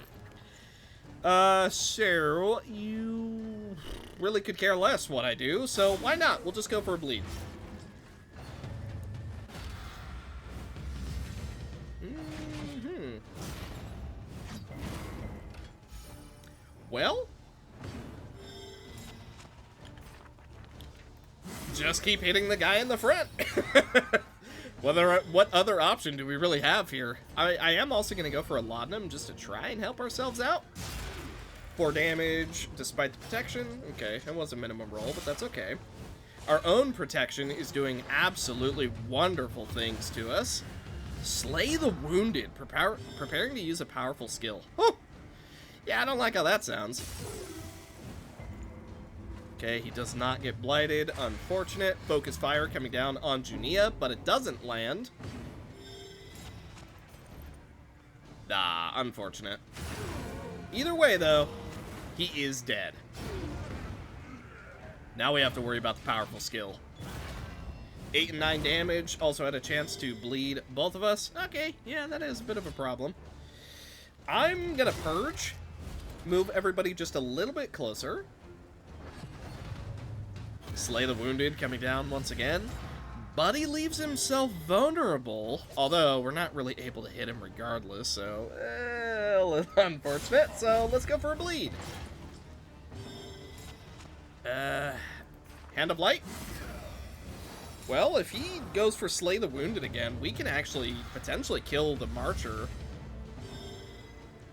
Speaker 1: So, you really could care less what I do, so why not? We'll just go for a bleed. Well, just keep hitting the guy in the front. What other option do we really have here? I am also going to go for a laudanum just to try and help ourselves out. 4 damage, despite the protection. Okay, that was a minimum roll, but that's okay. Our own protection is doing absolutely wonderful things to us. Slay the wounded, preparing to use a powerful skill. Oh, yeah, I don't like how that sounds. Okay, he does not get blighted. Unfortunate. Focus fire coming down on Junia, but it doesn't land. Ah, unfortunate. Either way, though, he is dead. Now we have to worry about the powerful skill. 8 and 9 damage. Also had a chance to bleed both of us. Okay, yeah, that is a bit of a problem. I'm gonna purge. Move everybody just a little bit closer. Slay the wounded coming down once again. Buddy leaves himself vulnerable, although we're not really able to hit him regardless, so a little unfortunate. So let's go for a bleed. Hand of Light. Well, if he goes for Slay the Wounded again, we can actually potentially kill the Marcher.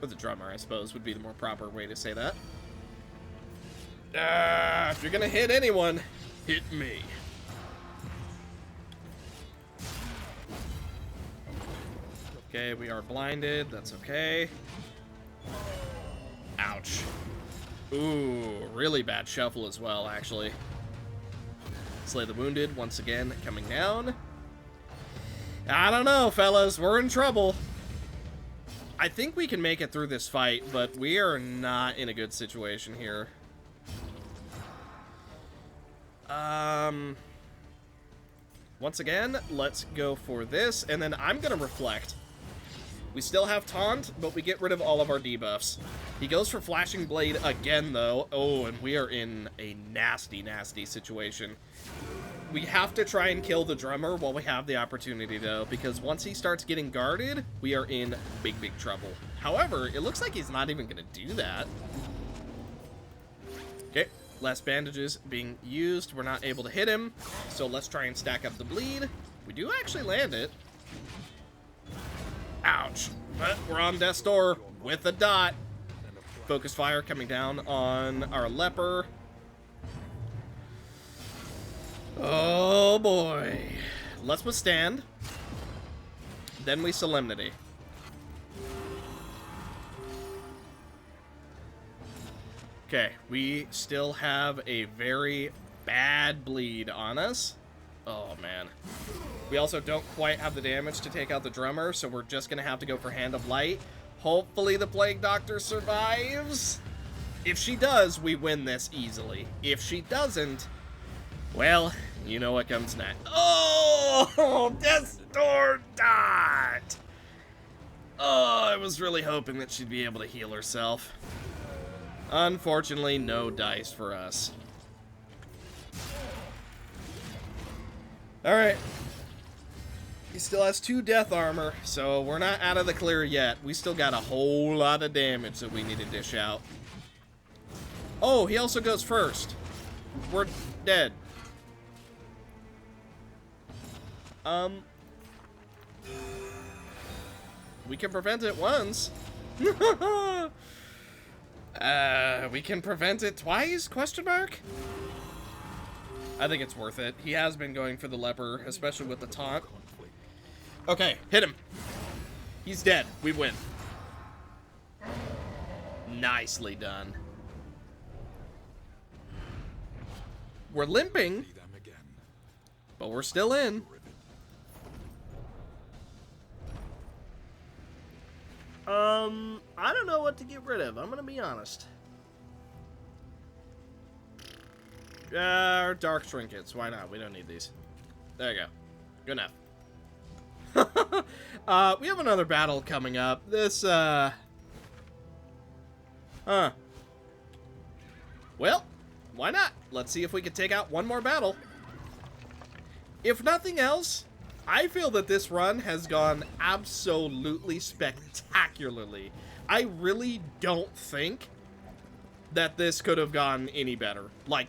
Speaker 1: Or the Drummer, I suppose, would be the more proper way to say that. If you're gonna hit anyone, hit me. Okay, we are blinded. That's okay. Ouch. Ooh, really bad shuffle as well, actually. Slay the Wounded, once again, coming down. I don't know, fellas. We're in trouble. I think we can make it through this fight, but we are not in a good situation here. Once again, let's go for this, and then I'm gonna reflect. We still have Taunt, but we get rid of all of our debuffs. He goes for Flashing Blade again, though. Oh, and we are in a nasty, nasty situation. We have to try and kill the drummer while we have the opportunity, though, because once he starts getting guarded, we are in big, big trouble. However, it looks like he's not even going to do that. Okay, last bandages being used. We're not able to hit him, so let's try and stack up the bleed. We do actually land it. Ouch. But we're on death's door with a dot. Focus fire coming down on our leper. Oh boy. Let's withstand. Then we solemnity. Okay, we still have a very bad bleed on us. Oh man. We also don't quite have the damage to take out the drummer, so we're just gonna have to go for Hand of Light. Hopefully the Plague Doctor survives. If she does, we win this easily. If she doesn't, well, you know what comes next. Oh, Death's Door dot! Oh, I was really hoping that she'd be able to heal herself. Unfortunately, no dice for us. Alright. He still has 2 death armor, so we're not out of the clear yet. We still got a whole lot of damage that we need to dish out. Oh, he also goes first. We're dead. We can prevent it once. We can prevent it twice? Question mark? I think it's worth it. He has been going for the leper, especially with the taunt. Okay, hit him. He's dead. We win. Nicely done. We're limping, but we're still in. I don't know what to get rid of. I'm gonna be honest. Our dark trinkets. Why not? We don't need these. There you go. Good enough. We have another battle coming up. This, Well, why not? Let's see if we can take out one more battle. If nothing else, I feel that this run has gone absolutely spectacularly. I really don't think that this could have gone any better. Like,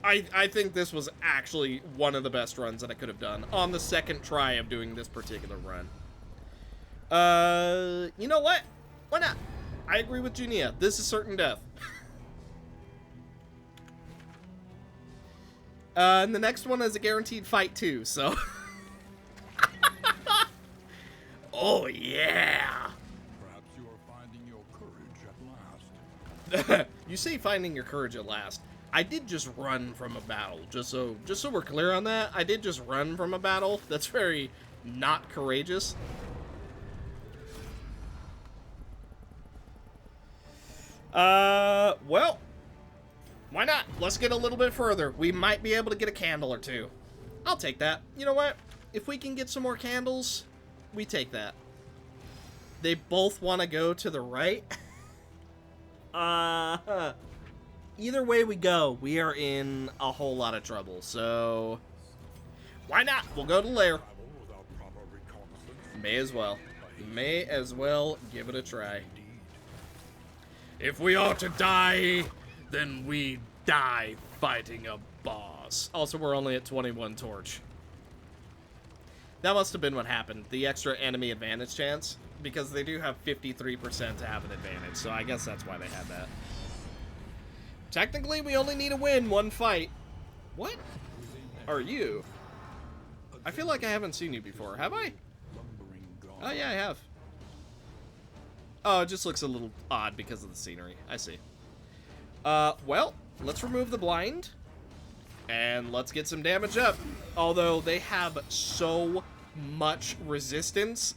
Speaker 1: I think this was actually one of the best runs that I could have done on the second try of doing this particular run. You know what? Why not? I agree with Junia. This is certain death. And the next one is a guaranteed fight too, so. Oh yeah.
Speaker 2: Perhaps you are finding your courage at last.
Speaker 1: You say finding your courage at last. I did just run from a battle. Just so we're clear on that, I did just run from a battle. That's very not courageous. Well, why not? Let's get a little bit further. We might be able to get a candle or two. I'll take that. You know what? If we can get some more candles, we take that. They both want to go to the right. Either way we go, we are in a whole lot of trouble. So, why not? We'll go to lair. May as well. May as well give it a try. If we are to die, then we die fighting a boss. Also, we're only at 21 torch. That must have been what happened. The extra enemy advantage chance. Because they do have 53% to have an advantage. So I guess that's why they had that. Technically, we only need to win one fight. What are you? I feel like I haven't seen you before. Have I? Oh, yeah, I have. Oh, it just looks a little odd because of the scenery. I see. Well, let's remove the blind. And let's get some damage up. Although they have so much resistance.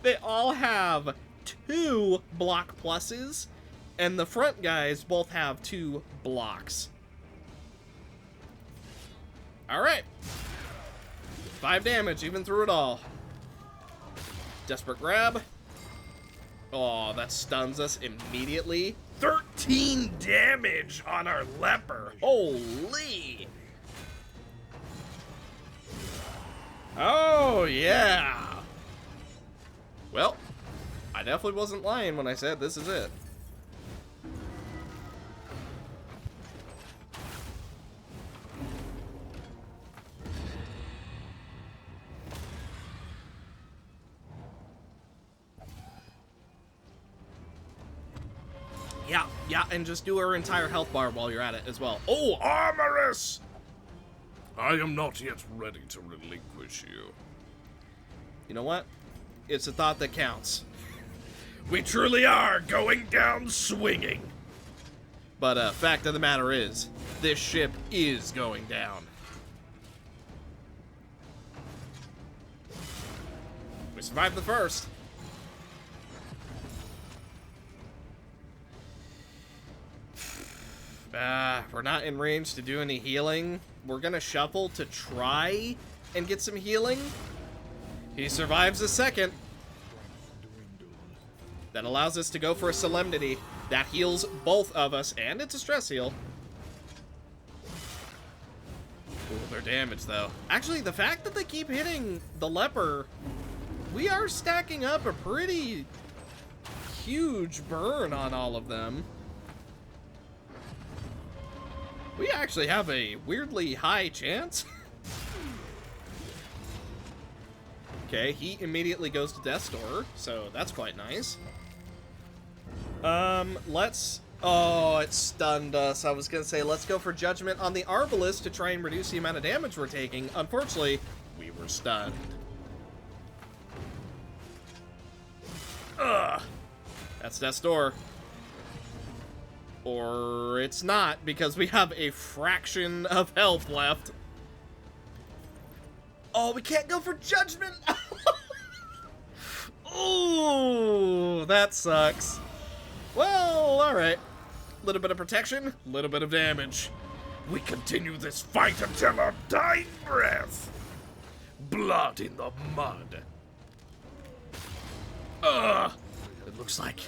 Speaker 1: They all have 2 block pluses. And the front guys both have 2 blocks. Alright. 5 damage, even through it all. Desperate grab. Oh, that stuns us immediately. 13 damage on our leper. Holy. Oh, yeah. Well, I definitely wasn't lying when I said this is it. Yeah, and just do our entire health bar while you're at it as well. Oh, Armorous!
Speaker 3: I am not yet ready to relinquish you.
Speaker 1: You know what? It's a thought that counts.
Speaker 3: We truly are going down swinging.
Speaker 1: But fact of the matter is, this ship is going down. We survived the first. We're not in range to do any healing. We're gonna shuffle to try and get some healing. He survives a second. That allows us to go for a solemnity. That heals both of us, and it's a stress heal. Ooh, their damage, though. Actually, the fact that they keep hitting the leper, we are stacking up a pretty huge burn on all of them. We actually have a weirdly high chance. Okay, he immediately goes to Death's Door, so that's quite nice. Let's... Oh, it stunned us. I was gonna say, let's go for Judgment on the Arbalest to try and reduce the amount of damage we're taking. Unfortunately, we were stunned. Ugh. That's Death's Door. Or it's not, because we have a fraction of health left. Oh, we can't go for Judgment! Ooh, that sucks. Well, alright. Little bit of protection, little bit of damage.
Speaker 3: We continue this fight until our dying breath. Blood in the mud.
Speaker 1: Ugh. It looks like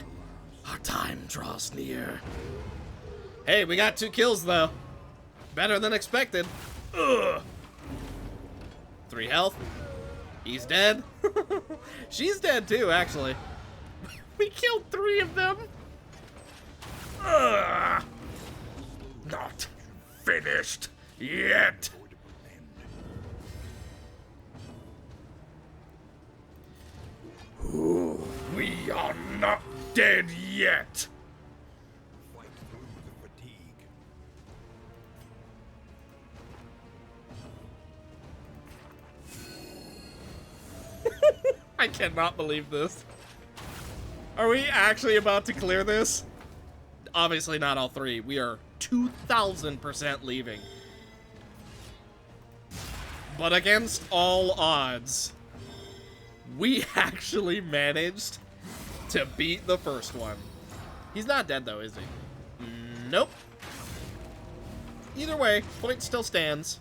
Speaker 1: our time draws near. Hey, we got 2 kills, though. Better than expected. Ugh. 3 health. He's dead. She's dead, too, actually. We killed 3 of them.
Speaker 3: Ugh. Not finished yet. Ooh, we are not dead yet.
Speaker 2: Fight through the fatigue.
Speaker 1: I cannot believe this. Are we actually about to clear this? Obviously not all 3. We are 2,000% leaving. But against all odds, we actually managed to beat the first one. He's not dead though, is he? Nope. Either way, point still stands.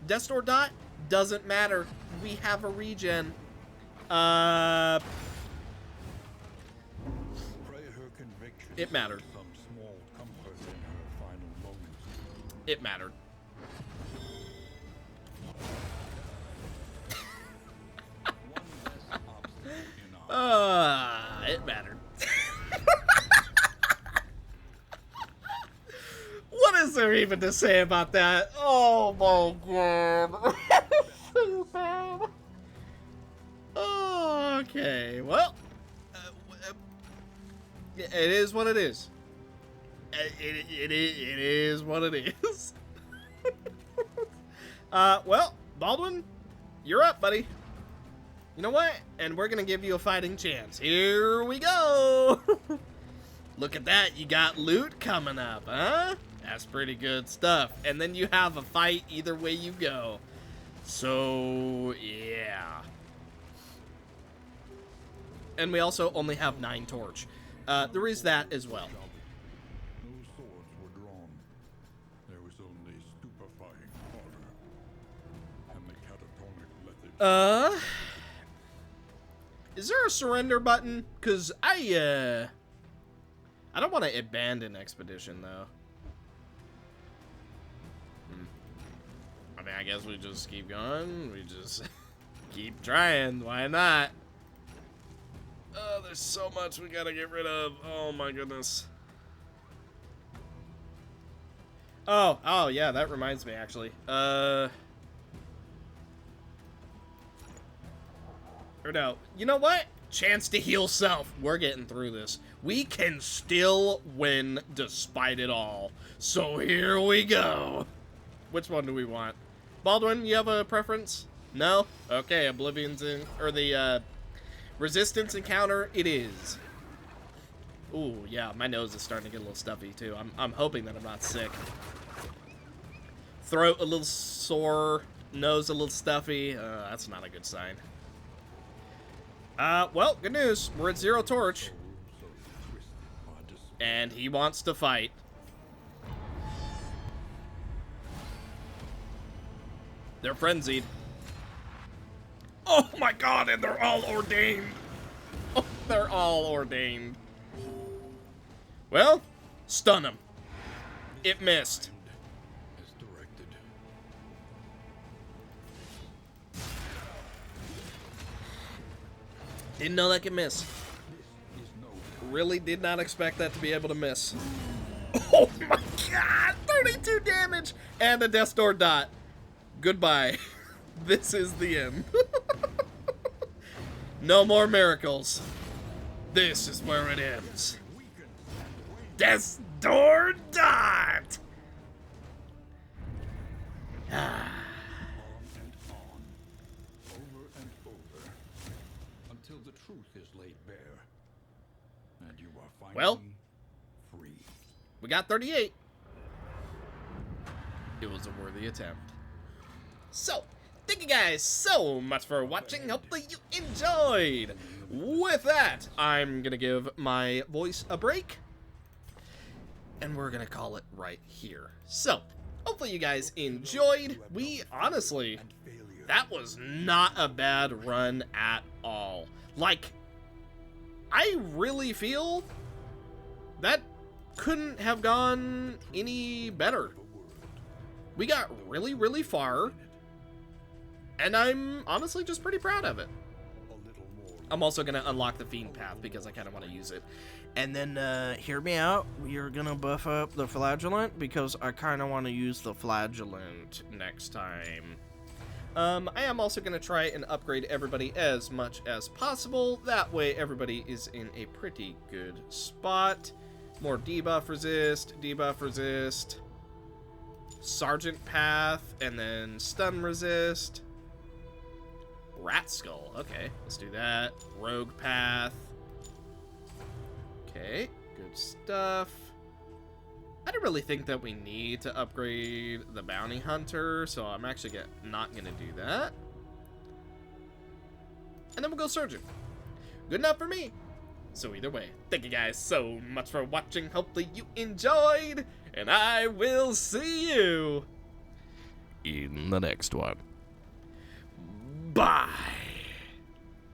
Speaker 1: Death's Door dot doesn't matter. We have a regen.
Speaker 2: Pray her conviction
Speaker 1: It mattered.
Speaker 2: some small comfort in her final moments.
Speaker 1: It mattered.
Speaker 2: One less obstacle in our
Speaker 1: It mattered. What is there even to say about that? Oh my god. So bad. Okay, well, it is what it is. It is what it is. Well, Baldwin, you're up, buddy. You know what? And we're gonna give you a fighting chance. Here we go. Look at that. You got loot coming up, huh? That's pretty good stuff. And then you have a fight either way you go. So, yeah. And we also only have 9 torch. There is that as well.
Speaker 2: No swords were drawn. There was only stupefying horror and the catatonic lethargy.
Speaker 1: Is there a surrender button? Cause I don't want to abandon expedition though. I mean, I guess we just keep going. We just keep trying. Why not? Oh, there's so much we gotta get rid of. Oh my goodness. Oh yeah, that reminds me actually. Or no, you know what? Chance to heal self. We're getting through this. We can still win despite it all. So here we go. Which one do we want? Baldwin, you have a preference? No? Okay, Oblivion's in, or the, Resistance encounter, it is. Ooh, yeah, my nose is starting to get a little stuffy, too. I'm hoping that I'm not sick. Throat a little sore, nose a little stuffy. That's not a good sign. Well, good news. We're at 0 torch. And he wants to fight. They're frenzied. Oh my god, and they're all ordained. Oh, they're all ordained. Well, stun him. It missed.
Speaker 2: As directed.
Speaker 1: Didn't know that could miss.
Speaker 2: This is no
Speaker 1: Really did not expect that to be able to miss. Oh my god, 32 damage and a Death's Door dot. Goodbye. This is the end. No more miracles. This is where it ends. Death's door dot! Ah.
Speaker 2: On, over and over, until the truth is laid bare, and you are finally
Speaker 1: Well,
Speaker 2: free.
Speaker 1: we got 38. It was a worthy attempt. So, thank you guys so much for watching. Hopefully you enjoyed. With that, I'm gonna give my voice a break, and we're gonna call it right here. So, hopefully you guys enjoyed. We honestly, that was not a bad run at all. Like, I really feel that couldn't have gone any better. We got really, really far, and I'm honestly just pretty proud of it. I'm also going to unlock the Fiend Path because I kind of want to use it. And then, hear me out, you're going to buff up the Flagellant because I kind of want to use the Flagellant next time. I am also going to try and upgrade everybody as much as possible. That way everybody is in a pretty good spot. More debuff resist, Sergeant Path, and then stun resist. Rat Skull, okay, let's do that. Rogue Path. Okay, good stuff. I don't really think that we need to upgrade the Bounty Hunter, so I'm actually not gonna do that. And then we'll go Surgeon. Good enough for me. So either way, thank you guys so much for watching. Hopefully you enjoyed, and I will see you in the next one. Bye.